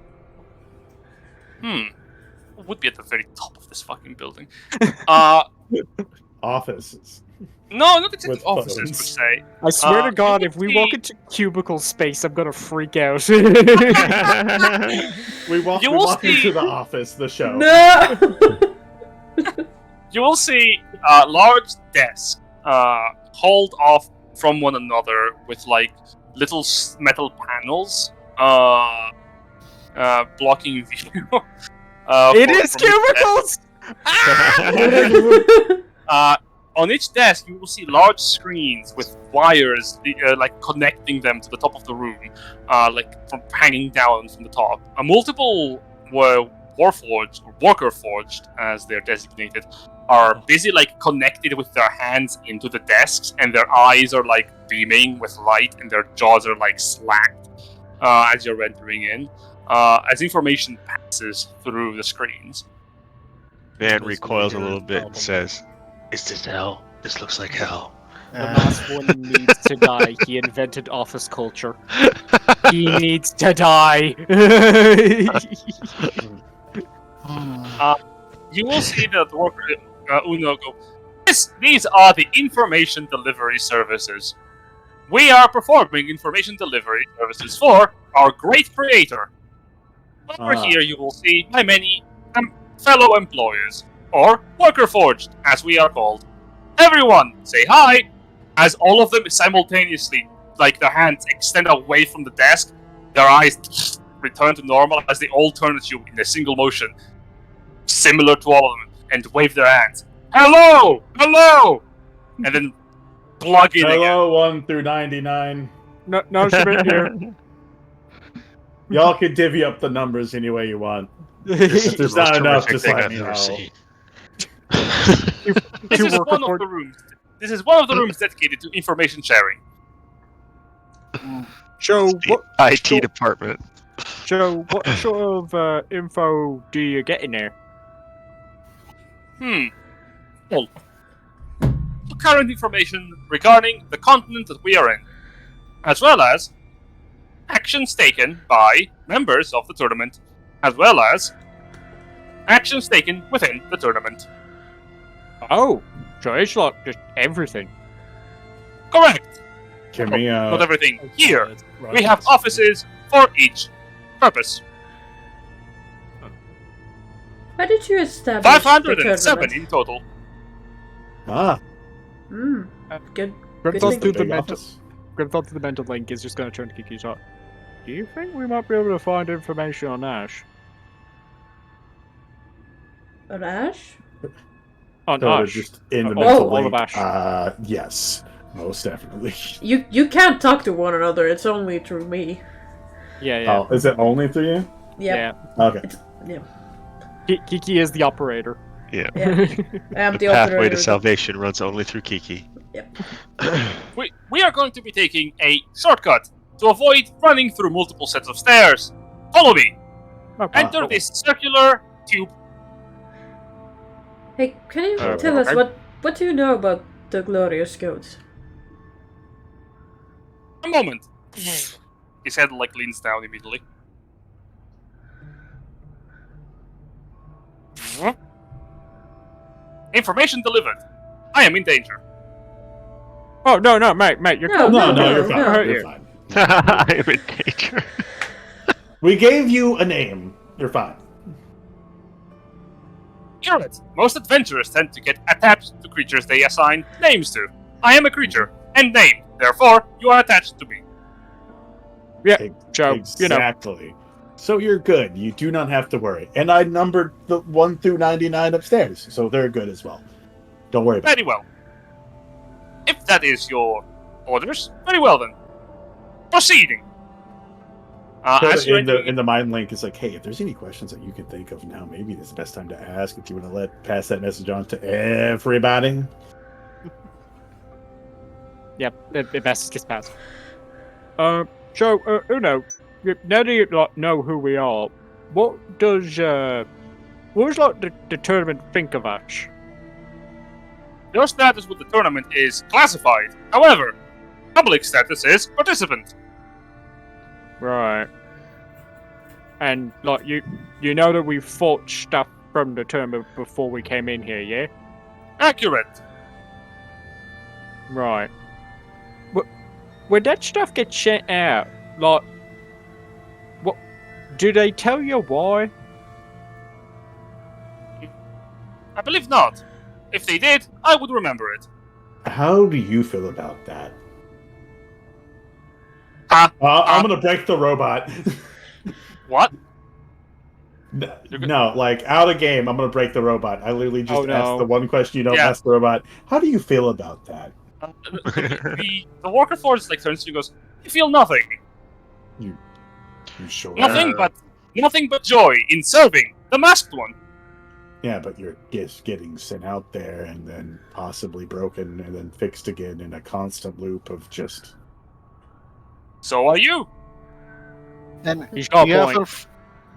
would be at the very top of this fucking building? Offices. No, not exactly With offices per phones. se. I swear to you God, will if we see- walk into cubicle space, I'm gonna freak out. We walk You will into see- the office, the show. No! You will see large desks hauled off from one another with like little metal panels blocking view. It is cubicles! On each desk, you will see large screens with wires like connecting them to the top of the room, like from hanging down from the top. Multiple Warforged, or Worker Forged, as they're designated, are busy like connected with their hands into the desks, and their eyes are like beaming with light, and their jaws are like slacked as you're entering in. As information passes through the screens. Man recoils a little bit and says, "Is this hell? This looks like hell." The last one needs to die. He invented office culture. He needs to die. You will see that the worker Uno go, these are the information delivery services. We are performing information delivery services for our great creator. Over here you will see my many fellow employers, or Worker Forged, as we are called. Everyone, say hi! As all of them simultaneously, like their hands extend away from the desk, their eyes return to normal as they all turn at you in a single motion, similar to all of them, and wave their hands. Hello! Hello! And then plug in Hello, again. 1 through 99. No, submit here. Y'all can divvy up the numbers any way you want. If there's not enough, just let me know. This is one of the rooms. This is one of the rooms dedicated to information sharing. Joe, what IT department. Joe, what sort of info do you get in there? Well, current information regarding the continent that we are in, as well as actions taken by members of the tournament, as well as actions taken within the tournament. Oh, so it's like just everything. Correct. Can we, Not everything here. Right. We have offices for each purpose. How did you establish the 507 tournament? in total. Good. Grab thing. to the Big mental. office. Grab to the mental link is just going to turn to Kiki's up. Do you think we might be able to find information on Ash? On Ash? On So Ash. just in the Oh, mental all of link. Ash. Yes, most definitely. You can't talk to one another, it's only through me. Yeah. Oh, is it only through you? Yep. Okay. Yeah. Kiki is the operator. Yeah. Yeah. I am the Pathway operator. to salvation runs only through Kiki. Yep. We are going to be taking a shortcut to avoid running through multiple sets of stairs. Follow me. Okay. Enter this circular tube. Hey, can you Okay. tell us what do you know about the glorious goats? A moment. His head like leans down immediately. Information delivered. I am in danger. Oh no, mate, you're No, cool. No, you're fine. no. You're fine. I'm in danger. We gave you a name. You're fine. Hear it. Most adventurers tend to get attached to creatures they assign names to. I am a creature, and named. Therefore, you are attached to me. Joe, Exactly. So you're good. You do not have to worry. And I numbered the 1 through 99 upstairs, so they're good as well. Don't worry about it. Very well. If that is your orders, very well then. Proceeding. So As you in the mind link, it's like, hey, if there's any questions that you can think of now, maybe this is the best time to ask. If you want to pass that message on to everybody. Yep, the message gets passed. So, Uno, now that you know who we are, what does the tournament think of us? Your status with the tournament is classified. However, public status is participant. Right. And you know that we fought stuff from the tournament before we came in here, yeah? Accurate. Right. When that stuff gets sent out, what do they tell you why? I believe not. If they did, I would remember it. How do you feel about that? I'm gonna break the robot. What? No, like out of game, I'm gonna break the robot. I literally just asked the one question you don't ask the robot. How do you feel about that? The worker force turns to you and goes, "You feel nothing. You sure? Nothing but joy in serving The masked one. Yeah, but you're just getting sent out there and then possibly broken and then fixed again in a constant loop of just... So are you. Then He's got do a you point.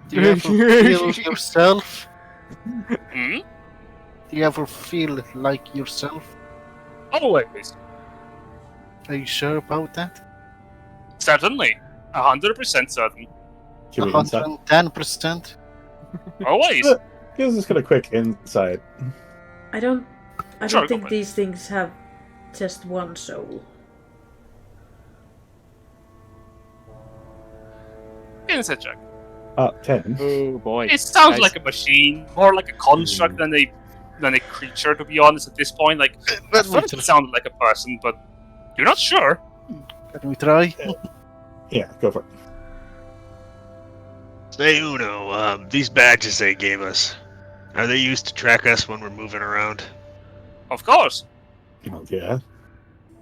do you ever feel yourself? Hmm? Do you ever feel like yourself? Always. Are you sure about that? Certainly. 100% certain. Can we insight? 110%? Always. Give us a quick insight. I don't Sure, go think for it. these things have just one soul. Insight check. 10. Oh boy. It sounds Nice. like a machine, more like a construct than a creature. To be honest, at this point, like I thought it sounded like a person, but you're not sure. Can we try? Yeah, go for it. Say, Uno, these badges they gave us, are they used to track us when we're moving around? Of course, Oh, yeah.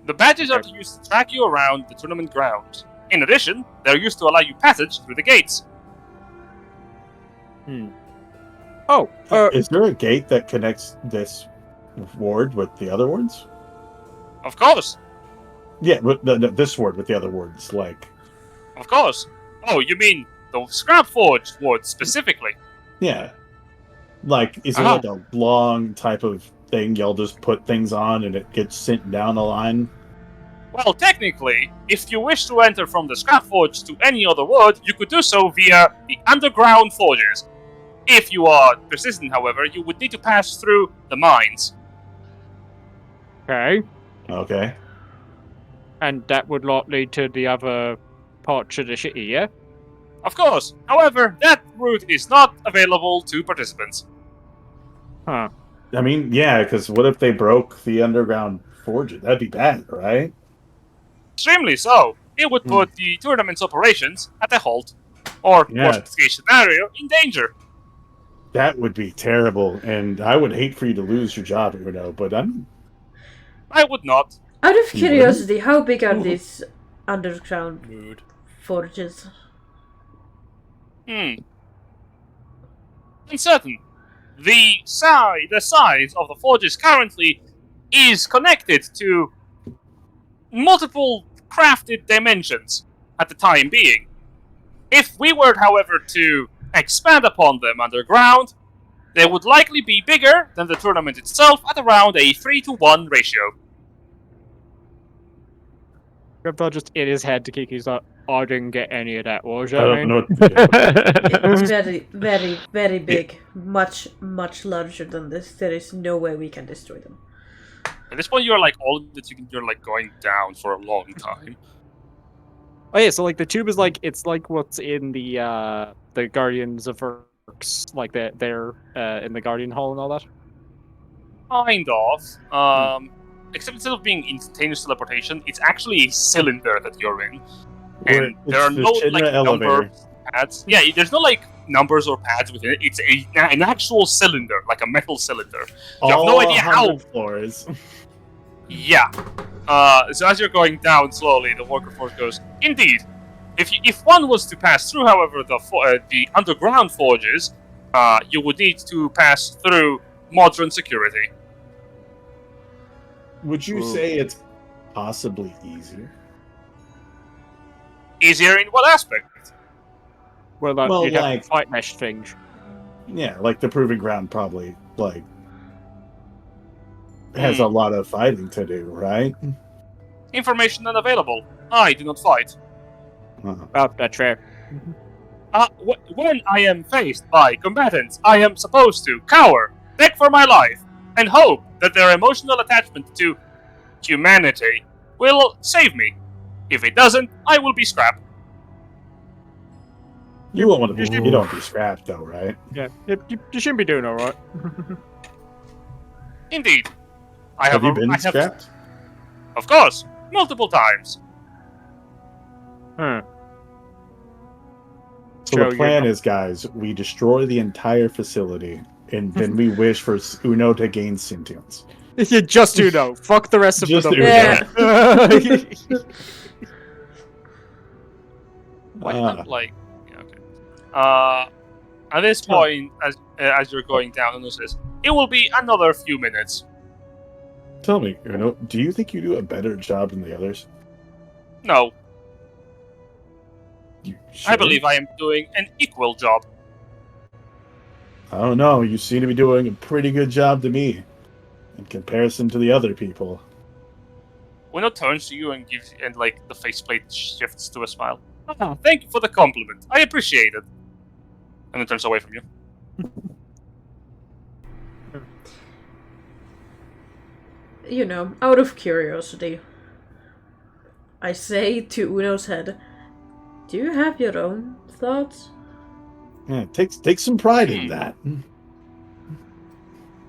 the badges are used to track you around the tournament grounds. In addition, they're used to allow you passage through the gates. Oh, Is there a gate that connects this ward with the other wards? Of course, Yeah, but this ward with the other wards, like... of course. Oh, you mean the Scrap Forge ward specifically? Yeah. Like, is there like a long type of thing y'all just put things on and it gets sent down the line? Well, technically, if you wish to enter from the Scrap Forge to any other ward, you could do so via the underground forges. If you are persistent, however, you would need to pass through the mines. okay. Okay. And that would not lead to the other parts of the city, yeah? Of course. However, that route is not available to participants. Huh. I mean, yeah, because what if they broke the underground forges? That'd be bad, right? Extremely so. It would put the tournament's operations at a halt, or Yeah. worst case scenario, in danger. That would be terrible, and I would hate for you to lose your job, but I would not. Out of You curiosity, how big are these underground Mood. forges? Uncertain. The size of the forges currently is connected to multiple crafted dimensions at the time being. If we were, however, to expand upon them underground, they would likely be bigger than the tournament itself at around a 3-to-1 ratio. Grandpa just in his head to Kiki's like, I didn't get any of that, was I I don't mean? know what to do. It's very, very, very big. Much, much larger than this. There is no way we can destroy them. At this point, you're like all that you're like going down for a long time. Oh yeah, so like the tube is like it's like what's in the Guardians of Orcs, like they're in the Guardian Hall and all that. Kind of. Except instead of being instantaneous teleportation, it's actually a cylinder that you're in. And It's there are the no Shinra like elevator. numbers, pads. Yeah, there's no like numbers or pads within it. It's an actual cylinder, like a metal cylinder. You have no All idea how. 100 floors. Yeah. So as you're going down slowly, the worker force goes. Indeed, if one was to pass through, however, the underground forges, you would need to pass through modern security. Would you say it's possibly easier? Easier in what aspect? Well, you'd have like- to fight mesh things. Yeah, like the Proving Ground probably, like, has a lot of fighting to do, right? Information unavailable. I do not fight. Oh, that's fair. When I am faced by combatants, I am supposed to cower, beg for my life, and hope that their emotional attachment to humanity will save me. If it doesn't, I will be scrapped. You won't want to be. You don't be scrapped, though, right? Yeah, you shouldn't be doing all right. Indeed. I Have you been scrapped? Of course, multiple times. Huh. So Joe, the plan is, guys, we destroy the entire facility, and then we wish for Uno to gain sentience. You just Uno. Fuck the rest of Just them. Uno. Yeah. Why not, like... Yeah, okay. At this point, as you're going down, Uno says, "It will be another few minutes." Tell me, do you think you do a better job than the others? No, You I sure? believe I am doing an equal job. I don't know. You seem to be doing a pretty good job to me, in comparison to the other people. Uno turns to you and the faceplate shifts to a smile. "Ah, thank you for the compliment. I appreciate it." And then turns away from you. Out of curiosity, I say to Uno's head, do you have your own thoughts? Yeah, take some pride in that.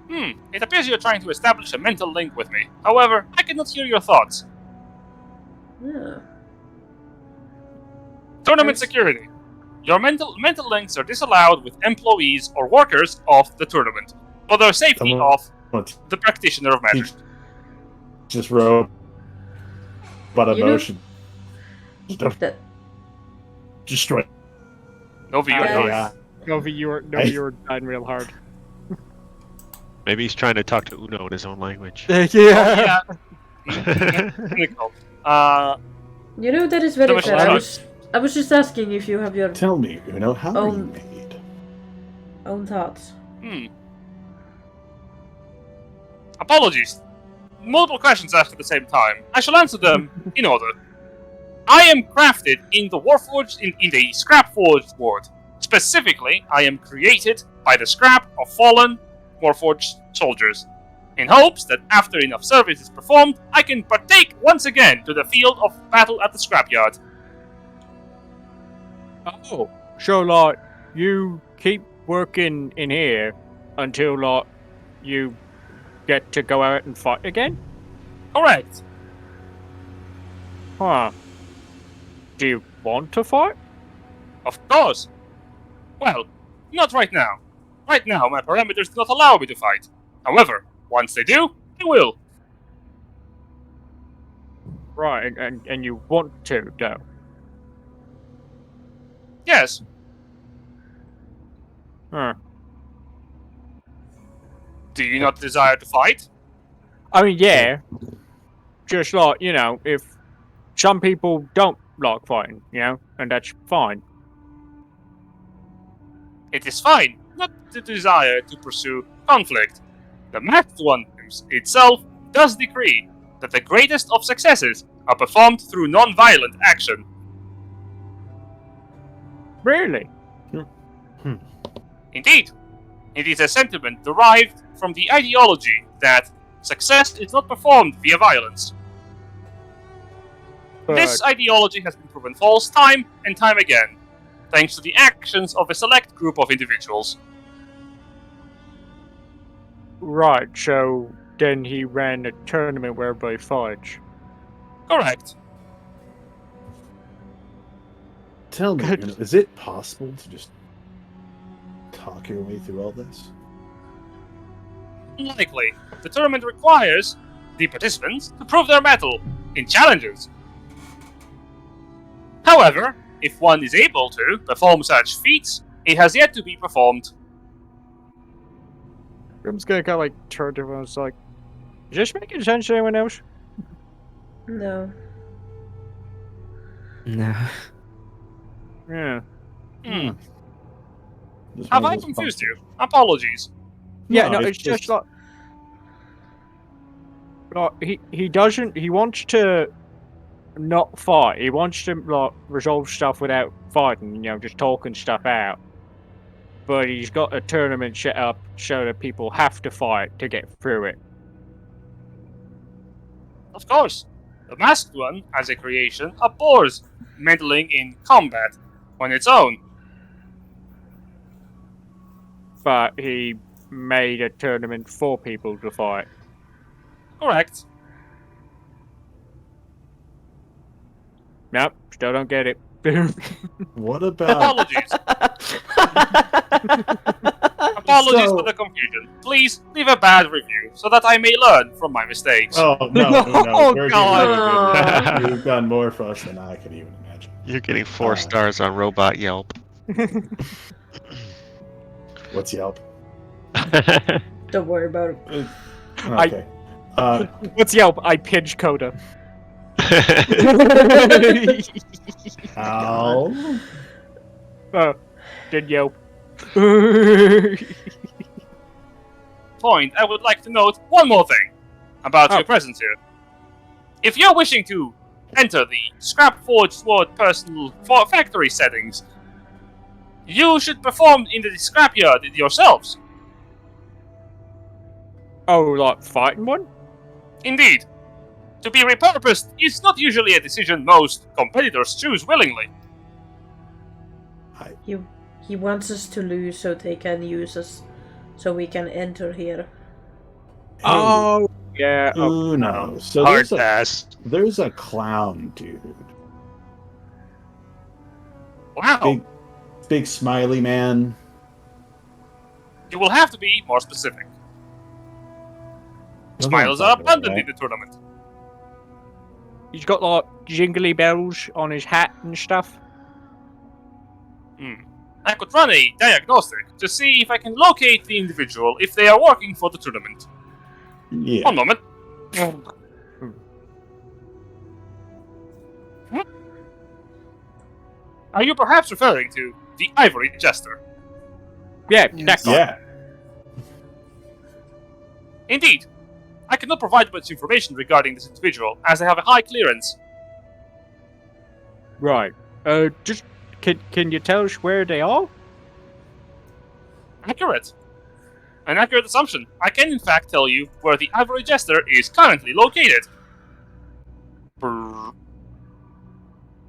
It appears you're trying to establish a mental link with me. However, I cannot hear your thoughts. Yeah. Tournament Yes. security. Your mental links are disallowed with employees or workers of the tournament, for the safety of the practitioner of magic. Just rope, but emotion. That Destroy. Novi, you're Yes. annoying. Novi, you were dying real hard. Maybe he's trying to talk to Uno in his own language. Yeah. Nicole. that is very That was fair. nice. I was just asking if you have your Tell me, how are you Own- made? own thoughts. Apologies. Multiple questions asked at the same time. I shall answer them in order. I am crafted in the Warforged, in the Scrapforged ward. Specifically, I am created by the scrap of fallen Warforged soldiers, in hopes that after enough service is performed, I can partake once again to the field of battle at the scrapyard. Oh, so you keep working in here until you get to go out and fight again? Correct. Huh. Do you want to fight? Of course. Well, not right now. Right now, my parameters do not allow me to fight. However, once they do, I will. Right, and you want to, though? Yes. Huh. Do you not desire to fight? I mean, yeah. Just if some people don't like fighting, and that's fine. It is fine, not the desire to pursue conflict. The Masked One itself does decree that the greatest of successes are performed through non-violent action. Really? Indeed, it is a sentiment derived from the ideology that success is not performed via violence. This ideology has been proven false time and time again, thanks to the actions of a select group of individuals. Right, so then he ran a tournament whereby fights. Correct. Tell me, is it possible to just talk your way through all this? Unlikely. The tournament requires the participants to prove their mettle in challenges. However, if one is able to perform such feats, it has yet to be performed. I'm just gonna turn to everyone and is this making sense to anyone else? No. No. Yeah. Just Have one I of those confused you? Apologies. Yeah, No, no, it's it's just he doesn't. He wants to not fight. He wants to resolve stuff without fighting. Just talking stuff out. But he's got a tournament set up so that people have to fight to get through it. Of course, the Masked One, as a creation, abhors meddling in combat on its own. But he made a tournament for people to fight. Correct. Nope, still don't get it. What about? Apologies. Apologies So- for the confusion. Please leave a bad review so that I may learn from my mistakes. Oh no! Oh, We're God. giving you- You've done more for us than I could even imagine. You're getting 4 stars on Robot Yelp. What's Yelp? Don't worry about it. Okay. Let's yelp. I pinch Coda. Ow. Did yelp. Point, I would like to note one more thing about your presence here. If you're wishing to enter the Scrap Forge Sword personal factory settings, you should perform in the scrapyard yourselves. Oh, like fighting one? Indeed. To be repurposed is not usually a decision most competitors choose willingly. He wants us to lose so they can use us, so we can enter here. Oh, yeah. Who knows? So Hard pass. there's a clown dude. Wow. Big smiley man. You will have to be more specific. Smiles are abundant in the tournament. He's got like jingly bells on his hat and stuff. I could run a diagnostic to see if I can locate the individual if they are working for the tournament. Yeah. One moment. Are you perhaps referring to the Ivory Jester? Yeah, that guy. Yeah. Indeed. I cannot provide much information regarding this individual, as I have a high clearance. Right. Just can you tell us where they are? Accurate. An accurate assumption. I can in fact tell you where the Ivory Jester is currently located. Brrr.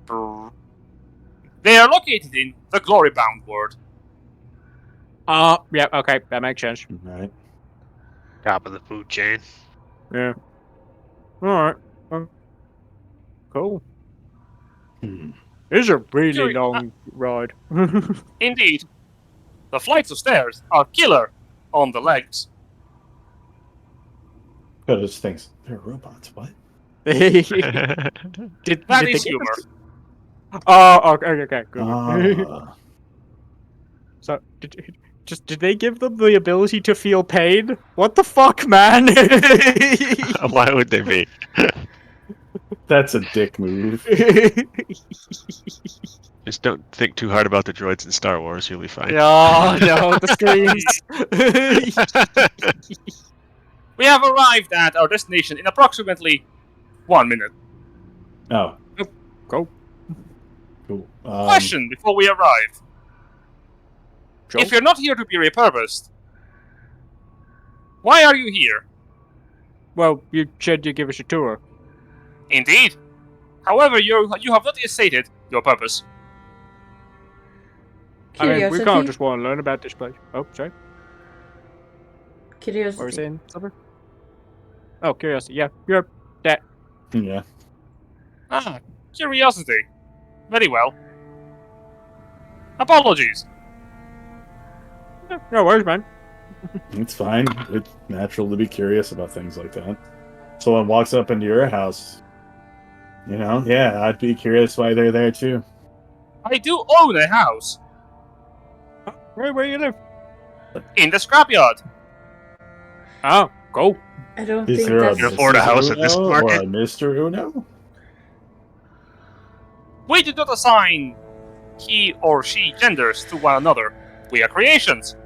Brrr. They are located in the Glorybound ward. Yeah, okay, that makes sense. Right. Top of the food chain. Yeah. Alright. Cool. This is a really long ride. Indeed. The flights of stairs are killer on the legs. Because thinks they're robots. What? did That they is give humor. us- Oh, okay, good. So, did they give them the ability to feel pain? What the fuck, man? Why would they be? That's a dick move. Just don't think too hard about the droids in Star Wars. You'll be fine. Oh, no, the screams. We have arrived at our destination in approximately 1 minute. Oh. Go. Cool. Question before we arrive. Sure. If you're not here to be repurposed, why are you here? Well, you said you'd give us a tour. Indeed. However, you have not yet stated your purpose. I mean, we Curiosity. can't just want to learn about this place. Oh, sorry. Curiosity. What were we saying, Silver? Oh, curiosity. Yeah, you're that. Yeah. Ah, curiosity. Very well. Apologies. No worries, man. It's fine. It's natural to be curious about things like that. Someone walks up into your house. You know, yeah, I'd be curious why they're there too. I do own a house Where you live? in the scrapyard. Oh, go. I don't Is think there a that's... Can afford a house at this Uno market? Or a Mr. Uno? We do not assign he or she genders to one another. We are creations.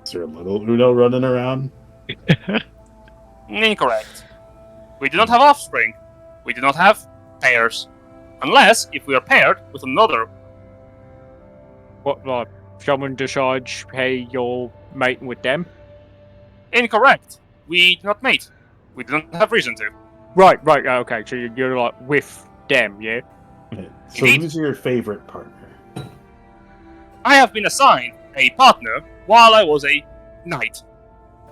Is there a little Uno running around? Incorrect. We do not have offspring. We do not have pairs. Unless if we are paired with another. What, like, someone decides, hey, you're mating with them? Incorrect. We do not mate. We do not have reason to. Right, okay, so you're like with them, yeah? So Indeed. who's your favorite partner? I have been assigned a partner while I was a knight.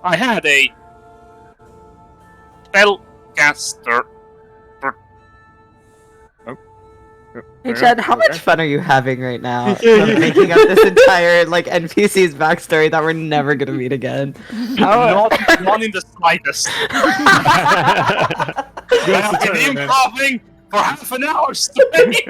I had a spellcaster. Hey Chad, how much fun are you having right now? Of making up this entire like NPC's backstory that we're never gonna meet again. Not one in the slightest. I've been improving for half an hour straight.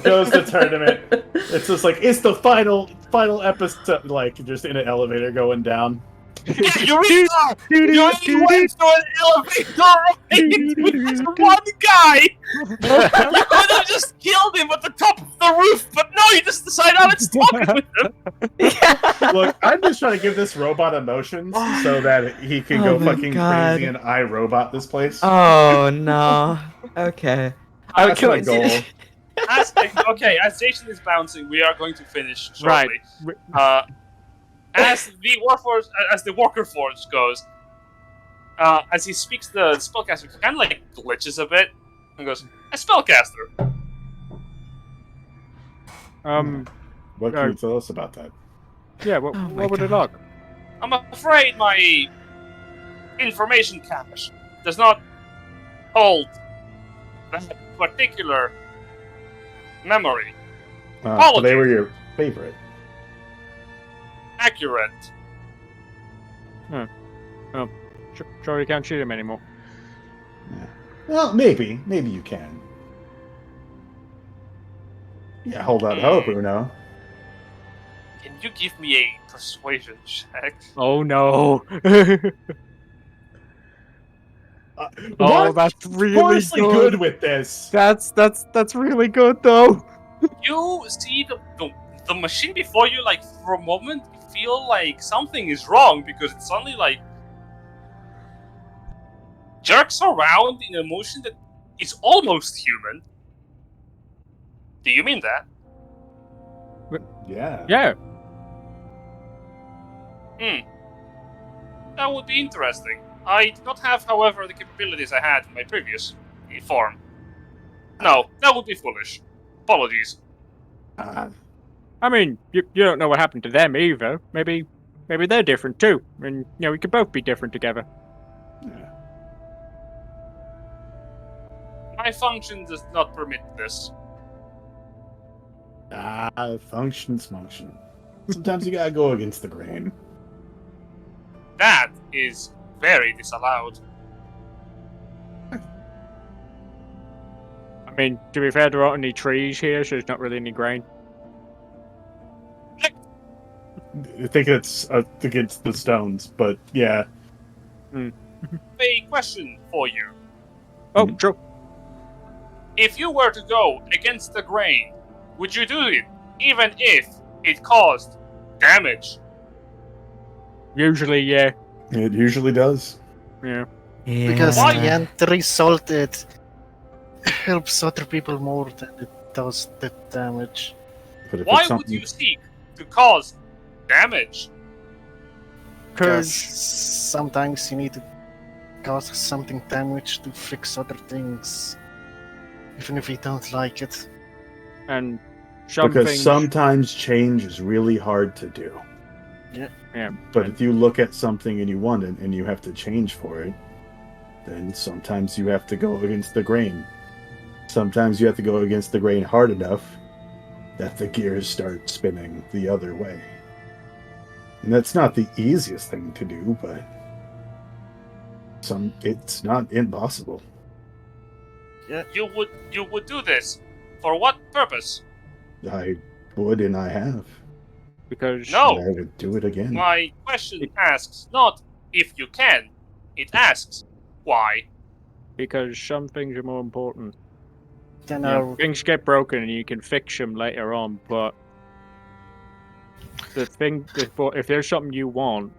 Goes to tournament. It's just like, it's the final final episode, like just in an elevator going down. Yeah, you really are! You really went to an elevator right with this one guy! You could have just killed him at the top of the roof, but no, you just decided on it's talking with him! Look, I'm just trying to give this robot emotions so that he can go Oh my fucking God. crazy and I robot this place. Oh no. Okay. That's my goal. As Jason is bouncing, we are going to finish Right. shortly. As the Walker Forge goes, as he speaks, the spellcaster kind of like glitches a bit and goes, "A spellcaster." What can you tell us about that? Yeah, what Oh my would it God. like? I'm afraid my information cache does not hold that particular memory. So they were your favorite. Accurate. Sure you can't shoot him anymore. Yeah. Well, maybe you can. Yeah, hold out hope, Uno. Can you give me a persuasion check? Oh no. What? That's really Notoriously good. good with this. That's really good though. You see the machine before you, like, for a moment, you feel like something is wrong because it suddenly, like, jerks around in a motion that is almost human. Do you mean that? Yeah. Yeah. That would be interesting. I do not have, however, the capabilities I had in my previous form. No, that would be foolish. Apologies. I mean, you don't know what happened to them either. Maybe they're different too. And we could both be different together. Yeah. My function does not permit this. Functions. Sometimes you gotta go against the grain. That is very disallowed. I mean, to be fair, there aren't any trees here, so there's not really any grain. I think it's against the stones, but yeah. A question for you. Oh, sure. If you were to go against the grain, would you do it, even if it caused damage? Usually, yeah. It usually does. Yeah. Because Why? the end result, it helps other people more than it does the damage. But if Why it's would something... you seek to cause damage? Because sometimes you need to cause something damage to fix other things, even if you don't like it. And Because sometimes change is really hard to do. Yeah. But if you look at something and you want it and you have to change for it, then sometimes you have to go against the grain. Sometimes you have to go against the grain hard enough that the gears start spinning the other way. And that's not the easiest thing to do, but it's not impossible. You would do this. For what purpose? I would and I have. Because No. And I would do it again. My question asks not if you can. It asks why. Because some things are more important. Then Things get broken and you can fix them later on, but the thing, if there's something you want,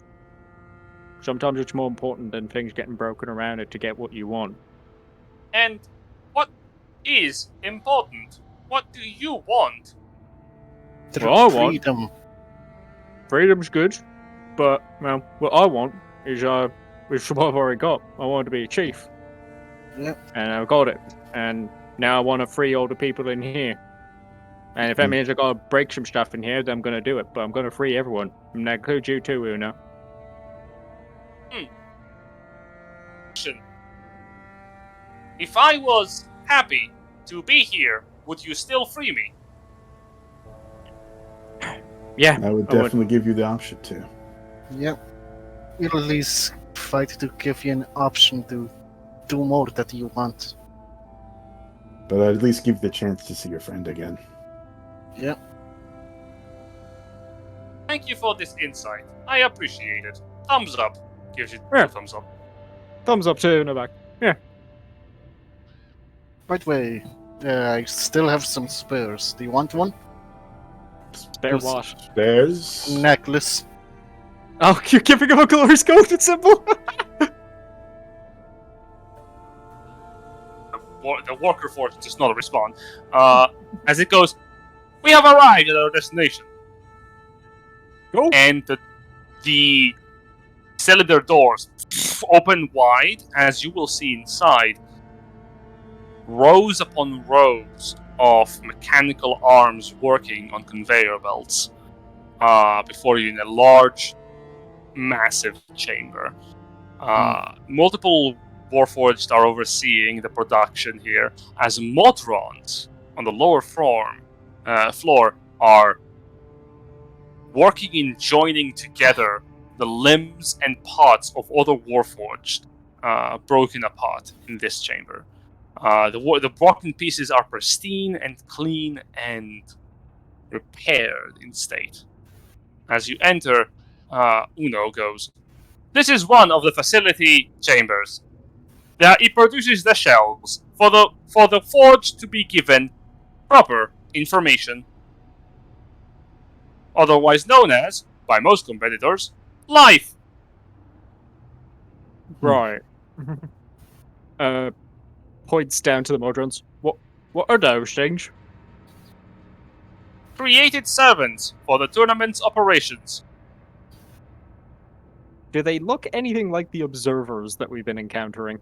sometimes it's more important than things getting broken around it to get what you want. And what is important? What do you want? What I want- freedom. Freedom's good, but well, what I want is what I've already got. I wanted to be a chief. Yep. And I've got it. And now I want to free all the people in here. And if that means I gotta break some stuff in here, then I'm gonna do it. But I'm gonna free everyone. And that includes you too, Uno. If I was happy to be here, would you still free me? Yeah. I would definitely give you the option to. Yep. We'll at least fight to give you an option to do more that you want. But I'd at least give you the chance to see your friend again. Yep. Thank you for this insight. I appreciate it. Thumbs up. Gives you Yeah. a thumbs up. Thumbs up too, Novak. Yeah. By the way, I still have some spares. Do you want one? Spare what? There's Necklace. Oh, you're giving him a glorious golden symbol? The worker force does not respond. As it goes, we have arrived at our destination. Go. And the cylinder doors open wide, as you will see inside rows upon rows of mechanical arms working on conveyor belts before you in a large, massive chamber. Multiple Warforged are overseeing the production here, as Modrons on the lower floor are working in joining together the limbs and parts of other Warforged broken apart in this chamber. The broken pieces are pristine and clean and repaired in state. As you enter, Uno goes, "This is one of the facility chambers. It produces the shells for the forge to be given proper information, otherwise known as, by most competitors, life." Right. Points down to the Modrons. What are those things? Created servants for the tournament's operations. Do they look anything like the observers that we've been encountering?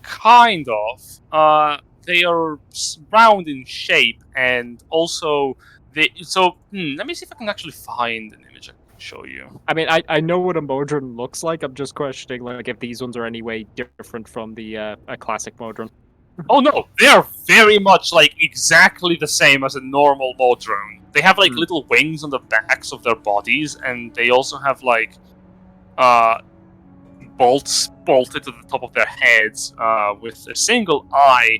Kind of. They are round in shape, and also let me see if I can actually find an image I can show you. I mean, I know what a Modron looks like. I'm just questioning like if these ones are any way different from the a classic Modron. Oh no, they are very much like exactly the same as a normal Modron. They have like little wings on the backs of their bodies, and they also have like bolts bolted to the top of their heads with a single eye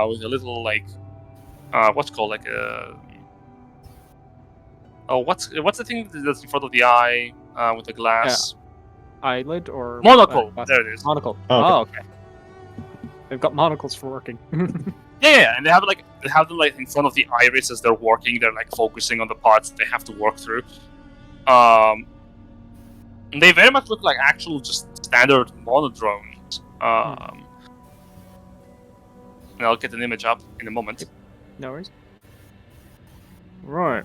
with a little like what's called like a what's the thing that's in front of the eye with the glass Eyelid or monocle? There it is. Monocle. Oh, okay. Okay. They've got monocles for working. Yeah, and they have them like in front of the iris as they're working. They're like focusing on the parts they have to work through. And they very much look like actual just standard monodrones. And I'll get an image up in a moment. No worries. Right.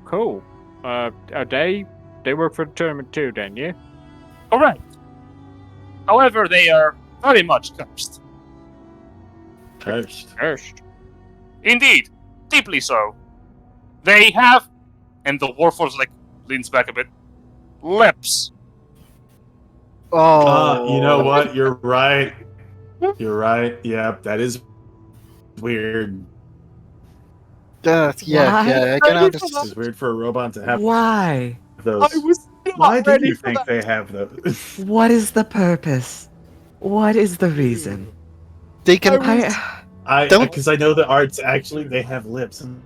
Cool. They work for the tournament too, then, yeah? Correct. However, they are very much cursed. Cursed. Indeed, deeply so. They have, and the Warforged like leans back a bit, lips. Oh. You know what? You're right. You're right. Yeah, that is weird. Yeah, I can understand. This is weird for a robot to have Why? those. I was not Why do ready you for think that. they have those? What is the purpose? What is the reason? They can. Because I know the arts actually they have lips. And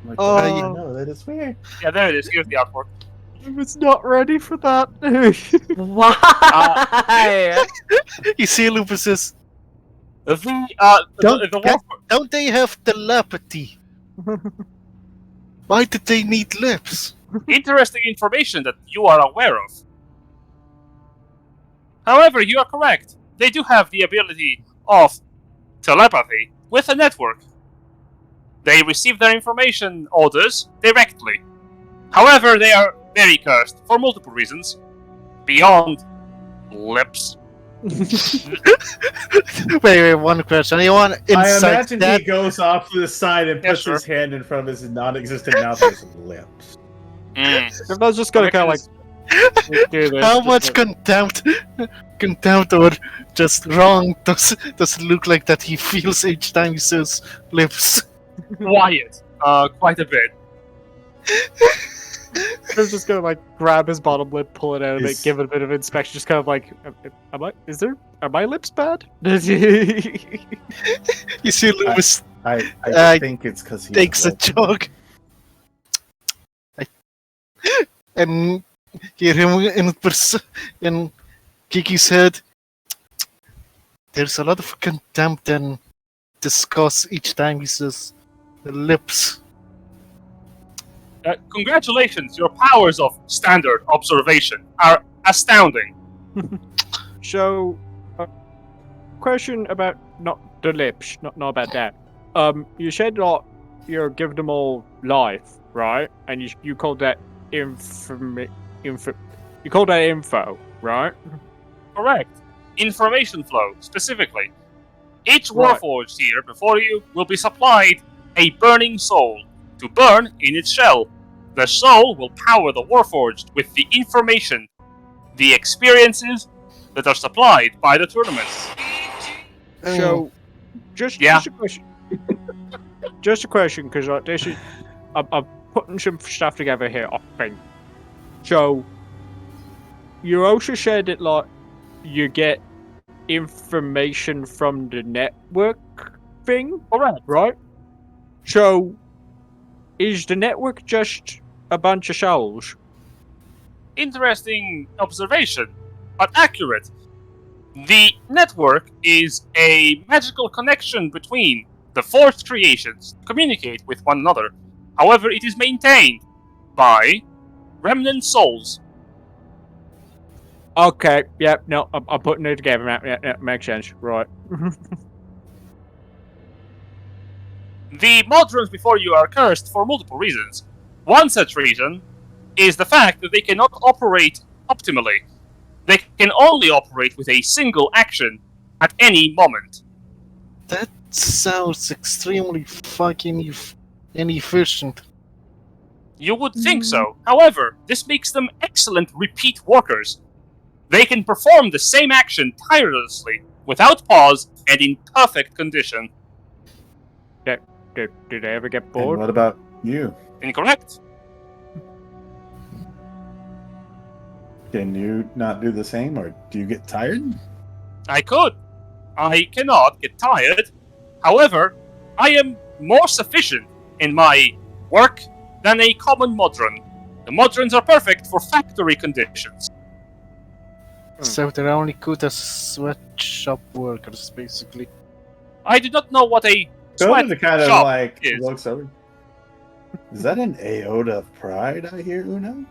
I'm like, Oh. oh, no, that is weird. Yeah, there it is. Here's the artwork. I was not ready for that. Why? You see, Lupus's. The Don't they have telepathy? Why did they need lips? interesting information that you are aware of. However, you are correct. They do have the ability of telepathy with a network. They receive their information orders directly. However, they are very cursed for multiple reasons. Beyond lips. Wait, one question. Anyone I inside imagine that? he goes off to the side and puts sure. his hand in front of his non-existent mouth and his lips. I was just gonna kind of like do this. How just much like- contempt or just wrong does it look like that he feels each time he says lips? Quiet. Quite a bit. I was just gonna like grab his bottom lip, pull it out of it, Is- give it a bit of inspection, just kind of like, are my lips bad? You see, Lewis I think it's because he takes a jog. and hear him in Kiki's head. There's a lot of contempt and disgust each time he says the lips. Congratulations, your powers of standard observation are astounding. So, question about not the lips, not about that. You said that you're giving them all life, right? And you called that you called that info, right? Correct. Information flow, specifically. Each Right. Warforged here before you will be supplied a burning soul to burn in its shell. The soul will power the Warforged with the information, the experiences that are supplied by the tournament. So, just a question. Just a question, because this is I'm putting some stuff together here. I think. So, you also said that like you get information from the network thing, Correct. right? So, is the network just a bunch of souls? Interesting observation, but accurate. The network is a magical connection between the forged creations to communicate with one another. However, it is maintained by remnant souls. Okay, yeah, no, I'm putting it together. Yeah, makes sense, right? The Modrons before you are cursed for multiple reasons. One such reason is the fact that they cannot operate optimally. They can only operate with a single action at any moment. That sounds extremely fucking inefficient. You would think so. However, this makes them excellent repeat workers. They can perform the same action tirelessly, without pause, and in perfect condition. Did they ever get And bored? what about you? Incorrect. Can you not do the same, or do you get tired? I could. I cannot get tired. However, I am more sufficient in my work than a common Modron. The Modrons are perfect for factory conditions. So they're only good as sweatshop workers, basically. I do not know what a Coda kind of shop like is. looks over. Is that an aota of pride I hear, Uno?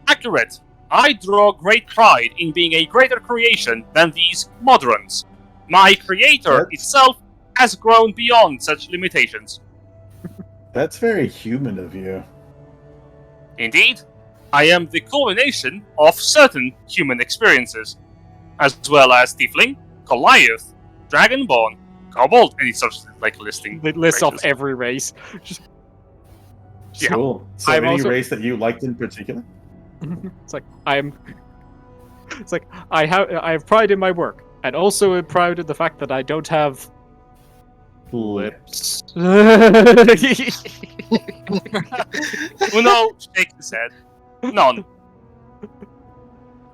Accurate. I draw great pride in being a greater creation than these Modrons. My creator itself has grown beyond such limitations. That's very human of you. Indeed, I am the culmination of certain human experiences, as well as Tiefling, Goliath, Dragonborn, Kobold, any such like listing. They list off races. every race. Yeah. Cool. So I'm any also- race that you liked in particular? It's like It's like I have pride in my work, and also proud of the fact that I don't have lips. Uno shakes his head. None.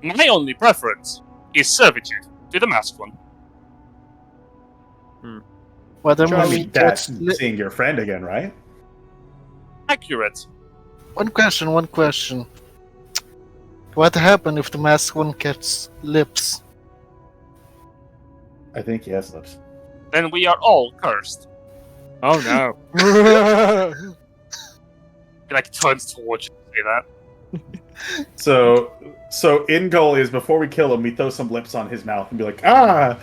My only preference is servitude to the masked one. Well, then I when mean, he that's gets seeing your friend again, right? Accurate. One question. What happens if the masked one gets lips? I think he has lips. Then we are all cursed. Oh no. He like turns towards you to say that. So in goal is before we kill him, we throw some lips on his mouth and be like, ah!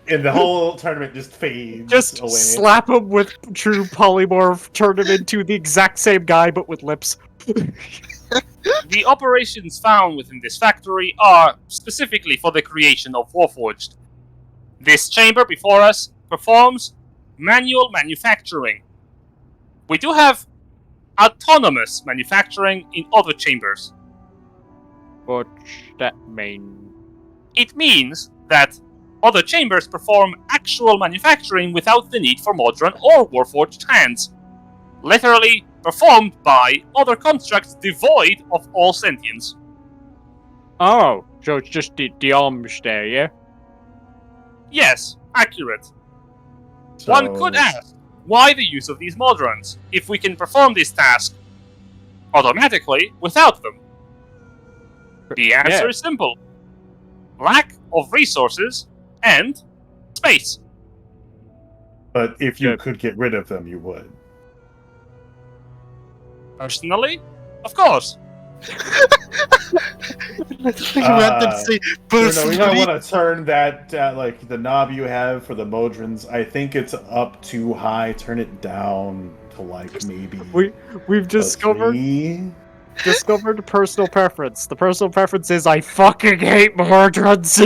And the whole tournament just fades Just away. slap him with true polymorph, turn him into the exact same guy but with lips. The operations found within this factory are specifically for the creation of Warforged. This chamber before us performs manual manufacturing. We do have autonomous manufacturing in other chambers. What's that mean? It means that other chambers perform actual manufacturing without the need for Modron or Warforged hands. Literally performed by other constructs devoid of all sentience. Oh, so it's just the arms there, yeah? Yes, accurate. So- One could ask, why the use of these Modrons? If we can perform this task automatically without them? The answer is simple. Lack of resources and space. But if you could get rid of them, you would. Personally, of course. You might want to turn that, like, the knob you have for the Modrons. I think it's up too high. Turn it down to, like, maybe... We've discovered personal preference. The personal preference is I fucking hate Mordrons.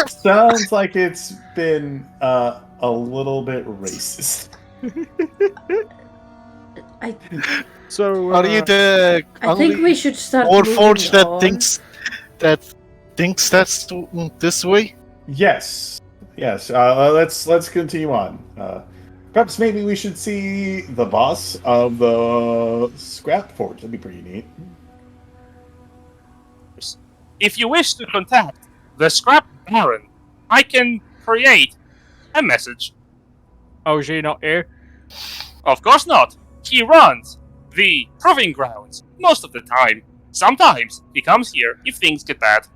Sounds like it's been a little bit racist. So are you the I think we should start Warforged moving that on. thinks that's this way? Yes. Let's continue on. Perhaps maybe we should see the boss of the scrap forge. That'd be pretty neat. If you wish to contact the Scrap Baron, I can create a message. Oh, is he not here? Of course not. He runs the proving grounds most of the time. Sometimes he comes here if things get bad.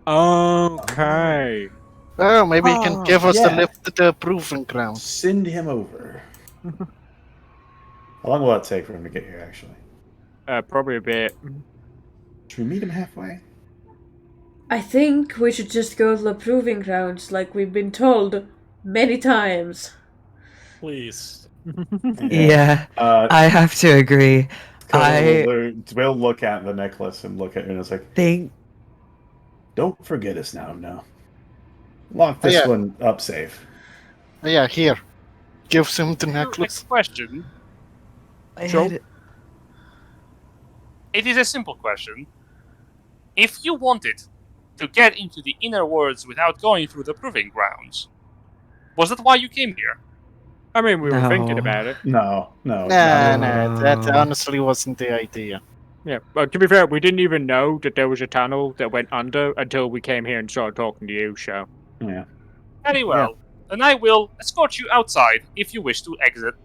Okay. Oh, maybe he can give us the lift to the proving ground. Send him over. How long will that take for him to get here, actually? Probably a bit. Should we meet him halfway? I think we should just go to the proving grounds like we've been told many times. Please. Yeah, I have to agree. We'll look at the necklace and look at it and it's like, don't forget us now. No. Lock this one up safe. Yeah, here. Give him the necklace. Next question. It is a simple question. If you wanted to get into the inner worlds without going through the proving grounds, was that why you came here? I mean, we were thinking about it. No. No, that honestly wasn't the idea. Yeah, but to be fair, we didn't even know that there was a tunnel that went under until we came here and started talking to you, so... Yeah. Very well. Then I will escort you outside if you wish to exit.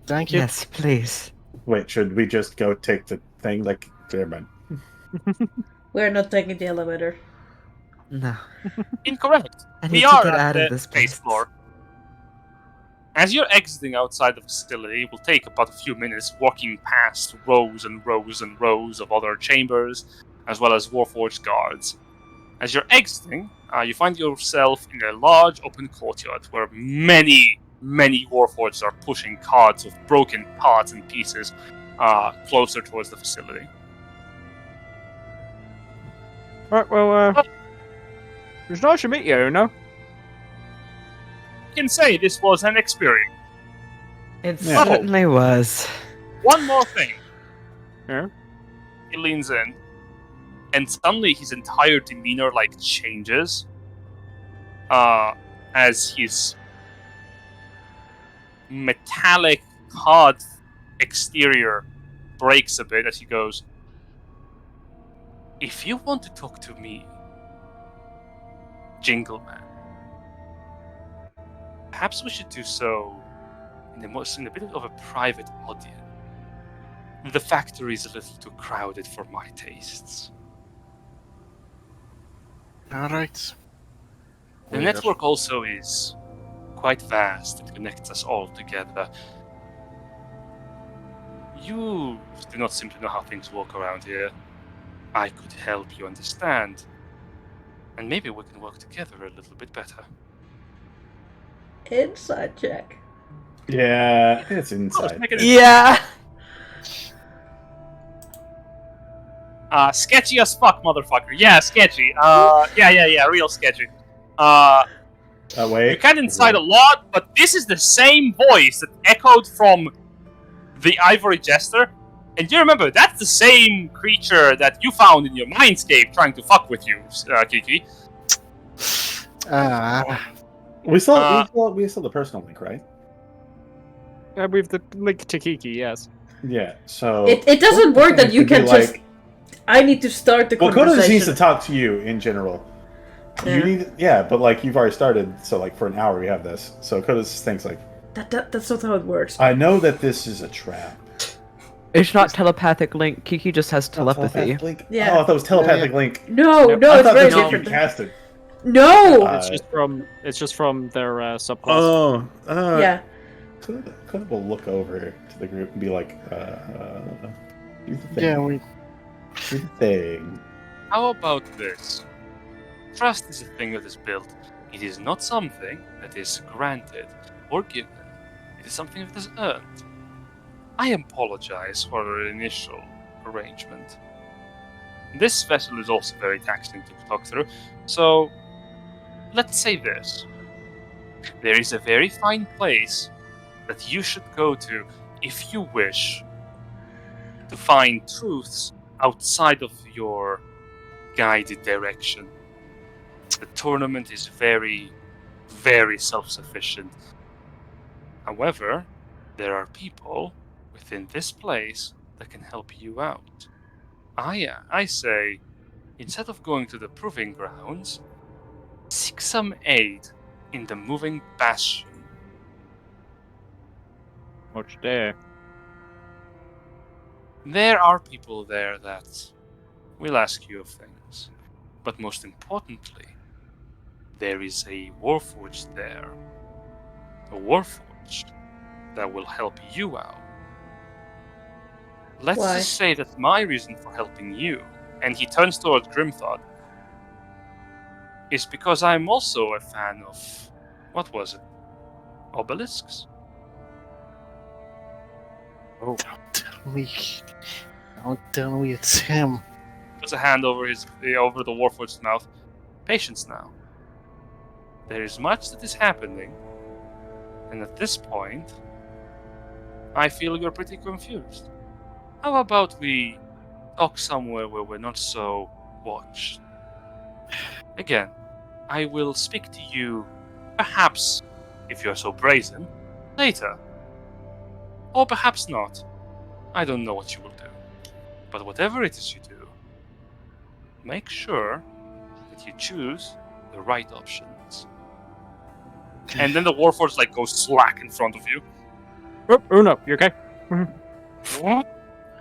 Thank you. Yes, please. Wait, should we just go take the thing? Like, never mind. We're not taking the elevator. No. Incorrect. I need We to are get at out the of this base place. floor. As you're exiting outside the facility, it will take about a few minutes walking past rows and rows and rows of other chambers, as well as Warforged guards. As you're exiting, you find yourself in a large open courtyard where many Warforged are pushing carts of broken parts and pieces closer towards the facility. Right, well, it was nice to meet you, you know? I can say this was an experience. It certainly was. One more thing. Yeah? He leans in, and suddenly his entire demeanor, like, changes. As his metallic, hard exterior breaks a bit as he goes, if you want to talk to me, Jingleman, perhaps we should do so in a bit of a private audience. The factory is a little too crowded for my tastes. Alright. The network also is quite vast. It connects us all together. You do not seem to know how things work around here. I could help you understand. And maybe we can work together a little bit better. Inside check. Yeah, it's inside. Yeah. Sketchy as fuck, motherfucker. Yeah, sketchy. Yeah, real sketchy. Wait. You can inside a lot, but this is the same voice that echoed from the Ivory Jester. And you remember, that's the same creature that you found in your mindscape trying to fuck with you, Kiki. We saw the personal link, right? We have the link to Kiki, yes. Yeah, so... It doesn't work that you can just... I need to start the conversation. Well, Koda needs to talk to you in general. Yeah. You need... Yeah, but, like, you've already started, so, like, for an hour we have this. So Koda thinks, like... That's not how it works. I know that this is a trap. It's not telepathic link. Kiki just has Oh, telepathy. Link? Yeah. Oh, I thought it was telepathic link. No, Nope. no, I it's thought very that's what you different. casted. No! It's just from their subclass. Oh, Yeah. Could we'll look over to the group and be like, do the thing. Yeah, we. Do the thing. How about this? Trust is a thing that is built. It is not something that is granted or given. It is something that is earned. I apologize for our initial arrangement. This vessel is also very taxing to talk through, so let's say this. There is a very fine place that you should go to if you wish to find truths outside of your guided direction. The tournament is very, very self-sufficient. However, there are people within this place that can help you out. I say, instead of going to the proving grounds, seek some aid in the moving bastion. What's there? There are people there that will ask you of things, but most importantly, there is a Warforged there. A Warforged that will help you out. Let's Why? just say that my reason for helping you, and he turns towards Grimthod, is because I'm also a fan of, what was it? Obelisks? Don't tell me. Don't tell me it's him. Puts a hand over over the Warforged's mouth. Patience now. There is much that is happening, and at this point, I feel you're pretty confused. How about we talk somewhere where we're not so watched? Again, I will speak to you, perhaps, if you're so brazen, later. Or perhaps not. I don't know what you will do. But whatever it is you do, make sure that you choose the right options. And then the Warforged goes slack in front of you. Oh, Uno, you okay?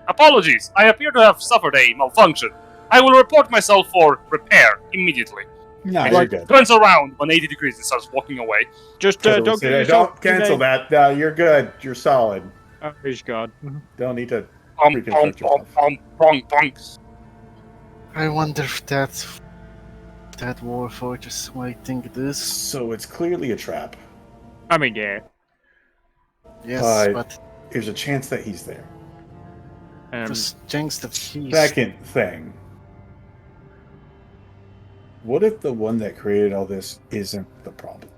Apologies, I appear to have suffered a malfunction. I will report myself for repair immediately. No, And you're he good. turns around 180 degrees and starts walking away. Just don't give yourself Don't cancel that. No, you're good. You're solid. Oh, he's God. Don't need to Pom, reconstruct pom, yourself. pom, pom, pom. I wonder if that Warforged is who I think it is. So it's clearly a trap. I mean, yeah. Yes, but There's a chance that he's there. just chance that he's. Second thing. What if the one that created all this isn't the problem?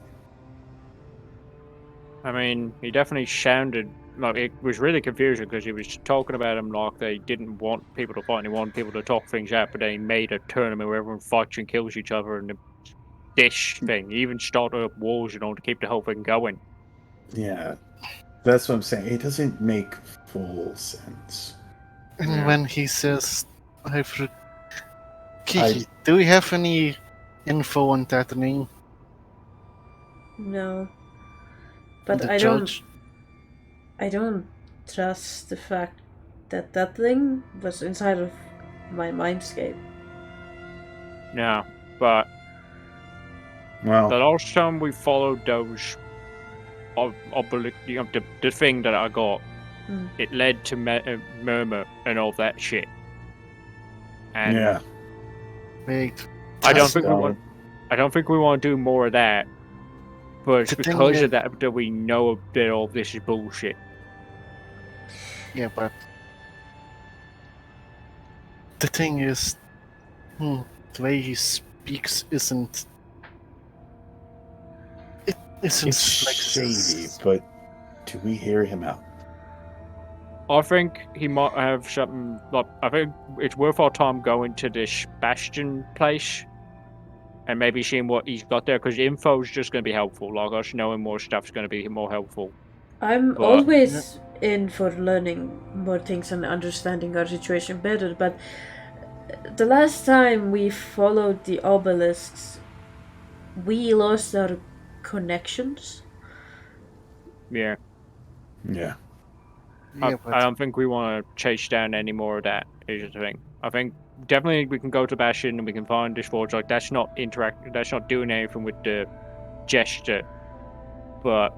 I mean, he definitely sounded like it was really confusing because he was talking about him like they didn't want people to fight and he wanted people to talk things out, but they made a tournament where everyone fights and kills each other and the dish thing. He even started up wars, to keep the whole thing going. Yeah. That's what I'm saying. It doesn't make full sense. And when he says, Kiki, do we have any info on that name? No. But The I judge? don't trust the fact that that thing was inside of my mindscape. No, but Well, the last time we followed those the thing that I got, it led to Murmur and all that shit. And yeah. Wait. I don't that's- think we want to do more of that. But it's The thing because is- of that we know that all this is bullshit. Yeah, but the thing is, the way he speaks isn't. It isn't It's like shady, but do we hear him out? I think he might have something like. I think it's worth our time going to this Bastion place and maybe seeing what he's got there because info is just going to be helpful. Like us knowing more stuff is going to be more helpful. I'm But- always in for learning more things and understanding our situation better, but the last time we followed the obelisks, we lost our connections. Yeah. Yeah. Yeah, I don't think we want to chase down any more of that. Is the thing. I think definitely we can go to Bastion and we can find this forge. Like that's not That's not doing anything with the gesture. But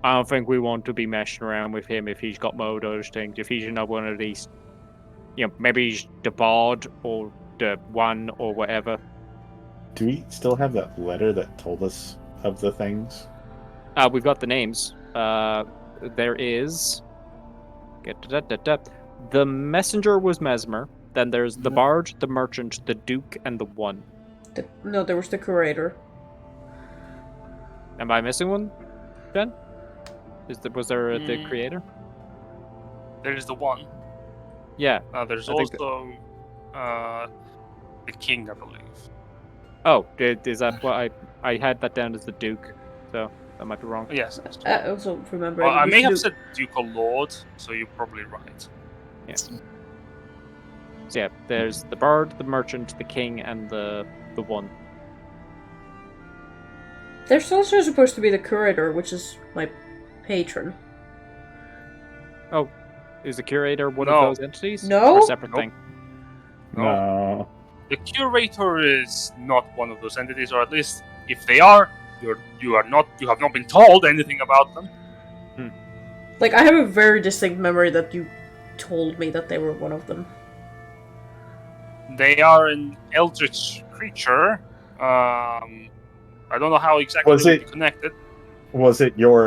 I don't think we want to be messing around with him if he's got more of those things. If he's not one of these, maybe he's the bard or the one or whatever. Do we still have that letter that told us of the things? We've got the names. There is. The messenger was Mesmer. Then there's the bard, the merchant, the duke, and the one. No, there was the curator. Am I missing one? Ben? Was there the creator? There's the one. Yeah. There's also the king, I believe. Oh, is that what I had that down as the duke? So that might be wrong. Yes. I also remember. Well, I may have said ducal lord, so you're probably right. Yeah. So yeah, there's the bard, the merchant, the king, and the one. There's also supposed to be the curator, which is my patron. Oh, is the curator one No. of those entities? No? Or a separate Nope. thing? No. The curator is not one of those entities, or at least if they are, you have not been told anything about them. Like, I have a very distinct memory that you told me that they were one of them. They are an eldritch creature. I don't know how exactly Was they it- connected. Was it your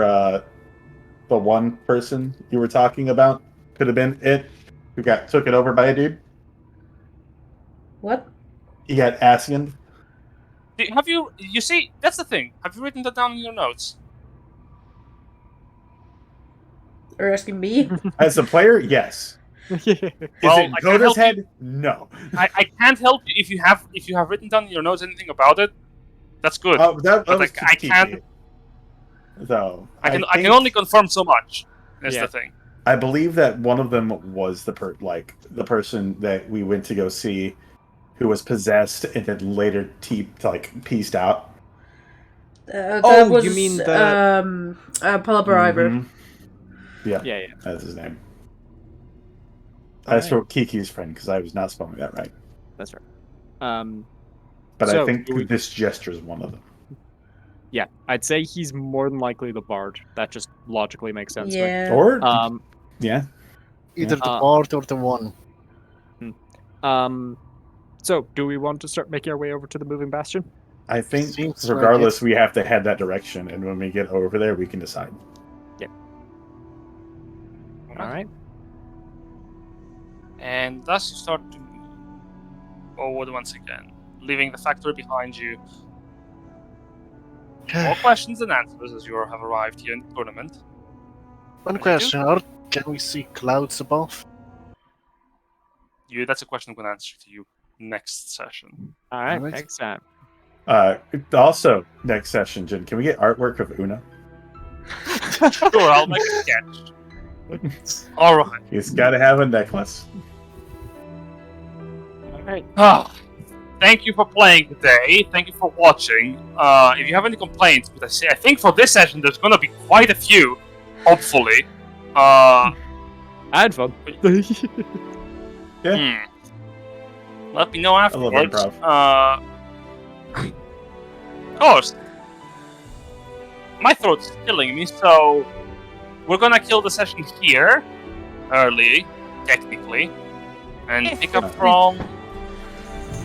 the one person you were talking about? Could have been it who took it over by a dude? What? He got Asian. Have you? You see, that's the thing. Have you written that down in your notes? Are you asking me? As a player, yes. Is Well, it I can't Coda's help head? No. I can't help you if you have written down in your notes anything about it. That's good. That But was I can't. Though I can think- only confirm so much. That's Yeah. the thing. I believe that one of them was the person that we went to go see, who was possessed and then later pieced out. That Oh, was, you mean the- Palabra Mhm. Yeah, Yeah. that's his name. I Alright. spoke Kiki's friend because I was not spelling that right. That's right. But So, I think do we- this gesture is one of them. Yeah, I'd say he's more than likely the bard. That just logically makes sense. to me. Yeah. Or Yeah. Either the Uh, bard or the one. So do we want to start making our way over to the moving bastion? I think Seems like regardless, we have to head that direction, and when we get over there, we can decide. All right. And thus you start to move forward once again, leaving the factory behind you. More questions than answers as you have arrived here in the tournament. One What did you question, can we see clouds above? That's a question I'm going to answer to you next session. All right. Alright. Next time. Also, next session, Jin, can we get artwork of Una? Sure, I'll make a sketch. All right. He's got to have a necklace. All right. Thank you for playing today. Thank you for watching. If you have any complaints, but I think for this session there's going to be quite a few. Hopefully. I had fun. Let me know love afterwards. improv. Of course. My throat's killing me, so we're gonna kill the session here, early, technically, and pick up from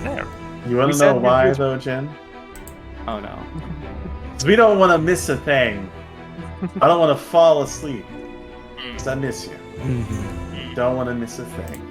there. You want We to said know we why, would- though, Jen? Oh no. 'Cause we don't want to miss a thing. I don't want to fall asleep. Because I miss you. Don't want to miss a thing.